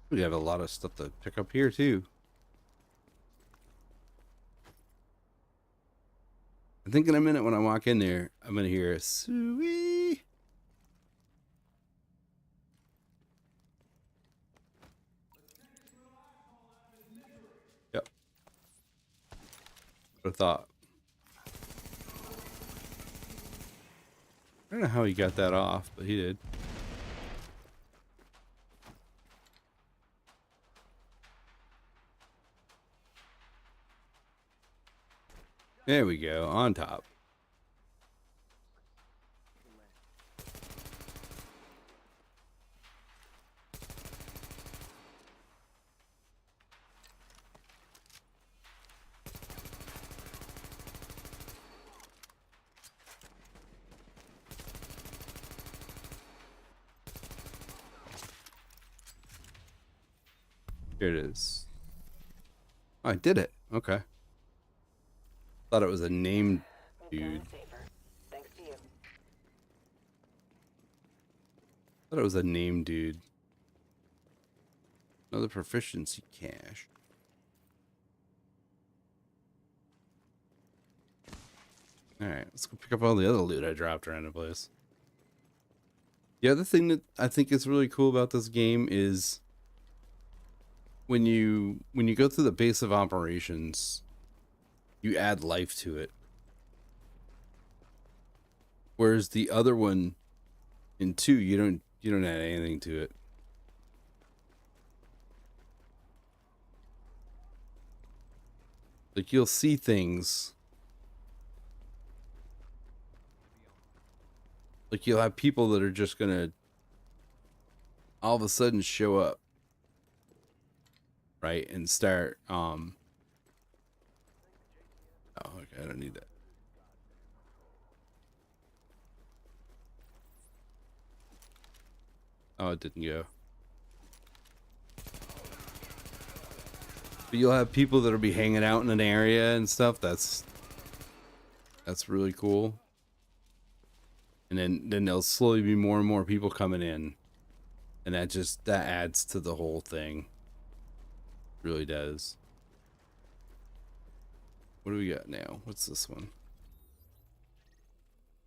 We have a lot of stuff to pick up here, too. I think in a minute when I walk in there, I'm going to hear a sweet. Yep. What I thought. I don't know how he got that off, but he did. There we go, on top. Here it is. Oh, I did it. Okay. Thought it was a named dude. Thought it was a named dude. Another proficiency cache. Alright, let's go pick up all the other loot I dropped around the place. The other thing that I think is really cool about this game is when you go through the base of operations, you add life to it. Whereas the other one in 2, you don't add anything to it. Like, you'll see things. Like, you'll have people that are just gonna all of a sudden show up, right, and start oh, okay, I don't need that. Oh, it didn't go. But you'll have people that'll be hanging out in an area and stuff. That's really cool. And then there'll slowly be more and more people coming in. And that adds to the whole thing. It really does. What do we got now? What's this one?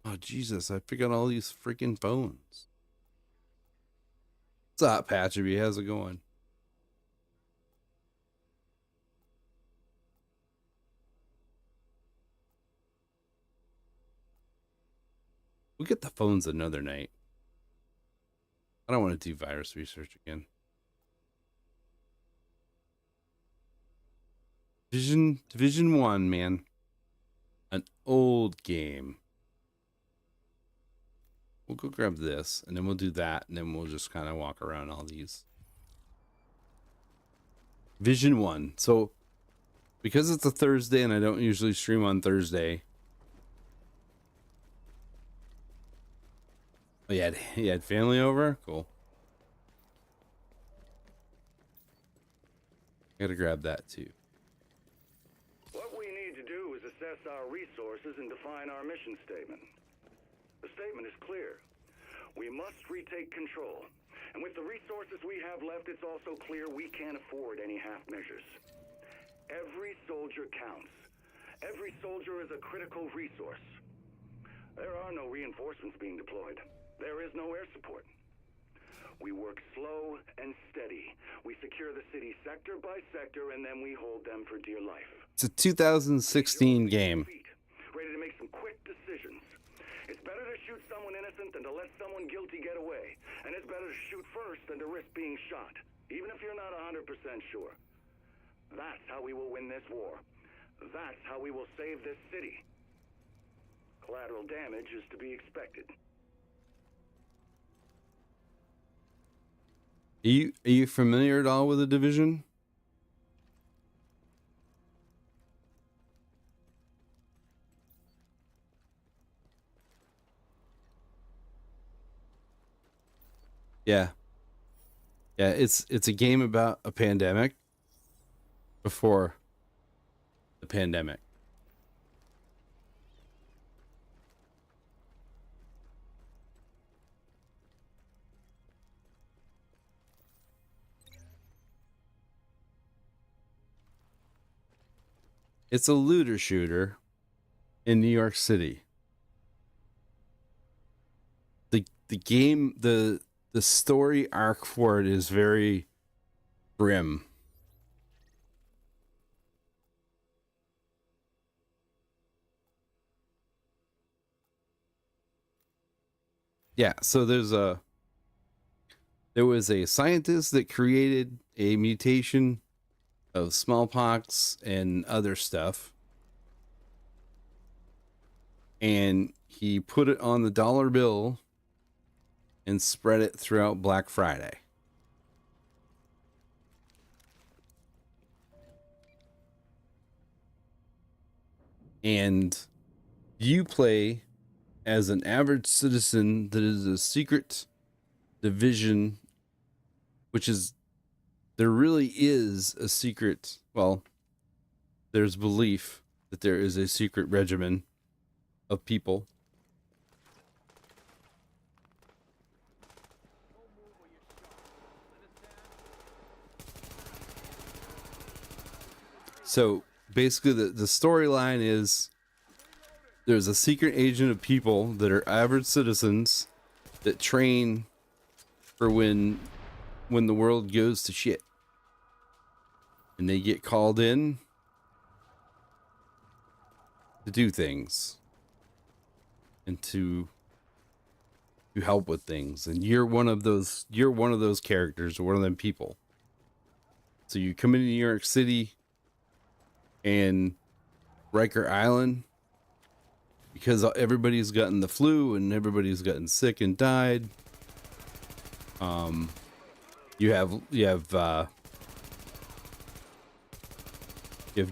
Oh, Jesus, I forgot all these freaking phones. What's up, Patcherby? How's it going? We'll get the phones another night. I don't want to do virus research again. Division 1, man. An old game. We'll go grab this, and then we'll do that, and then we'll just kind of walk around all these. Vision 1. So, because it's a Thursday, and I don't usually stream on Thursday. Oh, you had family over? Cool. Gotta grab that, too. What we need to do is assess our resources and define our mission statement. The statement is clear. We must retake control. And with the resources we have left, it's also clear we can't afford any half measures. Every soldier counts. Every soldier is a critical resource. There are no reinforcements being deployed. There is no air support. We work slow and steady. We secure the city sector by sector, and then we hold them for dear life. It's a 2016 game. Ready to make some quick decisions. It's better to shoot someone innocent than to let someone guilty get away. And it's better to shoot first than to risk being shot, even if you're not 100% sure. That's how we will win this war. That's how we will save this city. Collateral damage is to be expected. Are you familiar at all with the Division? Yeah. Yeah, it's a game about a pandemic before the pandemic. It's a looter shooter in New York City. The game, the story arc for it is very grim. Yeah, so there was a scientist that created a mutation of smallpox and other stuff, and he put it on the dollar bill and spread it throughout Black Friday. And you play as an average citizen that is a secret division, which is, there really is a secret, well, there's belief that there is a secret regimen of people. So basically the storyline is there's a secret agent of people that are average citizens that train for when the world goes to shit. And they get called in to do things and to help with things. And you're one of those characters, or one of them people. So you come into New York City and Riker Island, because everybody's gotten the flu and everybody's gotten sick and died. You have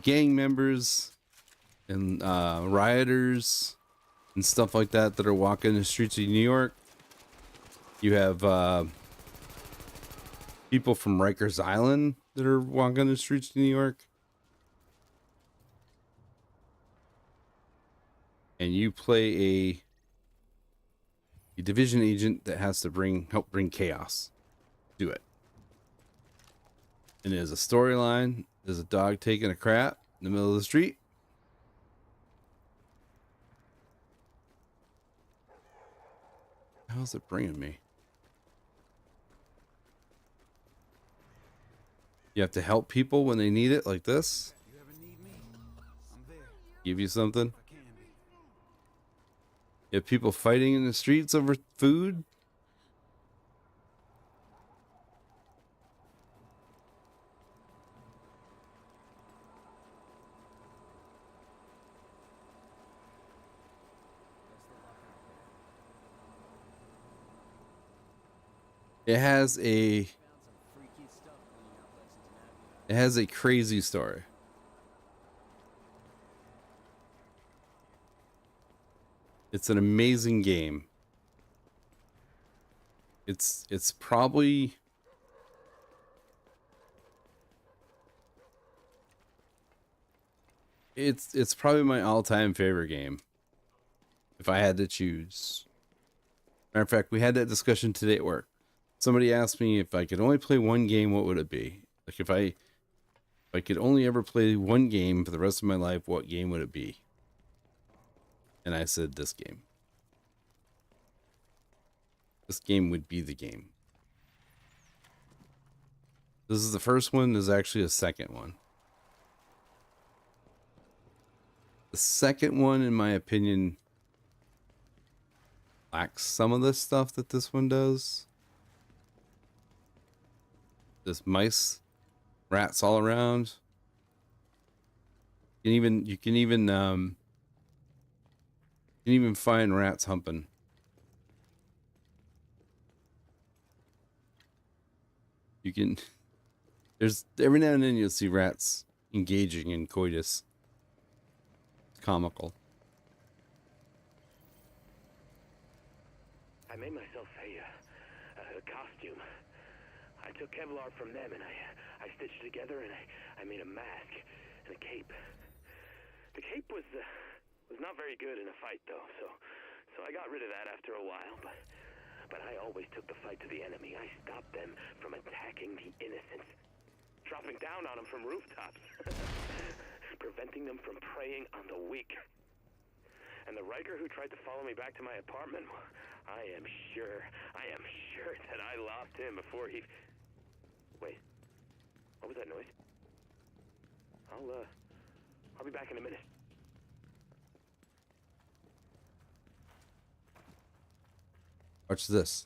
gang members and rioters and stuff like that are walking the streets of New York. You have people from Rikers Island that are walking the streets of New York. And you play a division agent that has to help bring chaos to it. And there's a storyline. There's a dog taking a crap in the middle of the street. How's it bringing me? You have to help people when they need it, like this. Give you something. You have people fighting in the streets over food. It has a crazy story. It's an amazing game. It's probably it's probably my all-time favorite game if I had to choose. Matter of fact, we had that discussion today at work. Somebody asked me if I could only play one game, what would it be? Like if I could only ever play one game for the rest of my life, what game would it be? And I said this game. This game would be the game. This is the first one. There's actually a second one. The second one, in my opinion, lacks some of the stuff that this one does. There's mice, rats all around. You can even find rats humping. You can. There's every now and then you'll see rats engaging in coitus. It's comical. I made myself a costume. I took Kevlar from them and I stitched it together and I made a mask and a cape. The cape was not very good in a fight though, so I got rid of that after a while, but I always took the fight to the enemy. I stopped them from attacking the innocents, dropping down on them from rooftops, preventing them from preying on the weak. And the Riker who tried to follow me back to my apartment, I am sure that I lost him before he... Wait, what was that noise? I'll be back in a minute. Watch this.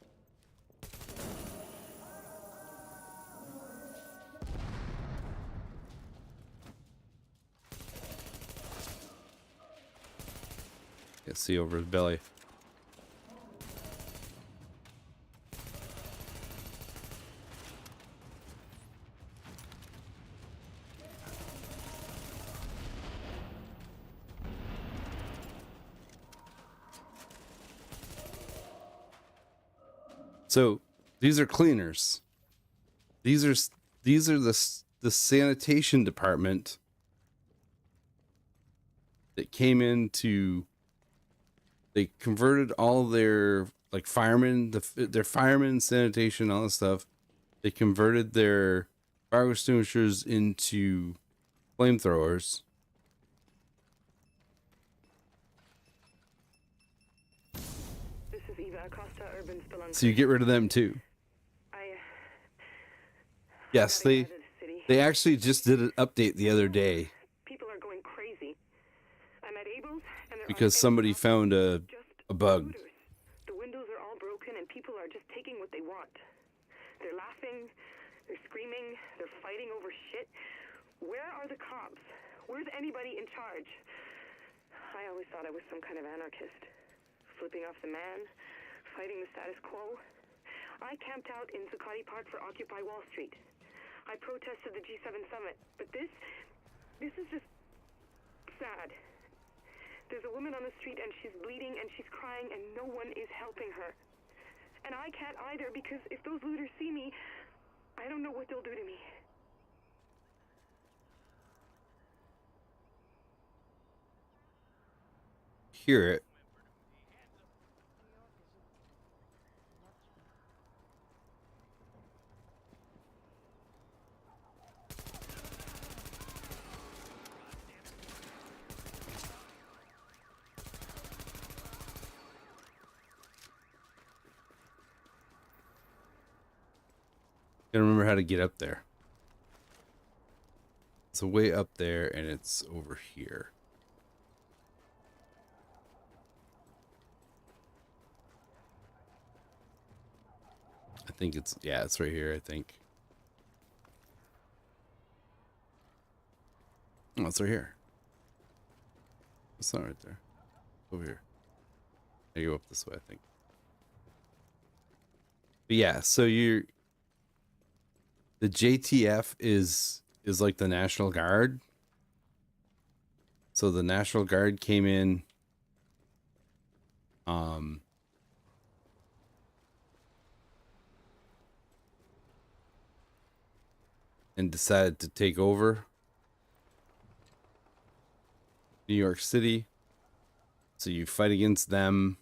You see over his belly. So these are cleaners. These are the sanitation department that came into. They converted all their like firemen, their firemen, sanitation, all this stuff. They converted their fire extinguishers into flamethrowers. So you get rid of them too. Yes, they actually just did an update the other day. People are going crazy. I'm at Abel's and because somebody found a bug. The windows are all broken and people are just taking what they want. They're laughing, they're screaming, they're fighting over shit. Where are the cops? Where's anybody in charge? I always thought I was some kind of anarchist, flipping off the man, fighting the status quo. I camped out in Zuccotti Park for Occupy Wall Street. I protested the G7 summit, but this is just sad. There's a woman on the street and she's bleeding and she's crying and no one is helping her. And I can't either because if those looters see me, I don't know what they'll do to me. Hear it. Gotta remember how to get up there. It's way up there and it's over here. I think it's, yeah, it's right here, I think. Oh, it's right here. It's not right there. Over here. I go up this way, I think. But yeah, so the JTF is like the National Guard. So the National Guard came in and decided to take over New York City. So you fight against them.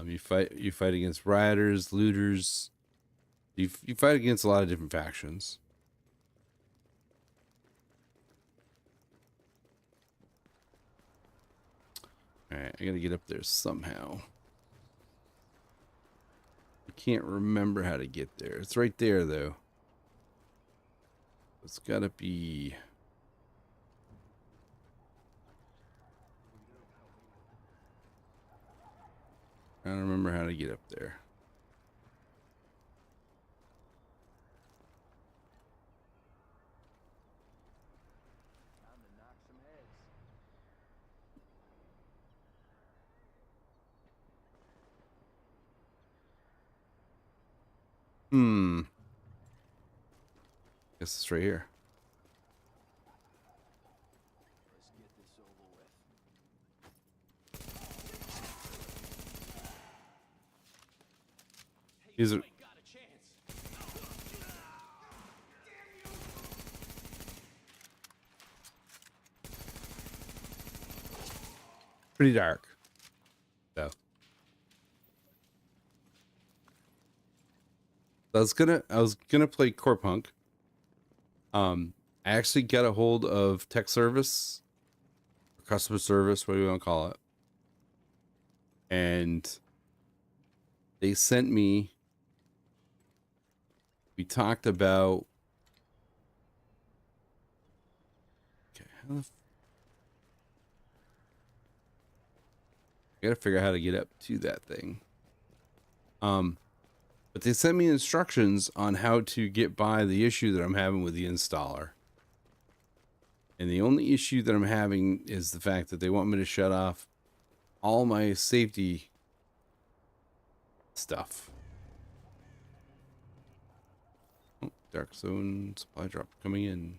You fight against rioters, looters. You fight against a lot of different factions. Alright, I gotta get up there somehow. I can't remember how to get there. It's right there, though. It's gotta be... I don't remember how to get up there. Guess it's right here. These are pretty dark. So I was gonna play Core Punk. I actually got a hold of tech service, or customer service, what do you want to call it, and they sent me. We talked about. Okay, I gotta figure out how to get up to that thing. But they sent me instructions on how to get by the issue that I'm having with the installer. And the only issue that I'm having is the fact that they want me to shut off all my safety stuff. Oh, dark zone supply drop coming in.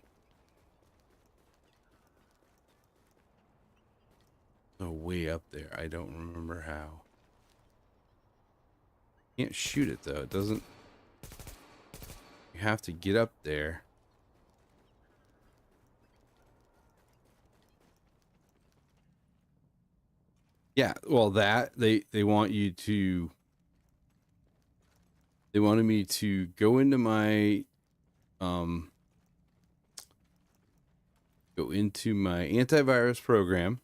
Oh, way up there. I don't remember how. Can't shoot it though. It doesn't. You have to get up there. Yeah, well, that they want you to. They wanted me to go into my go into my antivirus program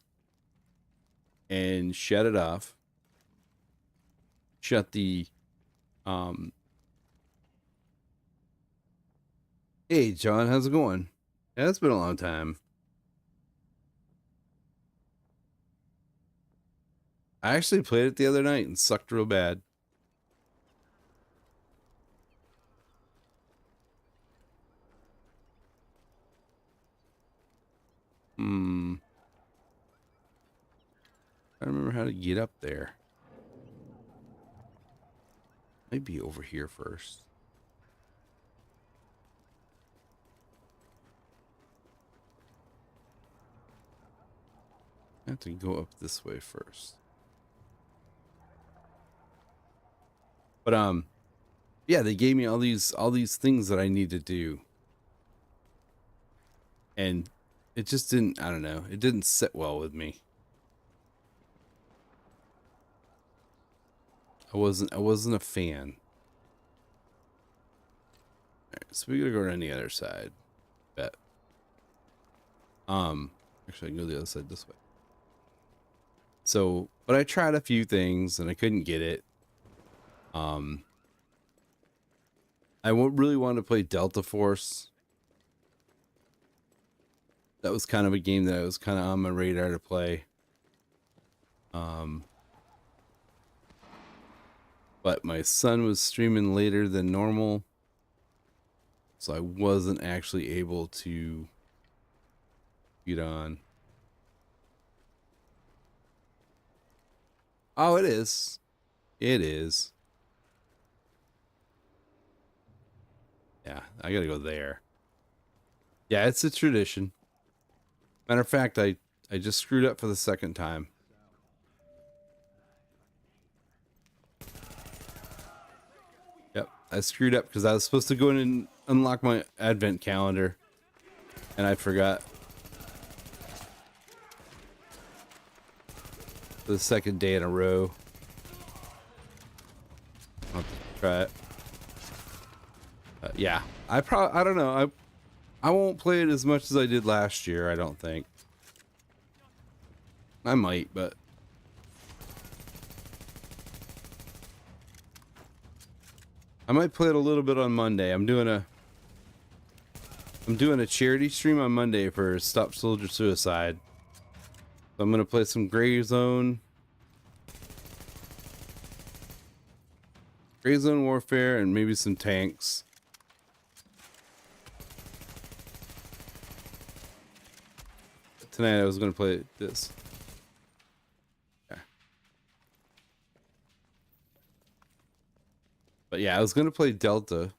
and shut it off. Shut the Hey John, how's it going? Yeah, it's been a long time. I actually played it the other night and sucked real bad. I don't remember how to get up there. Maybe over here first. I have to go up this way first. But yeah, they gave me all these things that I need to do. And it just didn't, I don't know, it didn't sit well with me. I wasn't a fan. Alright, so we gotta go around the other side. Bet. Actually I can go the other side this way. So, but I tried a few things and I couldn't get it. I really wanted to play Delta Force. That was kind of a game that I was kind of on my radar to play. But my son was streaming later than normal, so I wasn't actually able to get on. Oh, it is. It is. Yeah, I gotta go there. Yeah, it's a tradition. Matter of fact, I just screwed up for the second time. Yep, I screwed up because I was supposed to go in and unlock my advent calendar, and I forgot. For the second day in a row. I'll have to try it. Yeah, I don't know. I won't play it as much as I did last year, I don't think. I might, but I might play it a little bit on Monday. I'm doing a charity stream on Monday for Stop Soldier Suicide. So I'm gonna play some Gray Zone Warfare and maybe some tanks. Tonight I was gonna play this. Yeah. But yeah, I was gonna play Delta.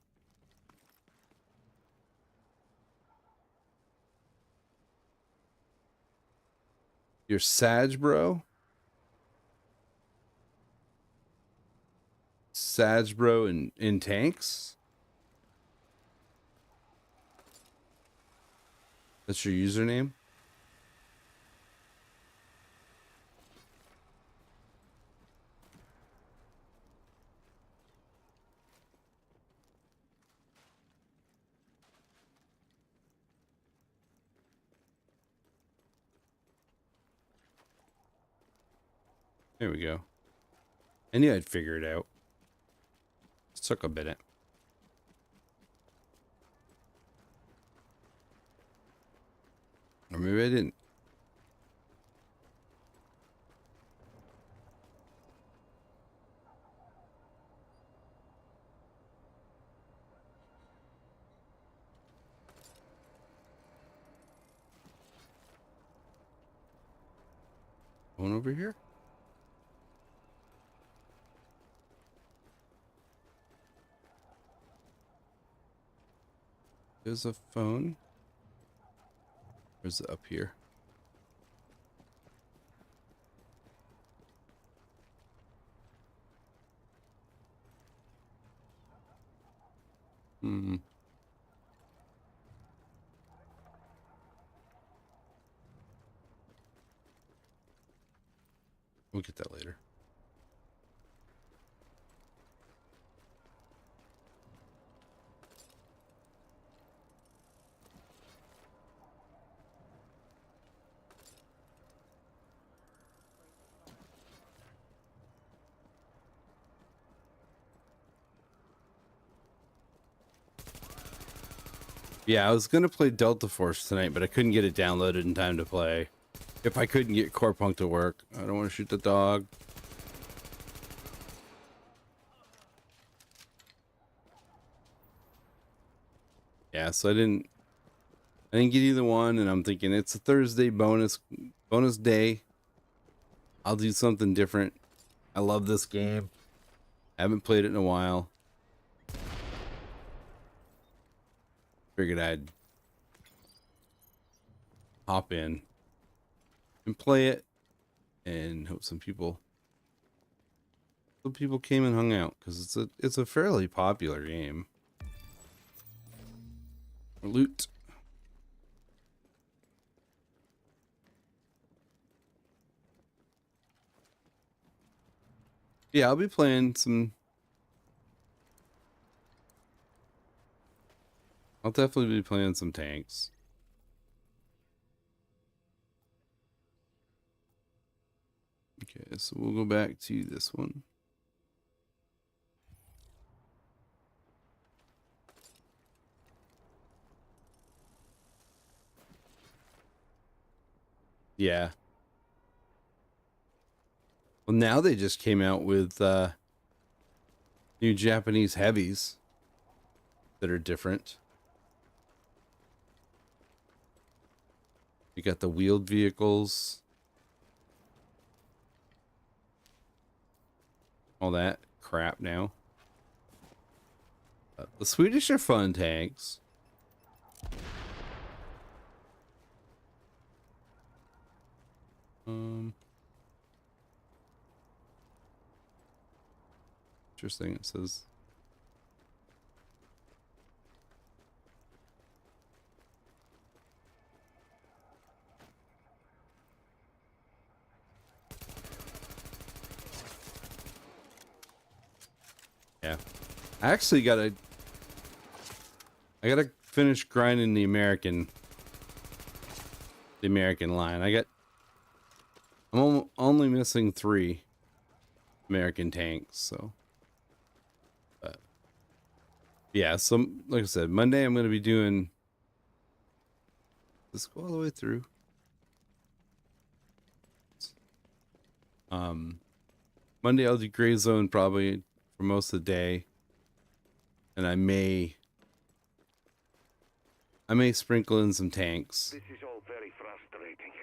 You're Sag, bro? Sajbro in tanks. That's your username? There we go. I knew I'd figure it out. It took a minute. Or maybe I didn't. One over here? There's a phone. Or is it up here? Hmm. We'll get that later. Yeah, I was gonna play Delta Force tonight, but I couldn't get it downloaded in time to play. If I couldn't get Core Punk to work, I don't want to shoot the dog. Yeah, so I didn't get either one, and I'm thinking it's a Thursday bonus day. I'll do something different. I love this game. I haven't played it in a while. Figured I'd hop in and play it, and hope some people came and hung out, because it's a fairly popular game. Loot. Yeah, I'll be playing some. I'll definitely be playing some tanks. Okay, so we'll go back to this one. Yeah. Well, now they just came out with new Japanese heavies that are different. You got the wheeled vehicles. All that crap now. The Swedish are fun tanks. Interesting, it says. Yeah. I actually gotta finish grinding the American line. I'm only missing 3 American tanks, so yeah, so like I said, Monday I'm gonna be doing this, go all the way through. Monday I'll do Gray Zone probably for most of the day, and I may sprinkle in some tanks. This is all very frustrating.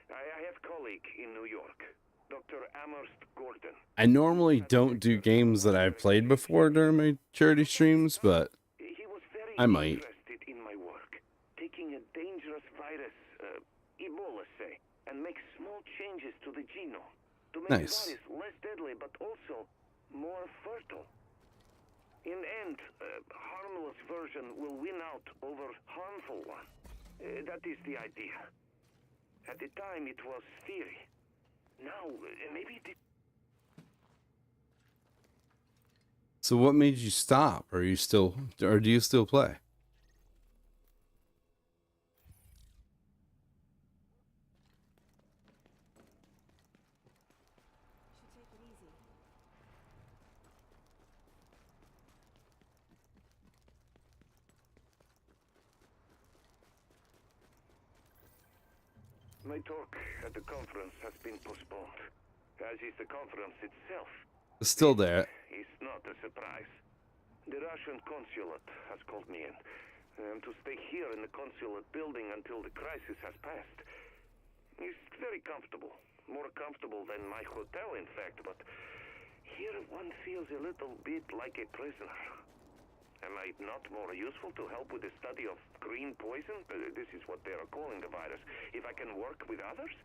I have a colleague in New York, Dr. Amherst Gordon. I normally don't do games that I've played before during my charity streams, but I might. Interested in my work, taking a dangerous virus, Ebola say, and make small changes to the genome to make the virus less deadly but also more fertile. In the end, harmless version will win out over harmful one. That is the idea. At the time, it was theory. Now, maybe it... So what made you stop? Or do you still play? My talk at the conference has been postponed, as is the conference itself. It's still there. It's not a surprise. The Russian consulate has called me in. To stay here in the consulate building until the crisis has passed. It's very comfortable. More comfortable than my hotel, in fact, but here one feels a little bit like a prisoner. Am I not more useful to help with the study of green poison? This is what they are calling the virus. If I can work with others?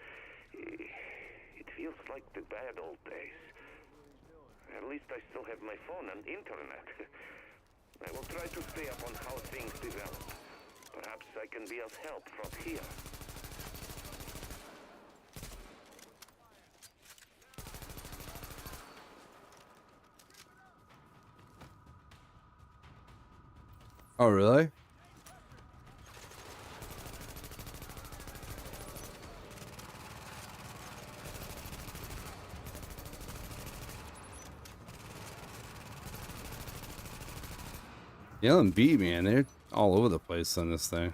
It feels like the bad old days. At least I still have my phone and internet. I will try to stay up on how things develop. Perhaps I can be of help from here. Oh, really? The LMB, man, they're all over the place on this thing.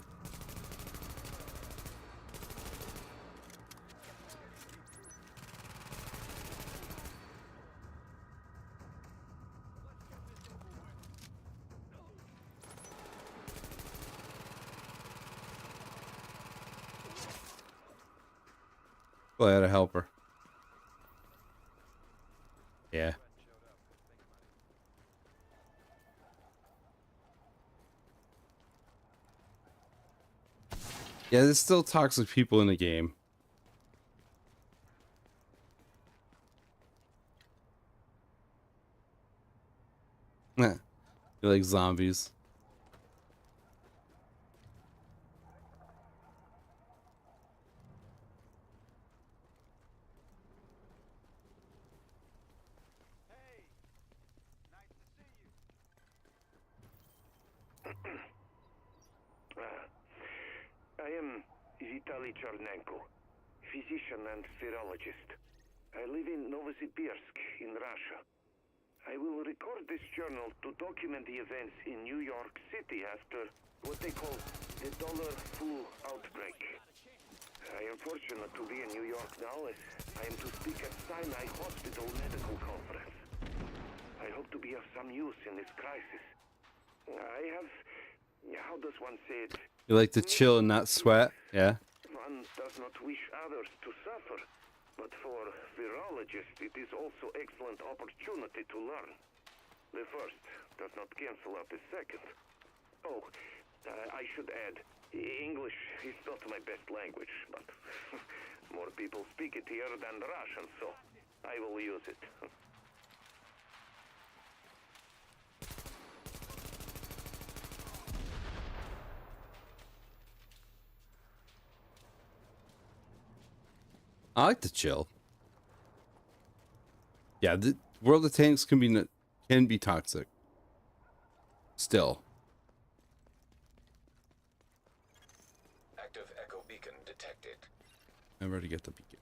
Glad to help her. Yeah. Yeah, there's still toxic people in the game. They're like zombies. I am Vitaly Chernenko, physician and virologist. I live in Novosibirsk in Russia. I will record this journal to document the events in New York City after what they call the dollar flu outbreak. I am fortunate to be in New York now as I am to speak at Sinai Hospital Medical Conference. I hope to be of some use in this crisis. I have, how does one say it? You like to chill and not sweat? Yeah. One does not wish others to suffer, but for virologists it is also excellent opportunity to learn. The first does not cancel out the second. Oh, I should add, English is not my best language, but more people speak it here than Russian, so I will use it. I like to chill. Yeah, the World of Tanks can be toxic. Still. Active echo beacon detected. I've already got the beacon.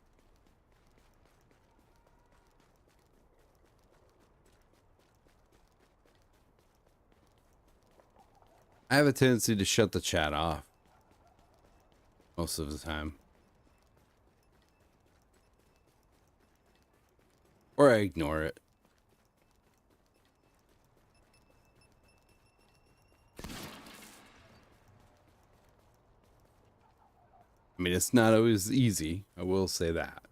I have a tendency to shut the chat off most of the time. Or I ignore it. I mean, it's not always easy. I will say that.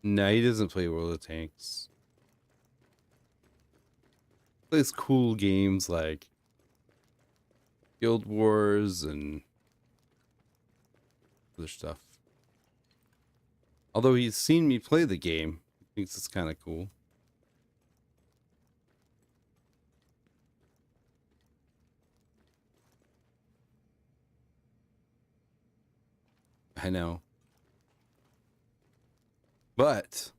No, he doesn't play World of Tanks. He plays cool games like Guild Wars and other stuff. Although he's seen me play the game, he thinks it's kind of cool. I know. But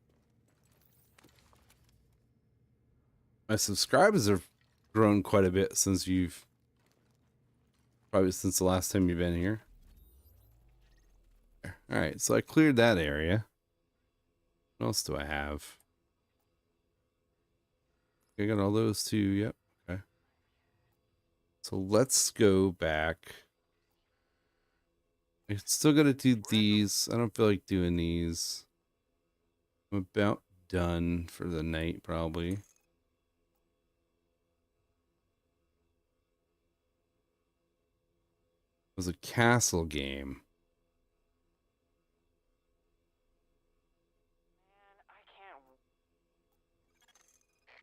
my subscribers have grown quite a bit since probably since the last time you've been here. All right, so I cleared that area. What else do I have? I got all those too. Yep. Okay. So let's go back. I still got to do these. I don't feel like doing these. I'm about done for the night, probably. It was a castle game.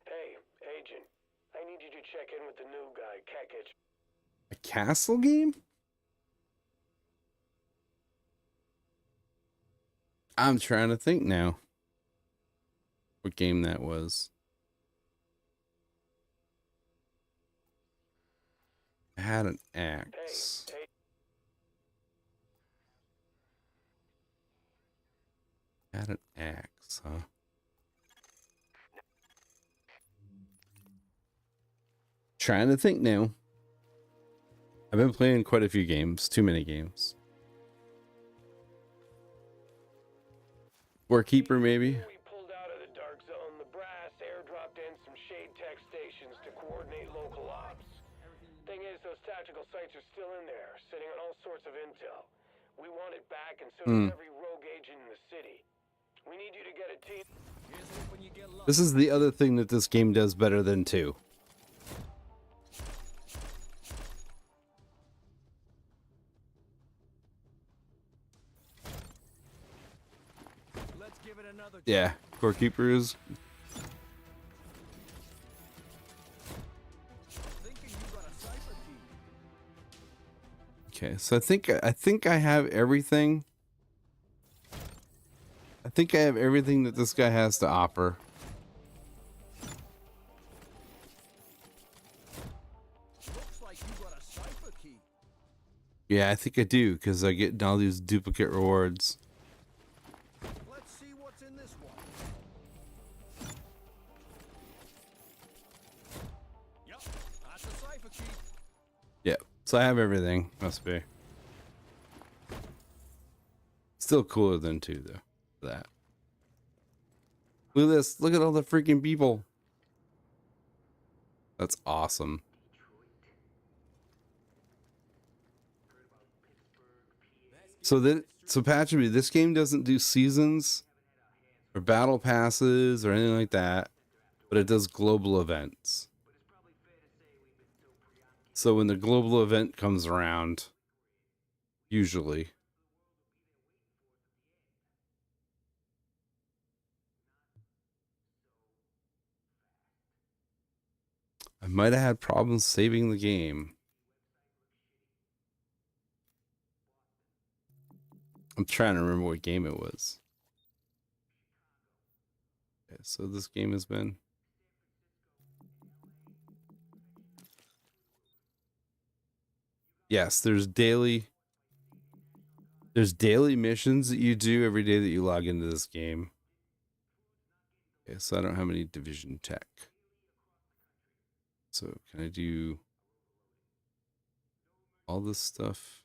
Hey, Agent. I need you to check in with the new guy, Kekich. A castle game? I'm trying to think now what game that was. I had an axe. Had an axe, huh? Trying to think now. I've been playing quite a few games, too many games. Warkeeper, maybe? We pulled out of the dark zone. The brass airdropped in some shade tech stations to coordinate local ops. Thing is, those tactical sites are still in there, sitting on all sorts of intel. We want it back, and so does every rogue agent in the city. We need you to get a team. This is the other thing that this game does better than 2. Yeah, Core Keeper is. Okay, so I think I have everything. I think I have everything that this guy has to offer. Yeah, I think I do, because I get all these duplicate rewards. Let's see what's in this one. Yep, that's a cipher key. Yep, so I have everything. Must be. Still cooler than 2, though. That. Look at this. Look at all the freaking people. That's awesome. So Patchy, this game doesn't do seasons or battle passes or anything like that, but it does global events. So when the global event comes around, usually, I might have had problems saving the game. I'm trying to remember what game it was. Okay, so this game has been. Yes, there's daily missions that you do every day that you log into this game. Okay, so I don't have any division tech. So can I do all this stuff?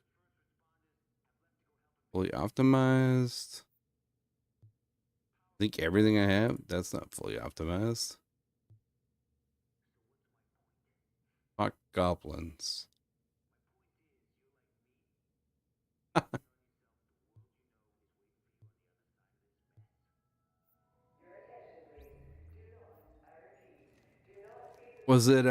Fully optimized. I think everything I have, that's not fully optimized. Fuck goblins. Was it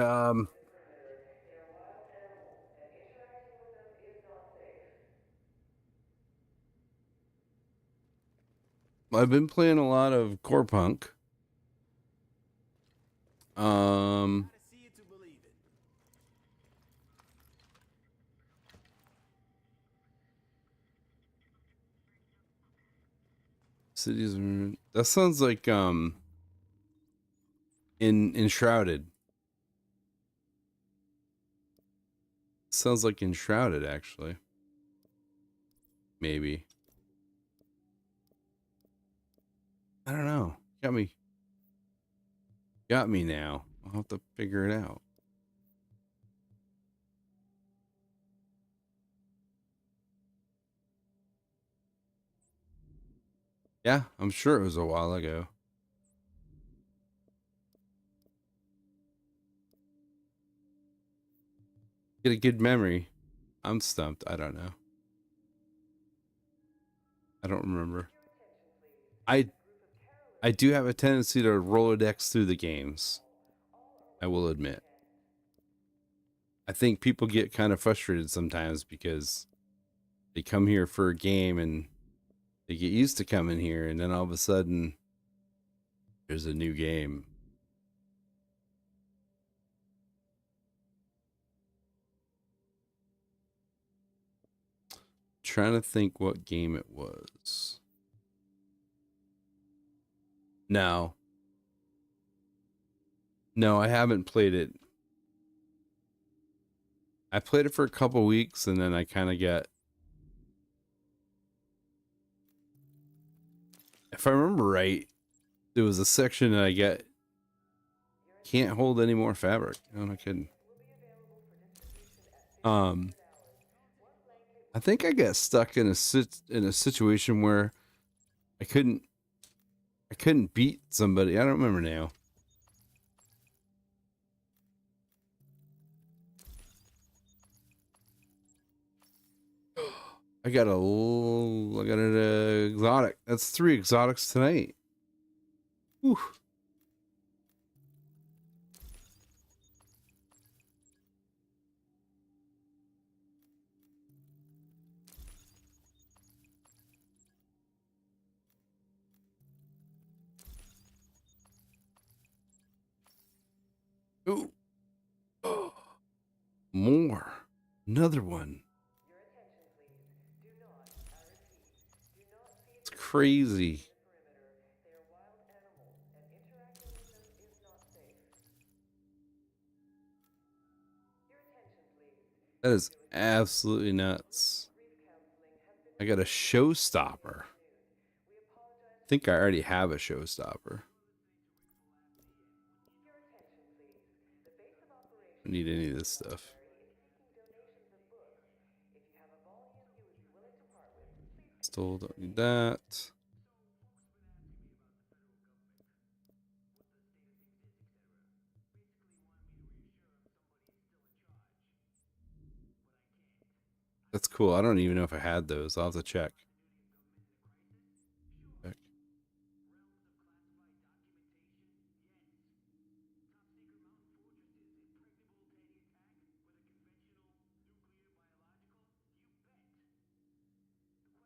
I've been playing a lot of Core Punk. Cities. That sounds like in Enshrouded. Sounds like Enshrouded, actually. Maybe. I don't know. Got me now. I'll have to figure it out. Yeah, I'm sure it was a while ago. Get a good memory. I'm stumped. I don't know. I don't remember. I do have a tendency to Rolodex through the games. I will admit. I think people get kind of frustrated sometimes because they come here for a game and they get used to coming here, and then all of a sudden there's a new game. Trying to think what game it was. No, I haven't played it. I played it for a couple weeks and then I kind of got, if I remember right, there was a section that I get can't hold any more fabric. No, I'm not kidding. I think I got stuck in a situation where I couldn't beat somebody. I don't remember now. I got an exotic. That's 3 exotics tonight. Whew. Ooh. Oh. More. Another one. It's crazy. That is absolutely nuts. I got a showstopper. I think I already have a showstopper. I don't need any of this stuff. Still don't need that. That's cool. I don't even know if I had those. I'll have to check.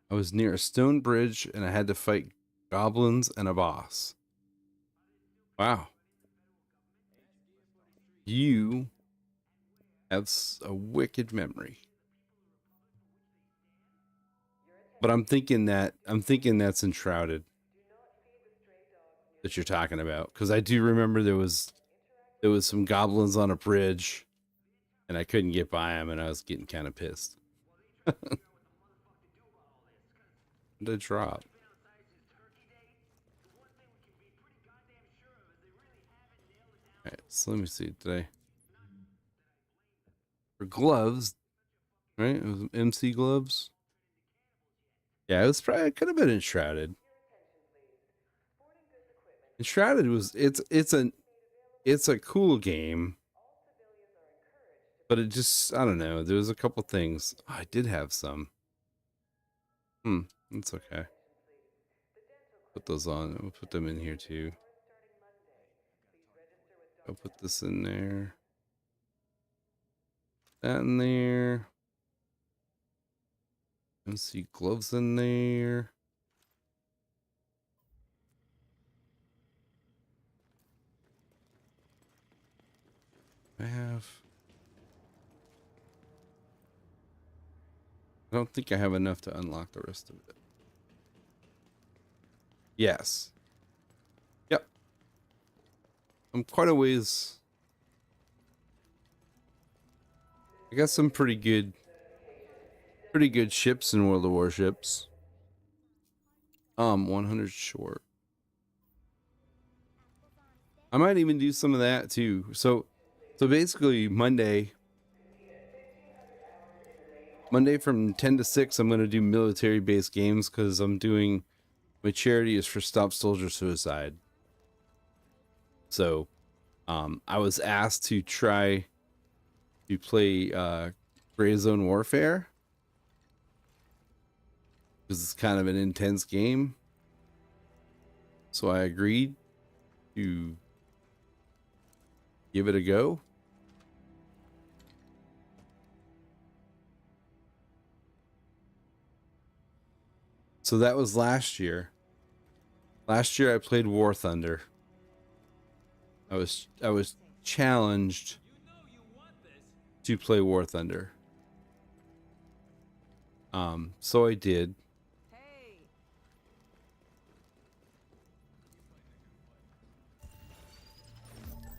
I was near a stone bridge and I had to fight goblins and a boss. Wow. You have a wicked memory. But I'm thinking that's Enshrouded that you're talking about, because I do remember there was some goblins on a bridge and I couldn't get by them and I was getting kind of pissed. The drop. Alright, so let me see. For gloves, right? It was MC gloves. Yeah, it could have been Enshrouded. Enshrouded was it's a cool game, but it just, I don't know. There was a couple things. Oh, I did have some. That's okay. Put those on. We'll put them in here too. I'll put this in there. That in there. MC gloves in there. I don't think I have enough to unlock the rest of it. Yes. Yep. I'm quite a ways. I got some pretty good ships in World of Warships. 100 short. I might even do some of that too. So basically Monday from 10 to 6, I'm going to do military based games because I'm doing, my charity is for Stop Soldier Suicide. So I was asked to try to play Gray Zone Warfare because it's kind of an intense game. So I agreed to give it a go. So that was last year. Last year I played War Thunder. I was challenged to play War Thunder. So I did.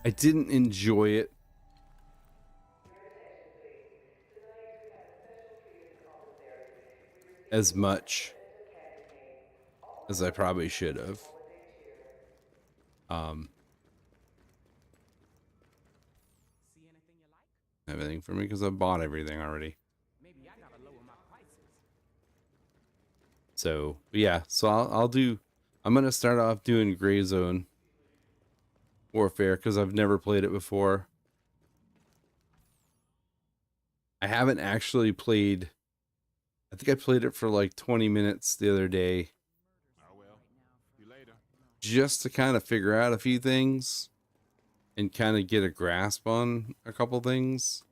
I didn't enjoy it as much as I probably should have. Everything for me because I bought everything already. So yeah, so I'm gonna start off doing Gray Zone Warfare because I've never played it before. I haven't actually played. I think I played it for like 20 minutes the other day. Just to kind of figure out a few things and kind of get a grasp on a couple things.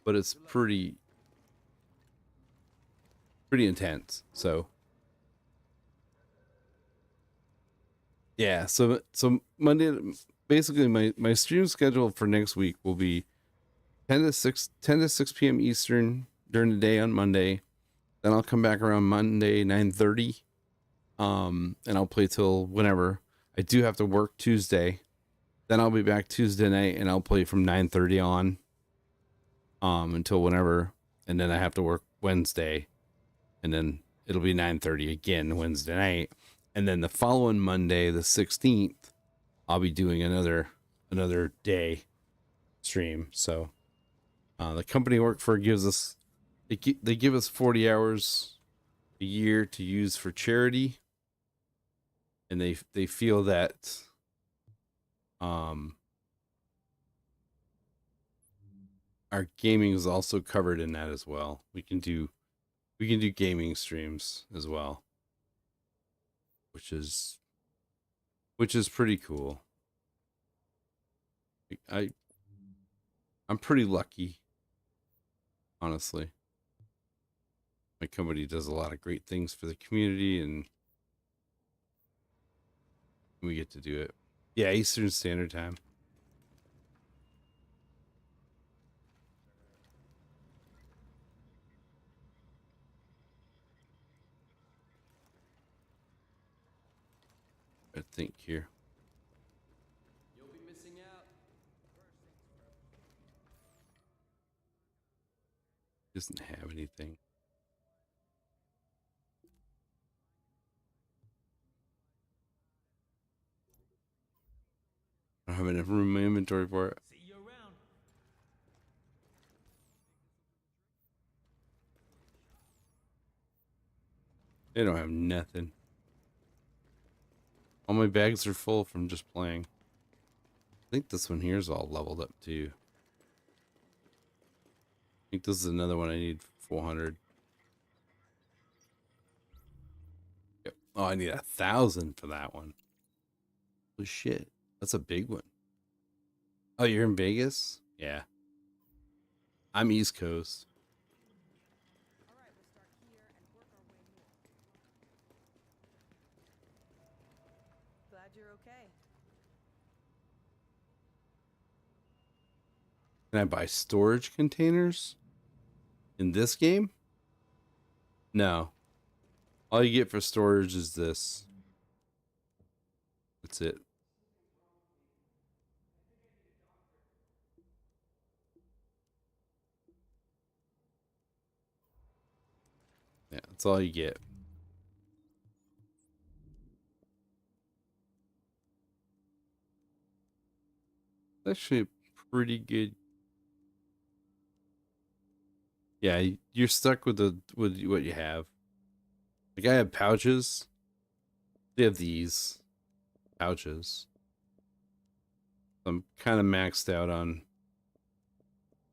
But it's pretty intense. So yeah, so Monday, basically my stream schedule for next week will be 10 to 6 p.m. Eastern during the day on Monday. Then I'll come back around Monday 9:30. And I'll play till whenever. I do have to work Tuesday. Then I'll be back Tuesday night and I'll play from 9:30 on until whenever, and then I have to work Wednesday, and then it'll be 9:30 again Wednesday night, and then the following Monday, the 16th, I'll be doing another day stream. So the company I work for gives us, they give us 40 hours a year to use for charity. And they feel that our gaming is also covered in that as well. We can do gaming streams as well, which is pretty cool. I'm pretty lucky, honestly. My company does a lot of great things for the community, and we get to do it. Yeah, Eastern Standard Time. I think here. You'll be missing out. Doesn't have anything. I don't have enough room in my inventory for it. See you around. They don't have nothing. All my bags are full from just playing. I think this one here is all leveled up too. I think this is another one I need 400. Yep. Oh, I need 1,000 for that one. Holy shit. That's a big one. Oh, you're in Vegas? Yeah. I'm East Coast. Glad you're okay. Can I buy storage containers in this game? No. All you get for storage is this. That's it. Yeah, that's all you get. Actually a pretty good. Yeah, you're stuck with what you have. Like I have pouches. They have these pouches. I'm kind of maxed out on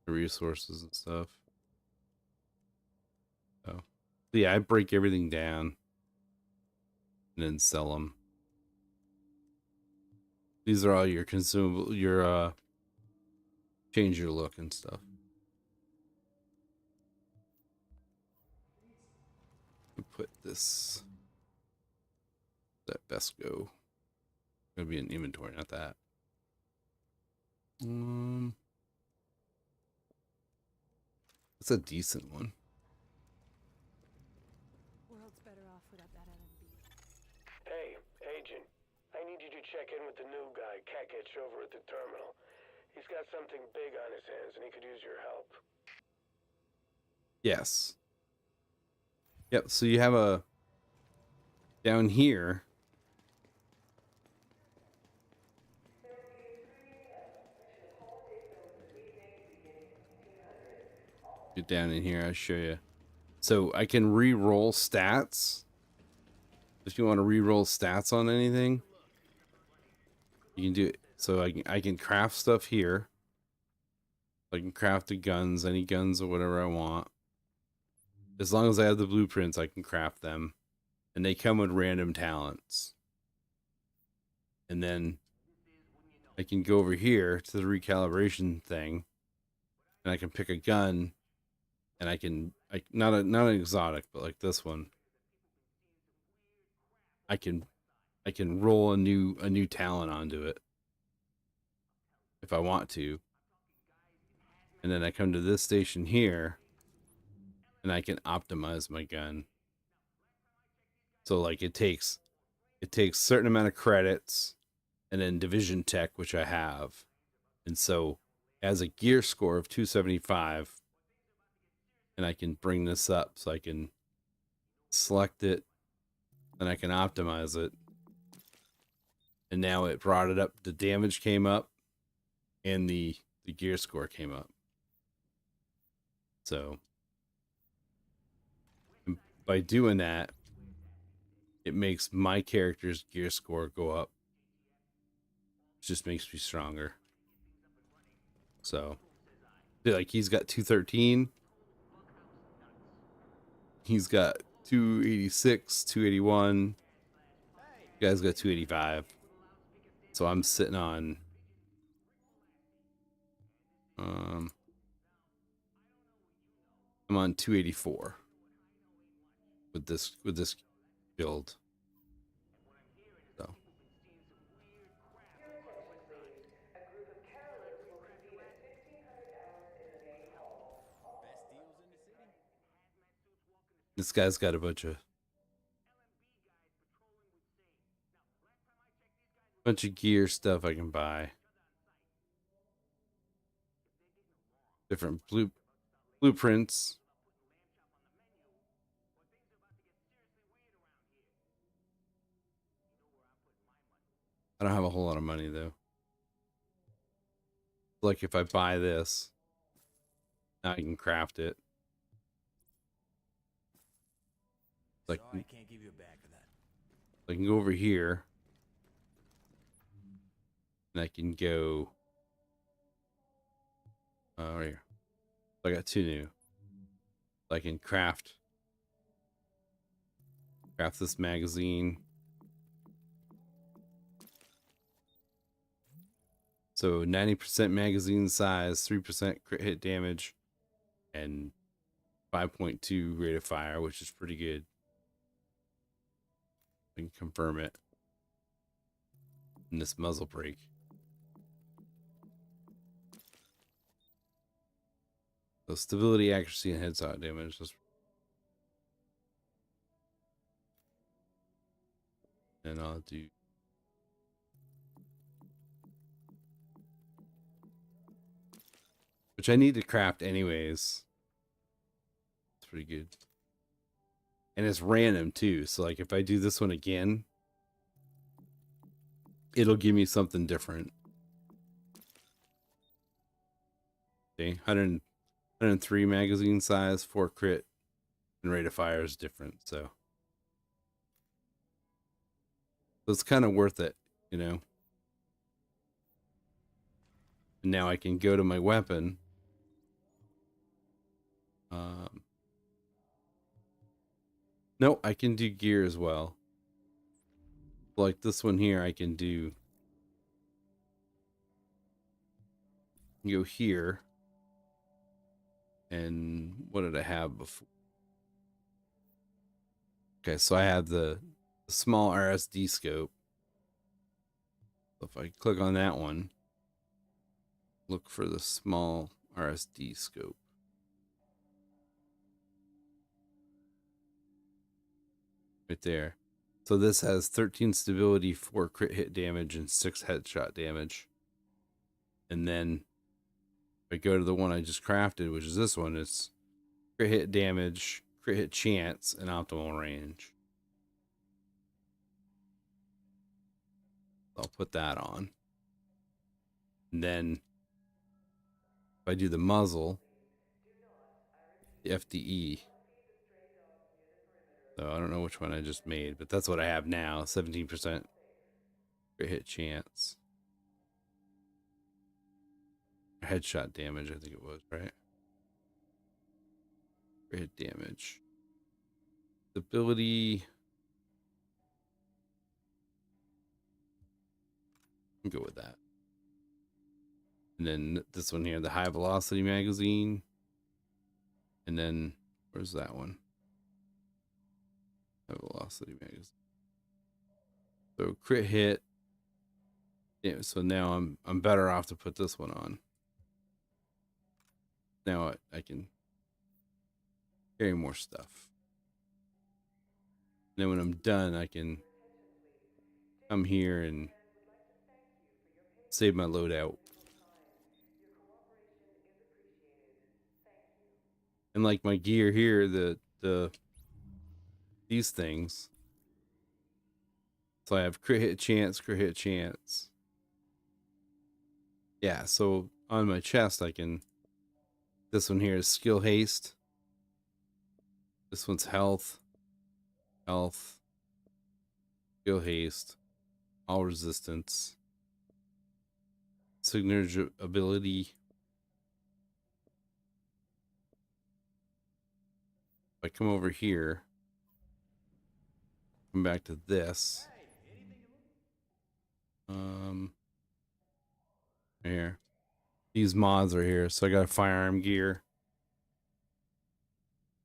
the resources and stuff. So yeah, I break everything down and then sell them. These are all your consumable, your change your look and stuff. Put this, that best go. Gonna be an inventory, not that. It's a decent one. World's better off without that LMB. Hey, Agent. I need you to check in with the new guy, Kekich, over at the terminal. He's got something big on his hands and he could use your help. Yes. Yep, so you have a down here. Get down in here, I'll show you. So I can re-roll stats. If you want to re-roll stats on anything, you can do it. So I can craft stuff here. I can craft the guns, any guns or whatever I want. As long as I have the blueprints, I can craft them. And they come with random talents. And then I can go over here to the recalibration thing. And I can pick a gun. And I can, not an exotic, but like this one. I can roll a new talent onto it. If I want to. And then I come to this station here. And I can optimize my gun. So like it takes certain amount of credits and then division tech, which I have. And so as a gear score of 275, and I can bring this up so I can select it and I can optimize it. And now it brought it up. The damage came up and the gear score came up. So by doing that, it makes my character's gear score go up. It just makes me stronger. So, like, he's got 213. He's got 286, 281. You guys got 285. So I'm sitting on I'm on 284 with this build. So this guy's got a bunch of gear stuff I can buy. Different blueprints. I don't have a whole lot of money though. Like if I buy this, now I can craft it. Like Sorry, I can't give you a bag for that. I can go over here. And I can go right here. So I got two new. I can craft this magazine. So 90% magazine size, 3% crit hit damage, and 5.2 rate of fire, which is pretty good. I can confirm it. And this muzzle brake. So stability, accuracy, and headshot damage. And I'll do which I need to craft anyways. It's pretty good. And it's random too. So like if I do this one again, it'll give me something different. Okay, 103 magazine size, 4 crit, and rate of fire is different. So it's kind of worth it, you know. And now I can go to my weapon. No, I can do gear as well. Like this one here, I can do. Go here. And what did I have before? Okay, so I have the small RSD scope. So if I click on that one, look for the small RSD scope. Right there. So this has 13 stability, 4 crit hit damage, and 6 headshot damage. And then if I go to the one I just crafted, which is this one, it's crit hit damage, crit hit chance, and optimal range. I'll put that on. And then if I do the muzzle, the FDE. So I don't know which one I just made, but that's what I have now. 17% crit hit chance. Headshot damage, I think it was, right? Crit hit damage. Stability. I'll go with that. And then this one here, the high velocity magazine. And then where's that one? High velocity magazine. So crit hit. Yeah, so now I'm better off to put this one on. Now I can carry more stuff. And then when I'm done, I can come here and save my loadout. And like my gear here, these things. So I have crit hit chance, crit hit chance. Yeah, so on my chest I can. This one here is skill haste. This one's health. Health. Skill haste. All resistance. Signature ability. If I come over here, come back to this. Here. These mods are here. So I got firearm gear.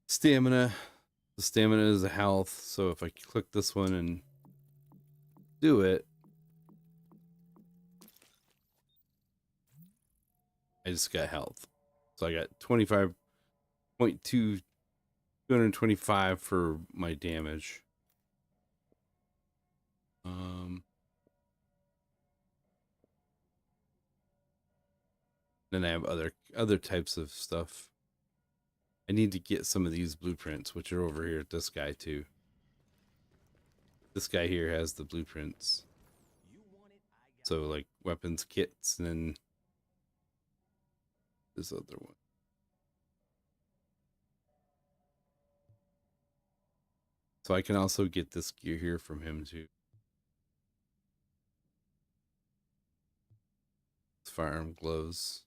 Stamina. The stamina is a health. So if I click this one and do it, I just got health. So I got 25.2, 225 for my damage. Then I have other types of stuff. I need to get some of these blueprints, which are over here at this guy too. This guy here has the blueprints. So like weapons kits, and then this other one. So I can also get this gear here from him too. Firearm gloves.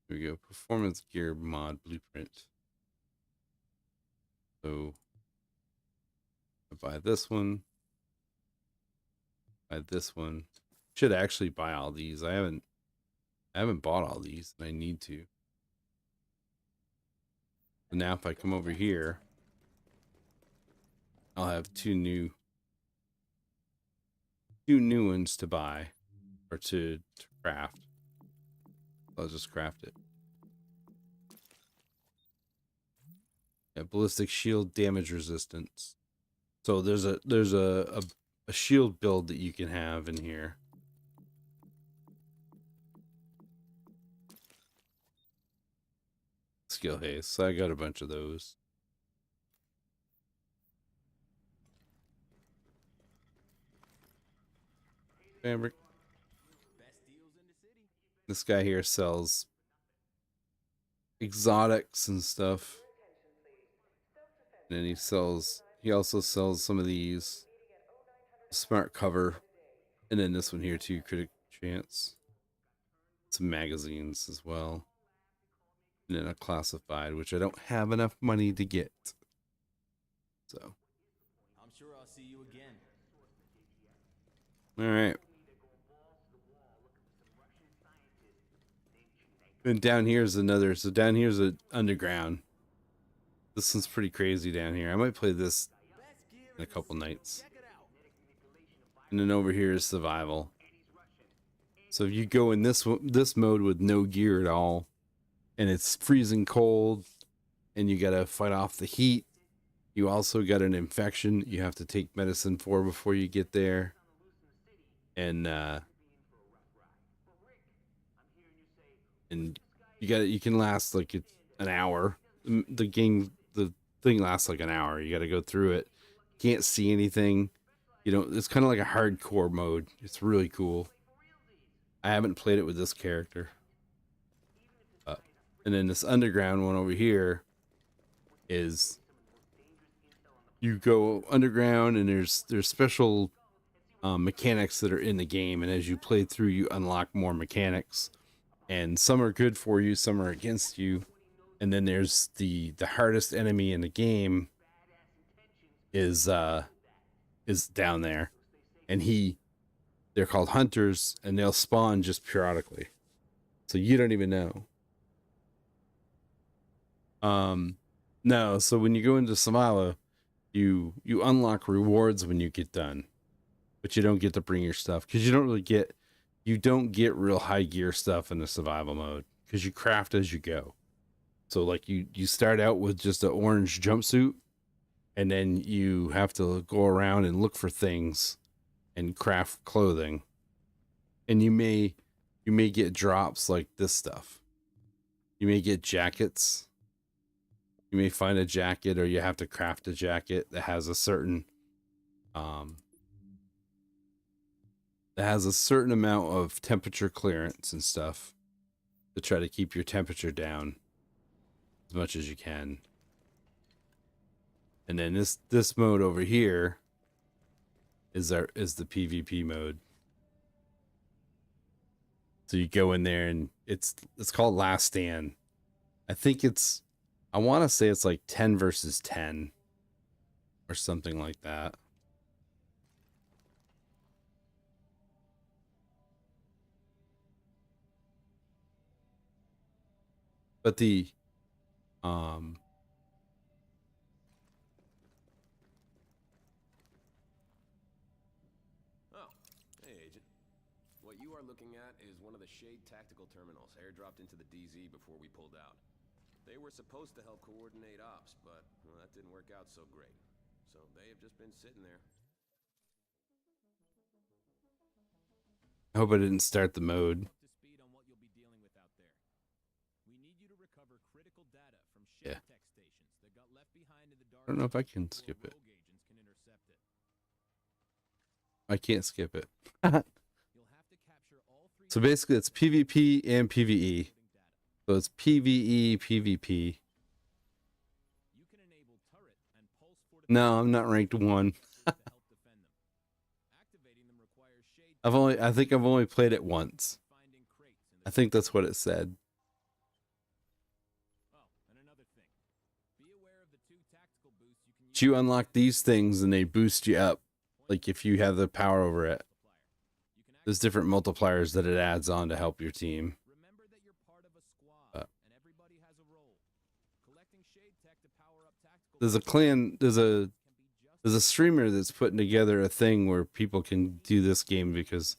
Here we go. Performance gear mod blueprint. So I buy this one. Buy this one. Should actually buy all these. I haven't bought all these, and I need to. So now if I come over here, I'll have two new ones to buy, or to craft. I'll just craft it. Yeah, ballistic shield damage resistance. So there's a shield build that you can have in here. skill haste, so I got a bunch of those. Fabric. This guy here sells exotics and stuff. And then he also sells some of these. Smart cover. And then this one here too, critic chance. Some magazines as well. And then a classified, which I don't have enough money to get. So. I'm sure I'll see you again. Alright. And down here's another. So down here's an underground. This one's pretty crazy down here. I might play this in a couple nights. And then over here is survival. So if you go in this mode with no gear at all, and it's freezing cold, and you gotta fight off the heat. You also got an infection you have to take medicine for before you get there. And you can last like an hour. The thing lasts like an hour. You got to go through it. Can't see anything. You know, it's kind of like a hardcore mode. It's really cool. I haven't played it with this character. And then this underground one over here is you go underground, and there's special mechanics that are in the game, and as you play through, you unlock more mechanics. And some are good for you, some are against you. And then there's the hardest enemy in the game is down there. And they're called hunters, and they'll spawn just periodically. So you don't even know. No, so when you go into Somalia, you unlock rewards when you get done. But you don't get to bring your stuff, because you don't get real high gear stuff in the survival mode, because you craft as you go. So like you start out with just an orange jumpsuit, and then you have to go around and look for things and craft clothing. And you may get drops like this stuff. You may get jackets. You may find a jacket, or you have to craft a jacket that has a certain amount of temperature clearance and stuff to try to keep your temperature down as much as you can. And then this mode over here is the PvP mode. So you go in there, and it's called Last Stand. I want to say it's like 10 versus 10 or something like that. But What you are looking at is one of the Shade tactical terminals airdropped into the DZ before we pulled out. They were supposed to help coordinate ops, but well, that didn't work out so great. So they have just been sitting there. I hope I didn't start the mode. Yeah. I don't know if I can skip it. I can't skip it. So basically it's PvP and PvE. So it's PvE, PvP. No, I'm not ranked 1. I think I've only played it once. I think that's what it said. But you unlock these things and they boost you up. Like if you have the power over it. There's different multipliers that it adds on to help your team. There's a streamer that's putting together a thing where people can do this game because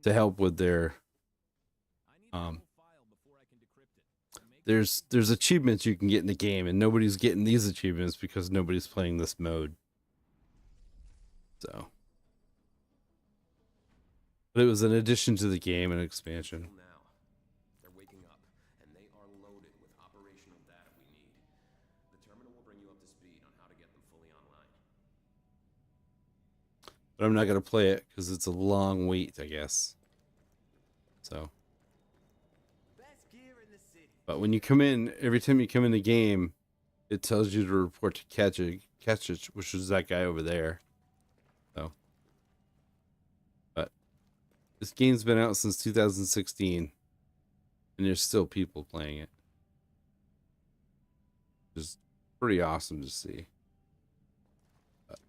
to help with their there's achievements you can get in the game, and nobody's getting these achievements because nobody's playing this mode. So, but it was an addition to the game, an expansion. They're waking up, and they are loaded with operational data we need. The terminal will bring you up to speed on how to get them fully online. But I'm not going to play it because it's a long wait, I guess. So. But when you come in, every time you come in the game, it tells you to report to Ketchich, which is that guy over there. So. But this game's been out since 2016. And there's still people playing it. Just pretty awesome to see. But,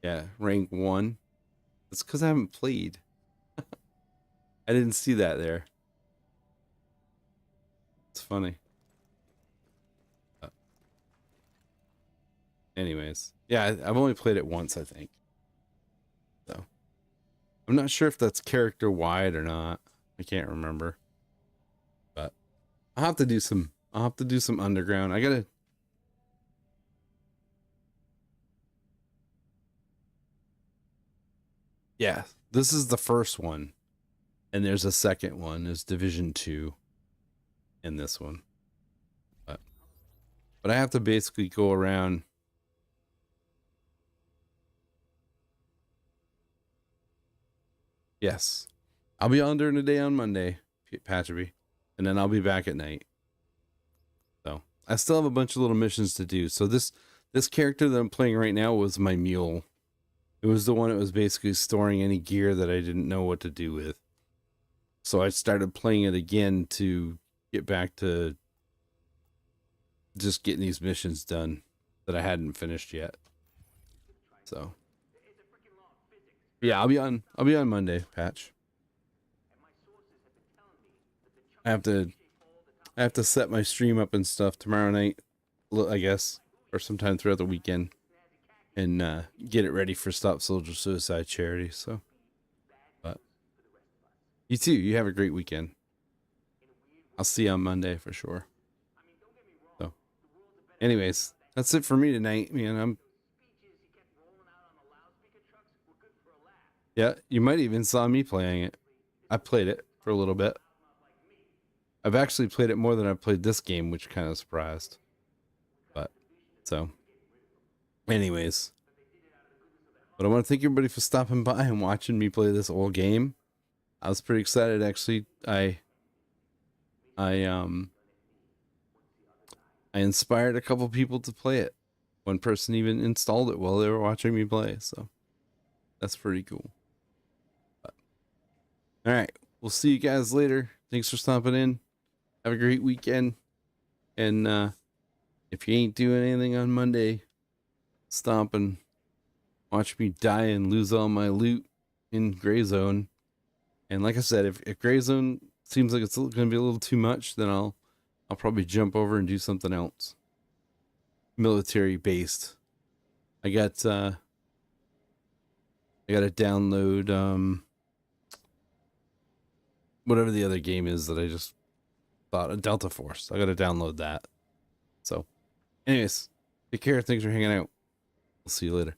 yeah, rank 1. It's because I haven't played. I didn't see that there. It's funny. Anyways, yeah, I've only played it once, I think. So I'm not sure if that's character wide or not. I can't remember. But I'll have to do some underground. I gotta. Yeah, this is the first one. And there's a second one. There's Division 2 in this one. But I have to basically go around. Yes. I'll be on during the day on Monday, Patcherby. And then I'll be back at night. So I still have a bunch of little missions to do. So this character that I'm playing right now was my mule. It was the one that was basically storing any gear that I didn't know what to do with. So I started playing it again to get back to just getting these missions done that I hadn't finished yet. So yeah, I'll be on Monday, Patch. I have to set my stream up and stuff tomorrow night, I guess, or sometime throughout the weekend, and get it ready for Stop Soldier Suicide charity. So, but you too. You have a great weekend. I'll see you on Monday for sure. So, anyways, that's it for me tonight, man. Yeah, you might even saw me playing it. I played it for a little bit. I've actually played it more than I've played this game, which kind of surprised. But, so, anyways. But I want to thank everybody for stopping by and watching me play this old game. I was pretty excited, actually. I inspired a couple people to play it. One person even installed it while they were watching me play, so that's pretty cool. But, all right, we'll see you guys later. Thanks for stopping in. Have a great weekend. And if you ain't doing anything on Monday, stop and watch me die and lose all my loot in Gray Zone. And like I said, if Gray Zone seems like it's going to be a little too much, then I'll probably jump over and do something else. Military based. I got to download whatever the other game is that I just thought, Delta Force. I got to download that. So, anyways, take care. Thanks for hanging out. We'll see you later.